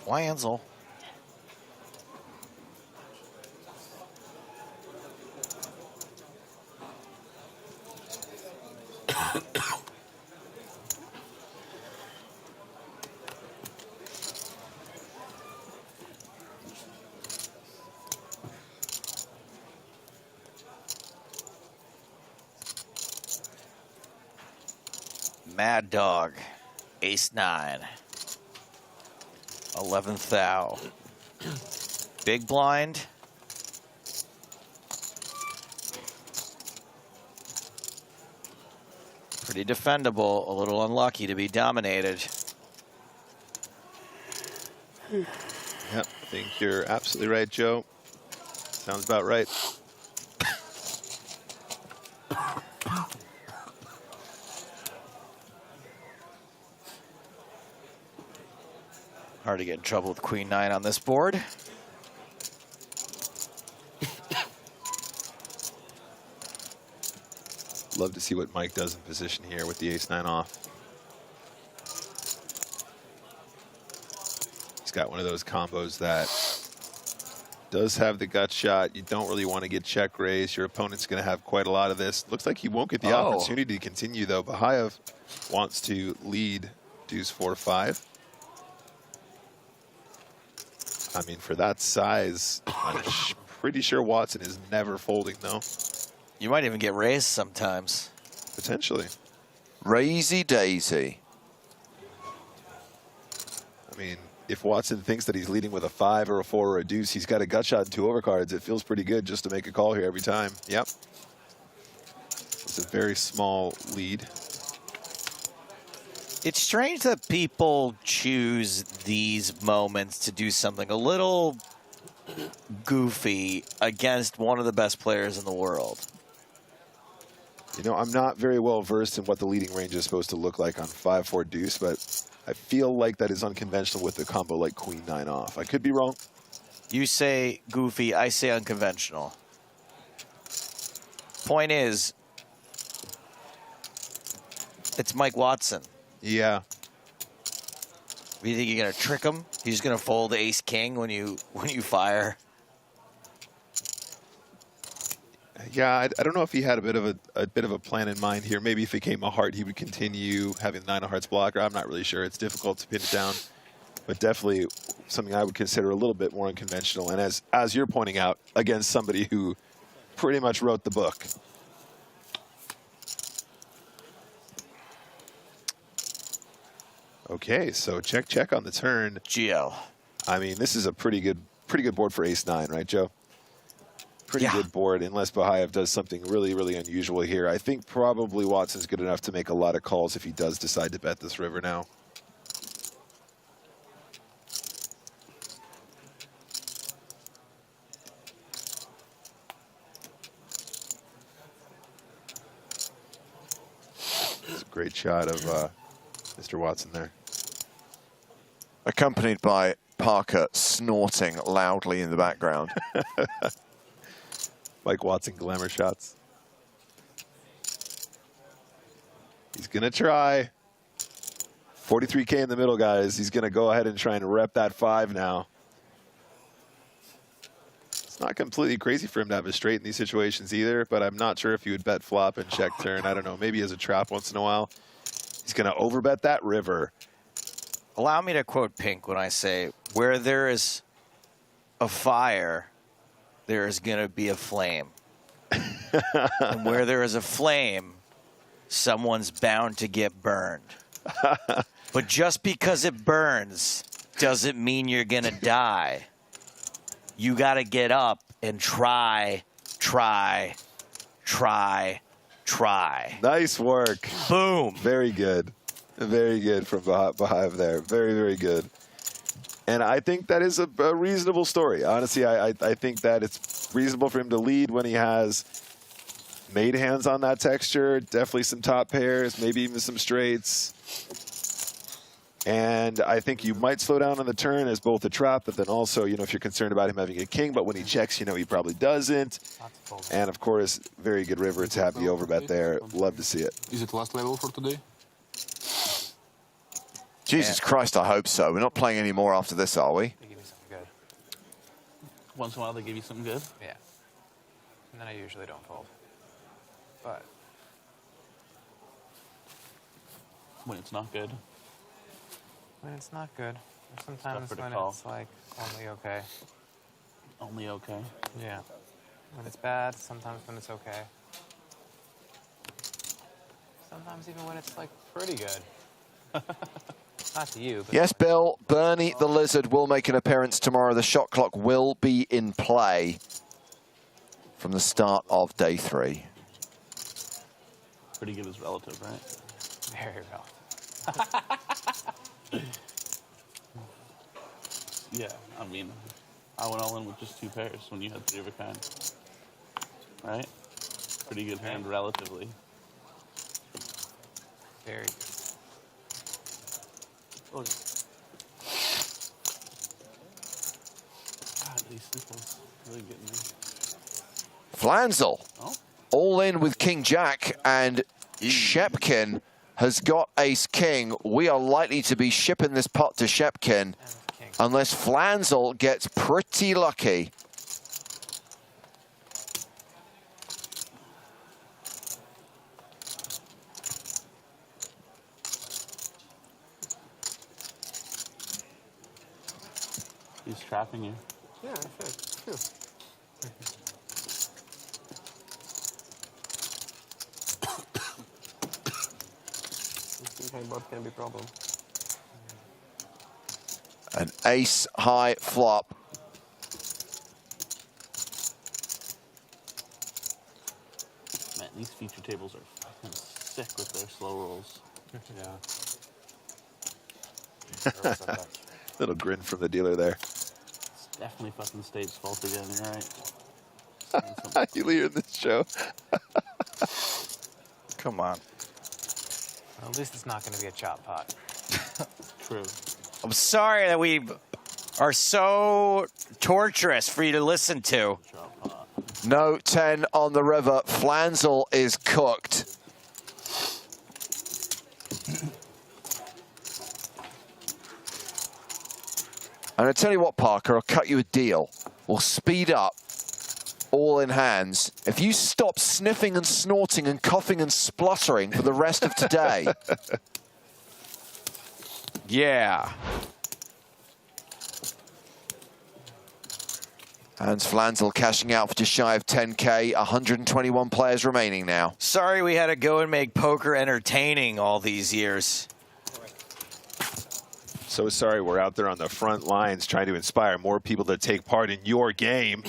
Wanzel. Mad Dog, ace-9, 11th thou. Big blind. Pretty defendable, a little unlucky to be dominated. Yep, I think you're absolutely right, Joe. Sounds about right. Hard to get in trouble with Queen 9 on this board. Love to see what Mike does in position here with the ace-9 off. He's got one of those combos that does have the gut shot. You don't really want to get check raised. Your opponent's going to have quite a lot of this. Looks like he won't get the opportunity to continue, though. Bahayev wants to lead deuce 4-5. I mean, for that size, I'm pretty sure Watson is never folding, though. You might even get raised sometimes. Potentially. Raisy daisy. I mean, if Watson thinks that he's leading with a 5 or a 4 or a deuce, he's got a gut shot and 2 overcards. It feels pretty good just to make a call here every time. Yep. It's a very small lead. It's strange that people choose these moments to do something a little goofy against one of the best players in the world. You know, I'm not very well versed in what the leading range is supposed to look like on 5-4 deuce, but I feel like that is unconventional with a combo like Queen 9 off. I could be wrong. You say goofy, I say unconventional. Point is, it's Mike Watson. Yeah. Do you think you're gonna trick him? You're just gonna fold ace king when you fire? Yeah, I don't know if he had a bit of a plan in mind here. Maybe if it came a heart, he would continue having the 9 of hearts blocker. I'm not really sure. It's difficult to pin it down, but definitely something I would consider a little bit more unconventional. And as you're pointing out, against somebody who pretty much wrote the book. Okay, so check on the turn. GL. I mean, this is a pretty good board for ace-9, right, Joe? Pretty good board, unless Bahayev does something really, really unusual here. I think probably Watson's good enough to make a lot of calls if he does decide to bet this river now. Great shot of Mr. Watson there. Accompanied by Parker snorting loudly in the background. Mike Watson glamour shots. He's going to try. 43K in the middle, guys. He's going to go ahead and try and rep that 5 now. It's not completely crazy for him to have a straight in these situations either, but I'm not sure if he would bet flop and check turn. I don't know. Maybe as a trap once in a while. He's going to overbet that river. Allow me to quote Pink when I say, where there is a fire, there is going to be a flame. And where there is a flame, someone's bound to get burned. But just because it burns doesn't mean you're going to die. You got to get up and try. Nice work. Boom. Very good. Very good from Bahayev there. Very, very good. And I think that is a reasonable story. Honestly, I think that it's reasonable for him to lead when he has made hands on that texture. Definitely some top pairs, maybe even some straights. And I think you might slow down on the turn as both a trap, but then also, you know, if you're concerned about him having a king, but when he checks, you know, he probably doesn't. And of course, very good river to have the overbet there. Love to see it. Is it last level for today? Jesus Christ, I hope so. We're not playing any more after this, are we? They give me something good. Once in a while, they give you something good. Yeah. And then I usually don't fold. But When it's not good. when it's not good, or sometimes Tougher to when call. it's like only okay. Only okay. Yeah. When it's bad, sometimes when it's okay. Sometimes even when it's like pretty good. Not to you, but Yes, Bill. Bernie the Lizard will make an appearance tomorrow. The shot clock will be in play from the start of day 3. Pretty good is relative, right? very well. Yeah, I mean, I went all in with just 2 pairs when you had 3 of a kind. Right? Pretty good hand relatively. Very good. Oh, God, these simples really getting me. Flanzel Oh, all in with King Jack, and Shepkin has got ace king. We are likely to be shipping this pot to Shepkin And king. unless Flanzel gets pretty lucky. he's trapping you. Yeah, I should. Okay, but can be a problem. An ace high flop. Man, these feature tables are fucking sick with their slow rolls. Yeah. Little grin from the dealer there. It's definitely fucking State's fault again, you're right. You leader in this show. Come on. Well, at least it's not going to be a chop pot. True. I'm sorry that we are so torturous for you to listen to. Drop pot. No 10 on the river. Flanzel is cooked. And I tell you what, Parker, I'll cut you a deal. We'll speed up all in hands. If you stop sniffing and snorting and coughing and spluttering for the rest of today. Yeah. Hans Flanzel cashing out for just shy of 10K. 121 players remaining now. Sorry we had to go and make poker entertaining all these years. So sorry we're out there on the front lines trying to inspire more people to take part in your game.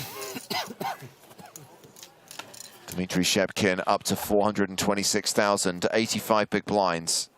Dmitry Shepkin up to 426,000, 85 big blinds.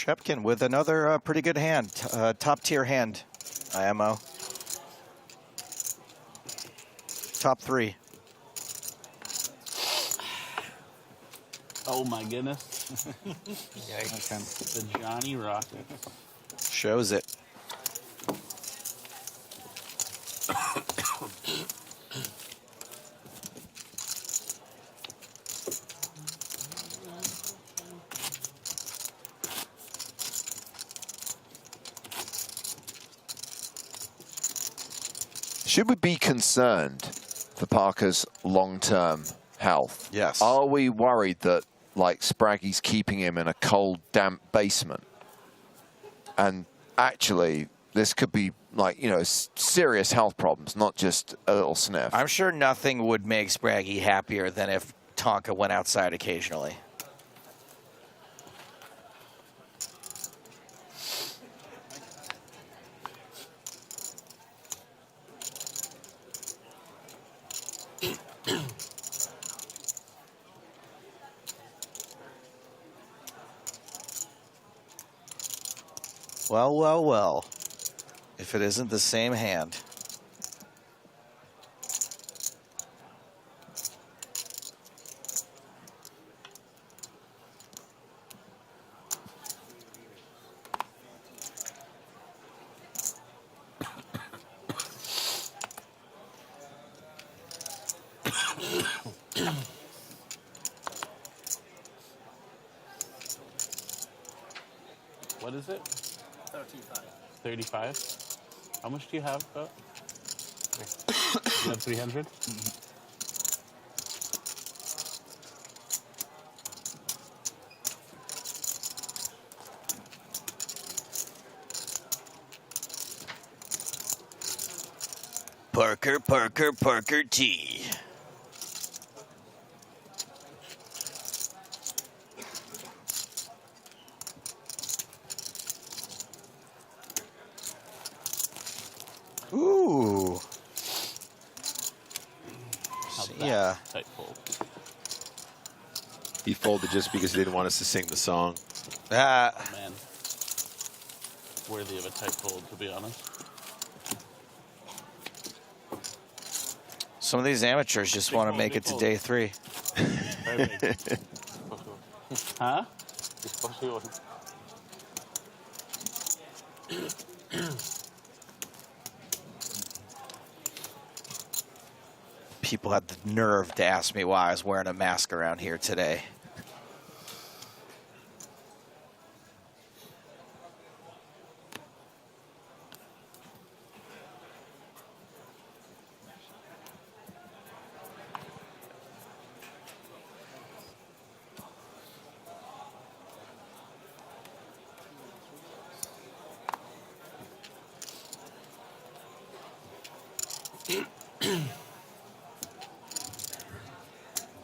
Shepkin with another pretty good hand, top tier hand, IMO. Top 3. Oh my goodness. The Johnny Rocket. Shows it. Should we be concerned for Parker's long-term health? Yes. Are we worried that, like, Spraggy's keeping him in a cold, damp basement? And actually, this could be, like, you know, serious health problems, not just a little sniff. I'm sure nothing would make Spraggy happier than if Tonka went outside occasionally. Well, well, well. If it isn't the same hand. What is it? 35. How much do you have, Bo? You have 300? Parker, Parker, Parker T. Ooh. Yeah. Tight fold. He folded just because he didn't want us to sing the song. Ah. Man. Worthy of a tight fold, to be honest. Some of these amateurs just want to make it to day 3. Perfect. Huh? People had the nerve to ask me why I was wearing a mask around here today.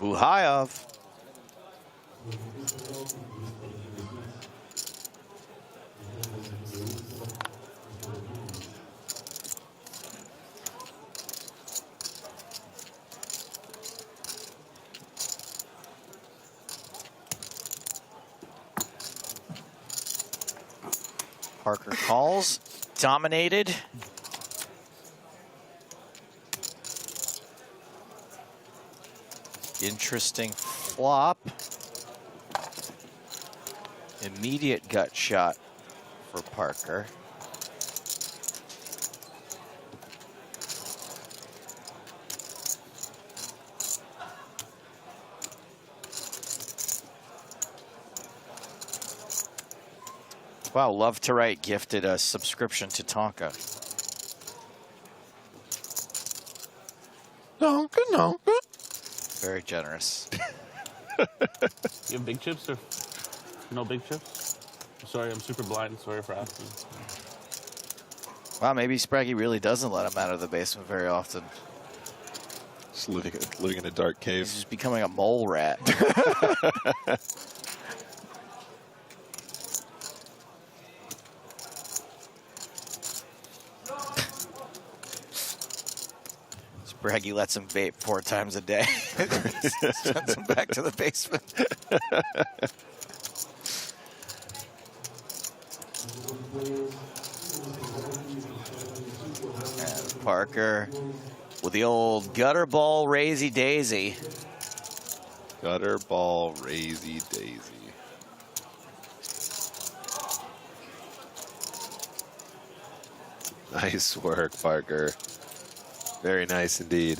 Buhayev. Parker calls, dominated. Interesting flop. Immediate gut shot for Parker. Wow, Love to Write gifted a subscription to Tonka. No. Very generous. You have big chips or no big chips? Sorry, I'm super blind. Sorry for asking. Wow, maybe Spraggy really doesn't let him out of the basement very often. Just living in a dark cave. He's just becoming a mole rat. Spraggy lets him vape 4 times a day. Sends him back to the basement. And Parker with the old gutter ball raisy daisy. Gutter ball, raisy daisy. Nice work, Parker. Very nice indeed.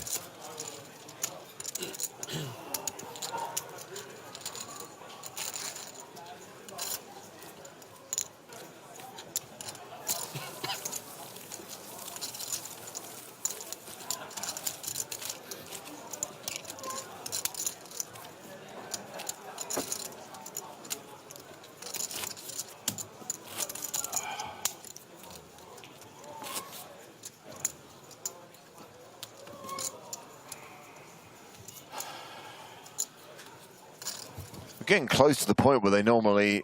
We're getting close to the point where they normally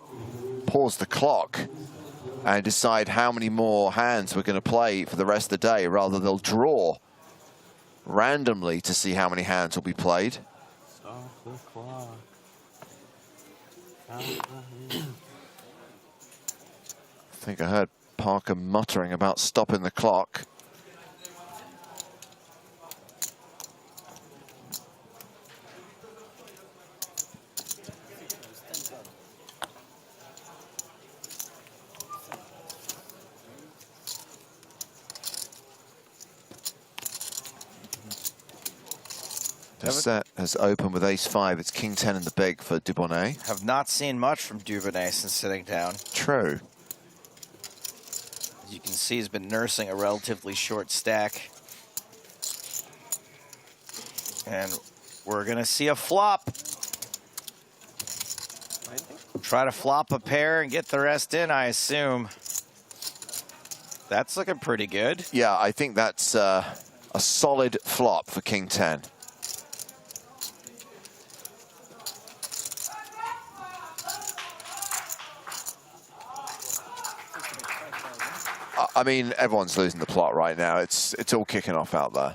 pause the clock and decide how many more hands we're going to play for the rest of the day. Rather, they'll draw randomly to see how many hands will be played. Stop the clock. I think I heard Parker muttering about stopping the clock. The set has opened with ace-5. It's king-10 in the big for Dubonnet. Have not seen much from Dubonnet since sitting down. True. As you can see, he's been nursing a relatively short stack. And we're going to see a flop. Try to flop a pair and get the rest in, I assume. That's looking pretty good. Yeah, I think that's a solid flop for king-10. I mean, everyone's losing the plot right now. It's all kicking off out there.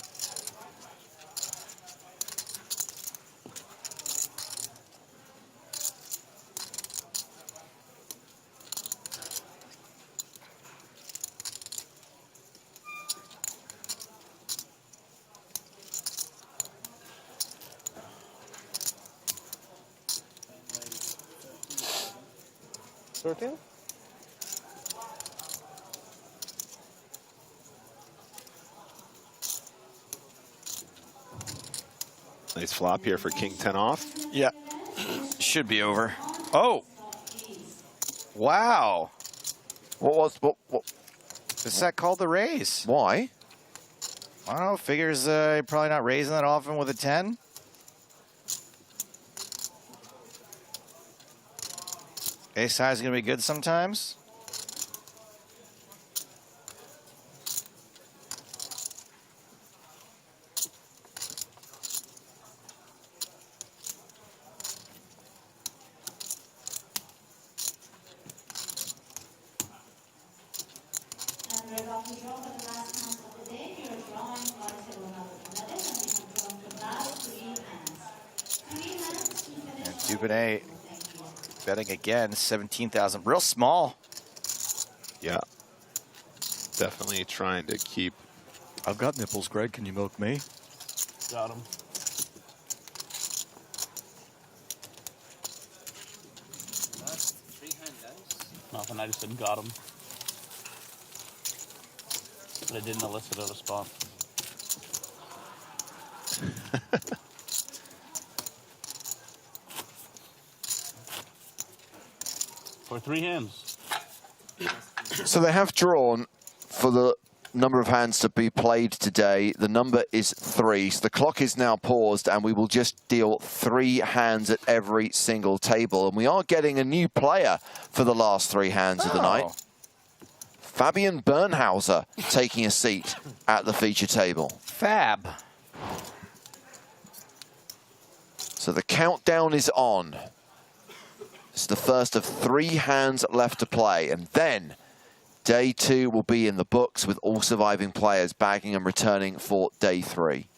Nice flop here for king-10 off. Yeah. Should be over. Oh. Wow. What? Is that called the raise? Why? I don't know. Figures you're probably not raising that often with a 10. Ace high is going to be good sometimes. Dubonnet betting again, 17,000. Real small. Yeah. Definitely trying to keep. I've got nipples, Greg. Can you milk me? Got him. Nothing, I just said got him. But I didn't elicit a response. For 3 hands. So they have drawn for the number of hands to be played today. The number is 3. So the clock is now paused and we will just deal 3 hands at every single table. And we are getting a new player for the last 3 hands of the night. Fabian Bernhauser taking a seat at the feature table. Fab. So the countdown is on. It's the first of 3 hands left to play. And then day 2 will be in the books with all surviving players bagging and returning for day 3.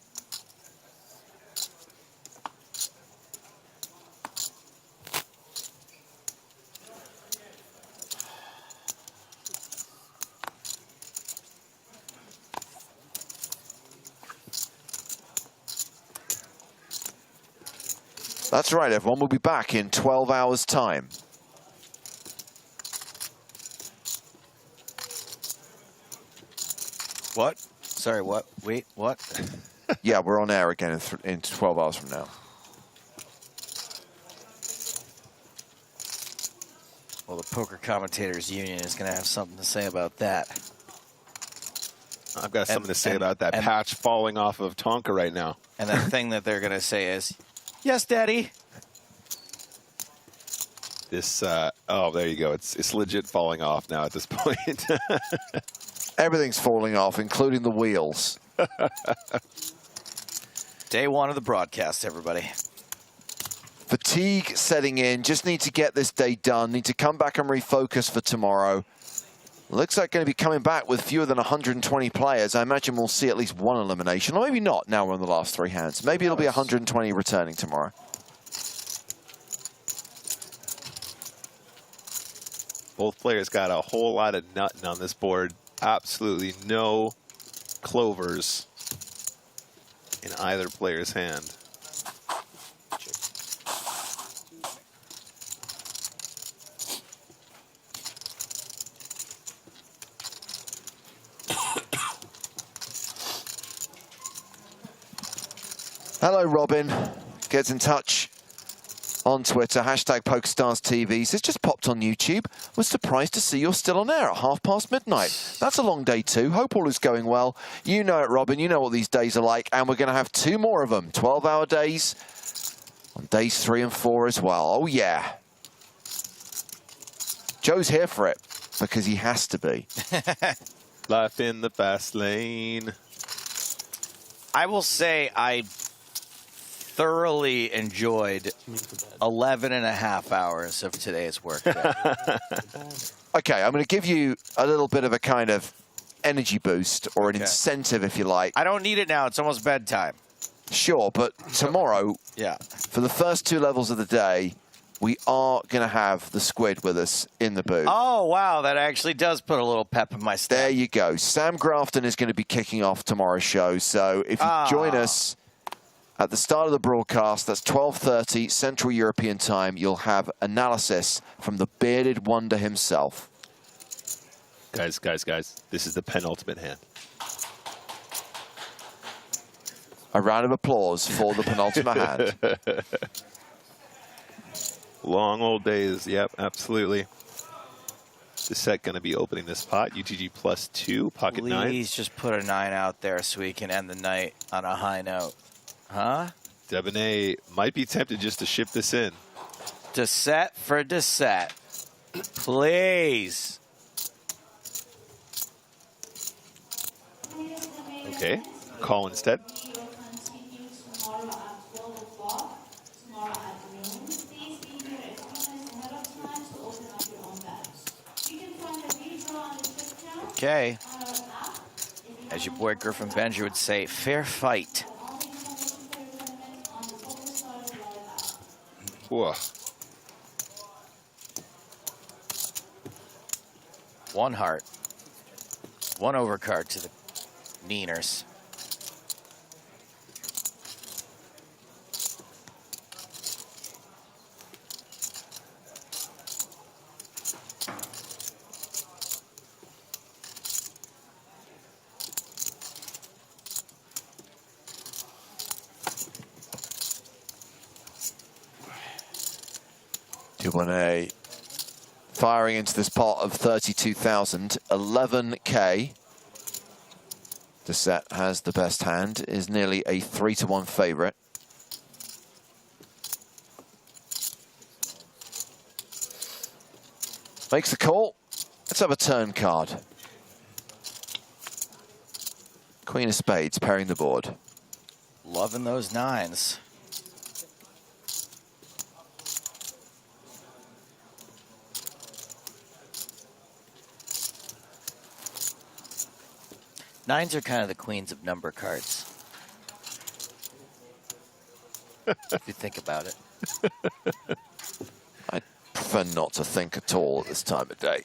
That's right, everyone. We'll be back in 12 hours' time. What? Sorry, what? Wait, what? Yeah, we're on air again in 12 hours from now. Well, the Poker Commentators Union is going to have something to say about that. I've got something to say about that patch falling off of Tonka right now. And the thing that they're going to say is, yes, Daddy. This, oh, there you go. It's legit falling off now at this point. Everything's falling off, including the wheels. Day one of the broadcast, everybody. Fatigue setting in. Just need to get this day done. Need to come back and refocus for tomorrow. Looks like going to be coming back with fewer than 120 players. I imagine we'll see at least one elimination, or maybe not. Now we're on the last 3 hands. Maybe it'll be 120 returning tomorrow. Both players got a whole lot of nutting on this board. Absolutely no clovers in either player's hand. Hello, Robin. Gets in touch on Twitter, hashtag PokerStarsTV. Says, just popped on YouTube. Was surprised to see you're still on air at midnight. That's a long day too. Hope all is going well. You know it, Robin. You know what these days are like. And we're going to have 2 more of them. 12-hour days on days 3 and 4 as well. Oh, yeah. Joe's here for it because he has to be. Life in the fast lane. I will say I thoroughly enjoyed 11 and a half hours of today's work. Okay, I'm going to give you a little bit of a kind of energy boost or an incentive, if you like. I don't need it now. It's almost bedtime. Sure, but tomorrow, for the first 2 levels of the day, we are going to have the squid with us in the booth. Oh, wow. That actually does put a little pep in my step. There you go. Sam Grafton is going to be kicking off tomorrow's show. So if you join us at the start of the broadcast, that's 12:30 Central European time, you'll have analysis from the bearded wonder himself. Guys, this is the penultimate hand. A round of applause for the penultimate hand. Long old days. Yep, absolutely. The set going to be opening this pot. UTG +2, pocket 9. Please just put a 9 out there so we can end the night on a high note. Huh? Debonair might be tempted just to ship this in. Deset for Deset. Please. Okay, call instead. Okay. As your boy Griffin Benji would say, fair fight. Whoa. 1 heart. 1 overcard to the Meaners. Debonair firing into this pot of 32,000, 11K. The set has the best hand, is nearly a 3-to-1 favorite. Makes the call. Let's have a turn card. Queen of Spades pairing the board. Loving those 9s. Nines are kind of the queens of number cards. If you think about it. I prefer not to think at all at this time of day.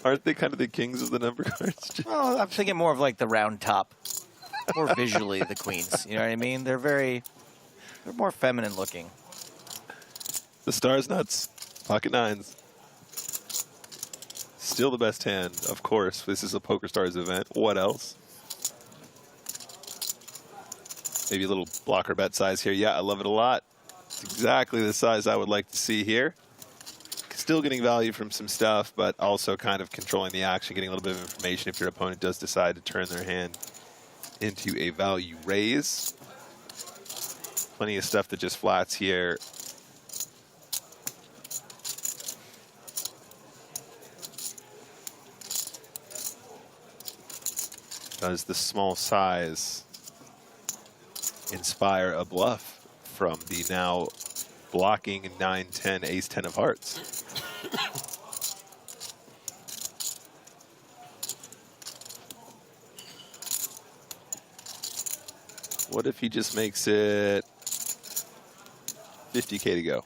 Aren't they kind of the kings of the number cards? Oh, I'm thinking more of like the round top. more visually the queens. You know what I mean? They're more feminine looking. The stars nuts, pocket nines. Still the best hand, of course. This is a PokerStars event. What else? Maybe a little blocker bet size here. Yeah, I love it a lot. It's exactly the size I would like to see here. Still getting value from some stuff, but also kind of controlling the action, getting a little bit of information if your opponent does decide to turn their hand into a value raise. Plenty of stuff that just flats here. Does the small size inspire a bluff from the now blocking 9-10, ace-10 of hearts? What if he just makes it 50K to go?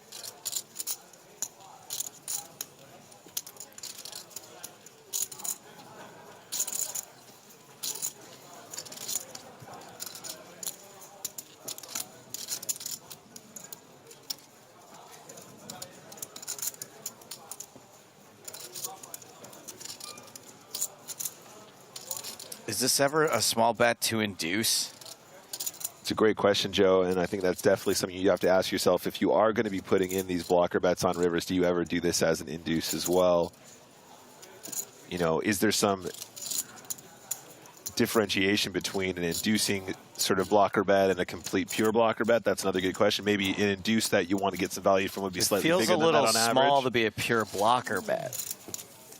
Is this ever a small bet to induce? It's a great question, Joe, and I think that's definitely something you have to ask yourself. If you are going to be putting in these blocker bets on rivers, do you ever do this as an induce as well? You know, is there some differentiation between an inducing sort of blocker bet and a complete pure blocker bet? That's another good question. Maybe an induce that you want to get some value from would be slightly bigger than that on average. Feels a little small to be a pure blocker bet.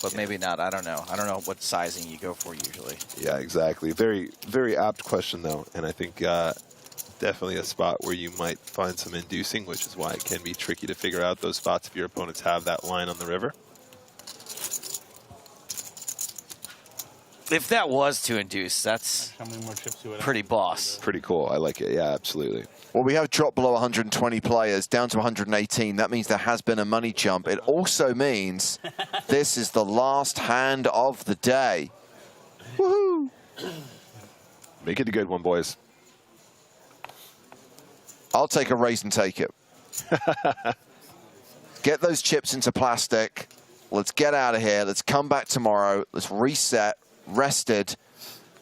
But maybe not. I don't know. I don't know what sizing you go for usually. Yeah, exactly. Very, very apt question, though. And I think definitely a spot where you might find some inducing, which is why it can be tricky to figure out those spots if your opponents have that line on the river. If that was to induce, that's How many more chips you would pretty have? boss. Pretty cool. I like it. Yeah, absolutely. Well, we have dropped below 120 players, down to 118. That means there has been a money jump. It also means this is the last hand of the day. Woohoo! Make it a good one, boys. I'll take a raise and take it. Get those chips into plastic. Let's get out of here. Let's come back tomorrow. Let's reset, rested,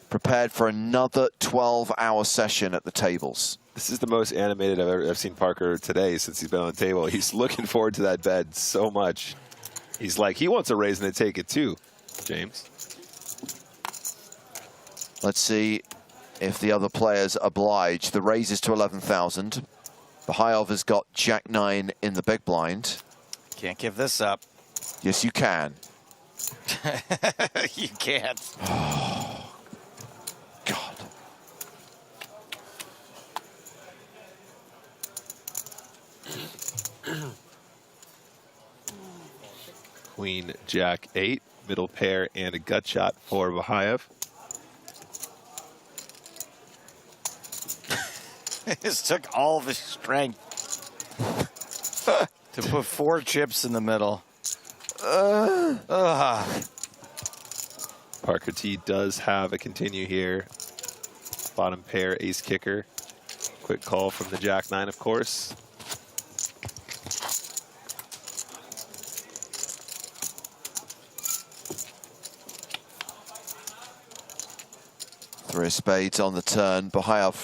prepared for another 12-hour session at the tables. This is the most animated I've seen Parker today since he's been on the table. He's looking forward to that bed so much. He's like, he wants a raise and to take it too, James. Let's see if the other players oblige. The raise is to 11,000. Bahayov has got Jack-9 in the big blind. Can't give this up. Yes, you can. You can't. God. Queen, Jack, 8, middle pair, and a gut shot for Bahayev. This took all of his strength to put 4 chips in the middle. Parker T does have a continue here. Bottom pair, ace kicker. Quick call from the Jack-9, of course. Three of spades on the turn. Bahayev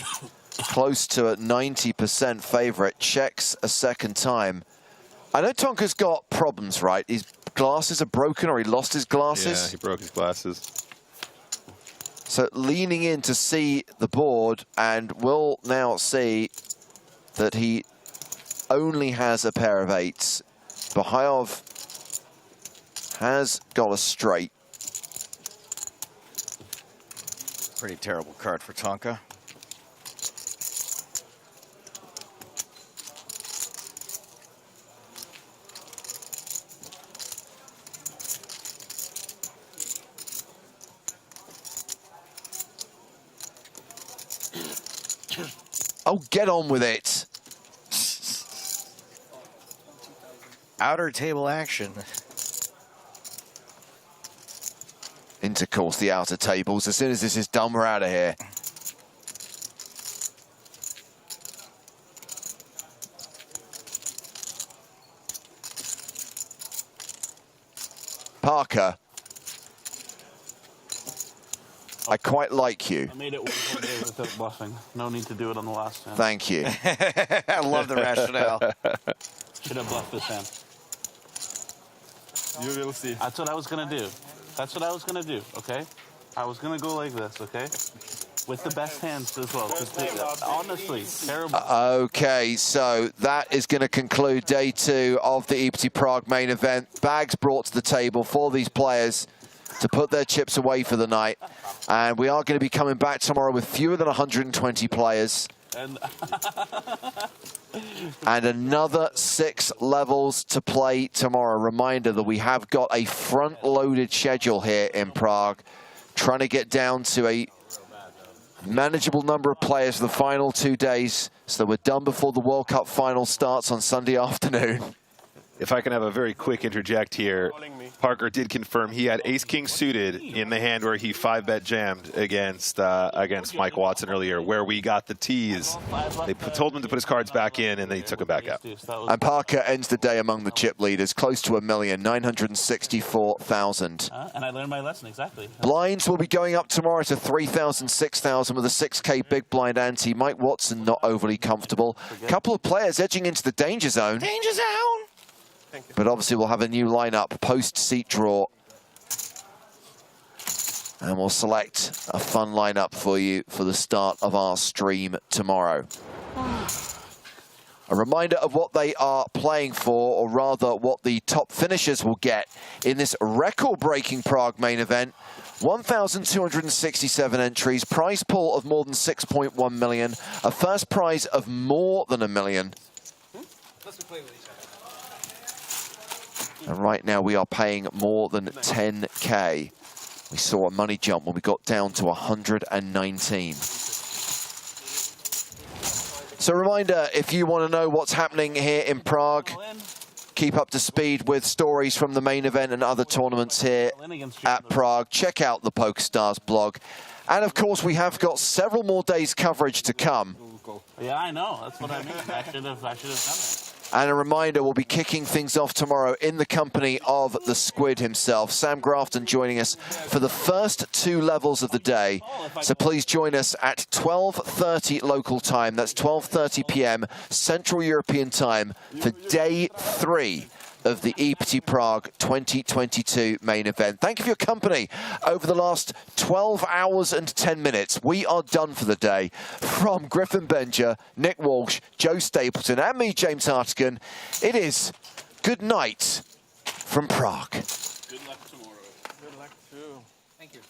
close to a 90% favorite. Checks a second time. I know Tonka's got problems, right? His glasses are broken, or he lost his glasses. Yeah, he broke his glasses. So leaning in to see the board, and we'll now see that he only has a pair of 8s. Bahayev has got a straight. Pretty terrible card for Tonka. Oh, get on with it. Outer table action. Intercourse the outer tables. As soon as this is done, we're out of here. Parker, I quite like you. I made it one whole day without bluffing. No need to do it on the last hand. Thank you. I love the rationale. Should have bluffed this hand. You will see. That's what I was going to do. That's what I was going to do, okay? I was going to go like this, okay? With the best hands as well. 'Cause honestly, terrible. Okay, so that is going to conclude day 2 of the EPT Prague main event. Bags brought to the table for these players to put their chips away for the night. And we are going to be coming back tomorrow with fewer than 120 players. And another 6 levels to play tomorrow. Reminder that we have got a front-loaded schedule here in Prague, trying to get down to a manageable number of players for the final 2 days, so that we're done before the World Cup final starts on Sunday afternoon. If I can have a very quick interject here, Parker did confirm he had ace-king suited in the hand where he 5-bet jammed against Mike Watson earlier, where we got the tease. They told him to put his cards back in, and then he took them back out. And Parker ends the day among the chip leaders, close to 1,964,000. And I learned my lesson, exactly. Blinds will be going up tomorrow to 3,000, 6,000 with a 6K big blind ante. Mike Watson not overly comfortable. Couple of players edging into the danger zone. Danger zone! But obviously we'll have a new lineup post-seat draw. And we'll select a fun lineup for you for the start of our stream tomorrow. A reminder of what they are playing for, or rather what the top finishers will get in this record-breaking Prague main event. 1,267 entries, prize pool of more than 6.1 million, a first prize of more than $1 million. And right now we are paying more than 10K. We saw a money jump when we got down to 119. So a reminder, if you want to know what's happening here in Prague, keep up to speed with stories from the main event and other tournaments here at Prague, check out the PokerStars blog. And of course, we have got several more days coverage to come. Yeah, I know. That's what I mean. I should have done it. And a reminder, we'll be kicking things off tomorrow in the company of the Squid himself, Sam Grafton, joining us for the first 2 levels of the day. So please join us at 12:30 local time. That's 12:30 p.m. Central European time for day 3 of the EPT Prague 2022 main event. Thank you for your company over the last 12 hours and 10 minutes. We are done for the day. From Griffin Benger, Nick Walsh, Joe Stapleton, and me, James Hartigan, it is good night from Prague. Good luck tomorrow. Good luck too. Thank you.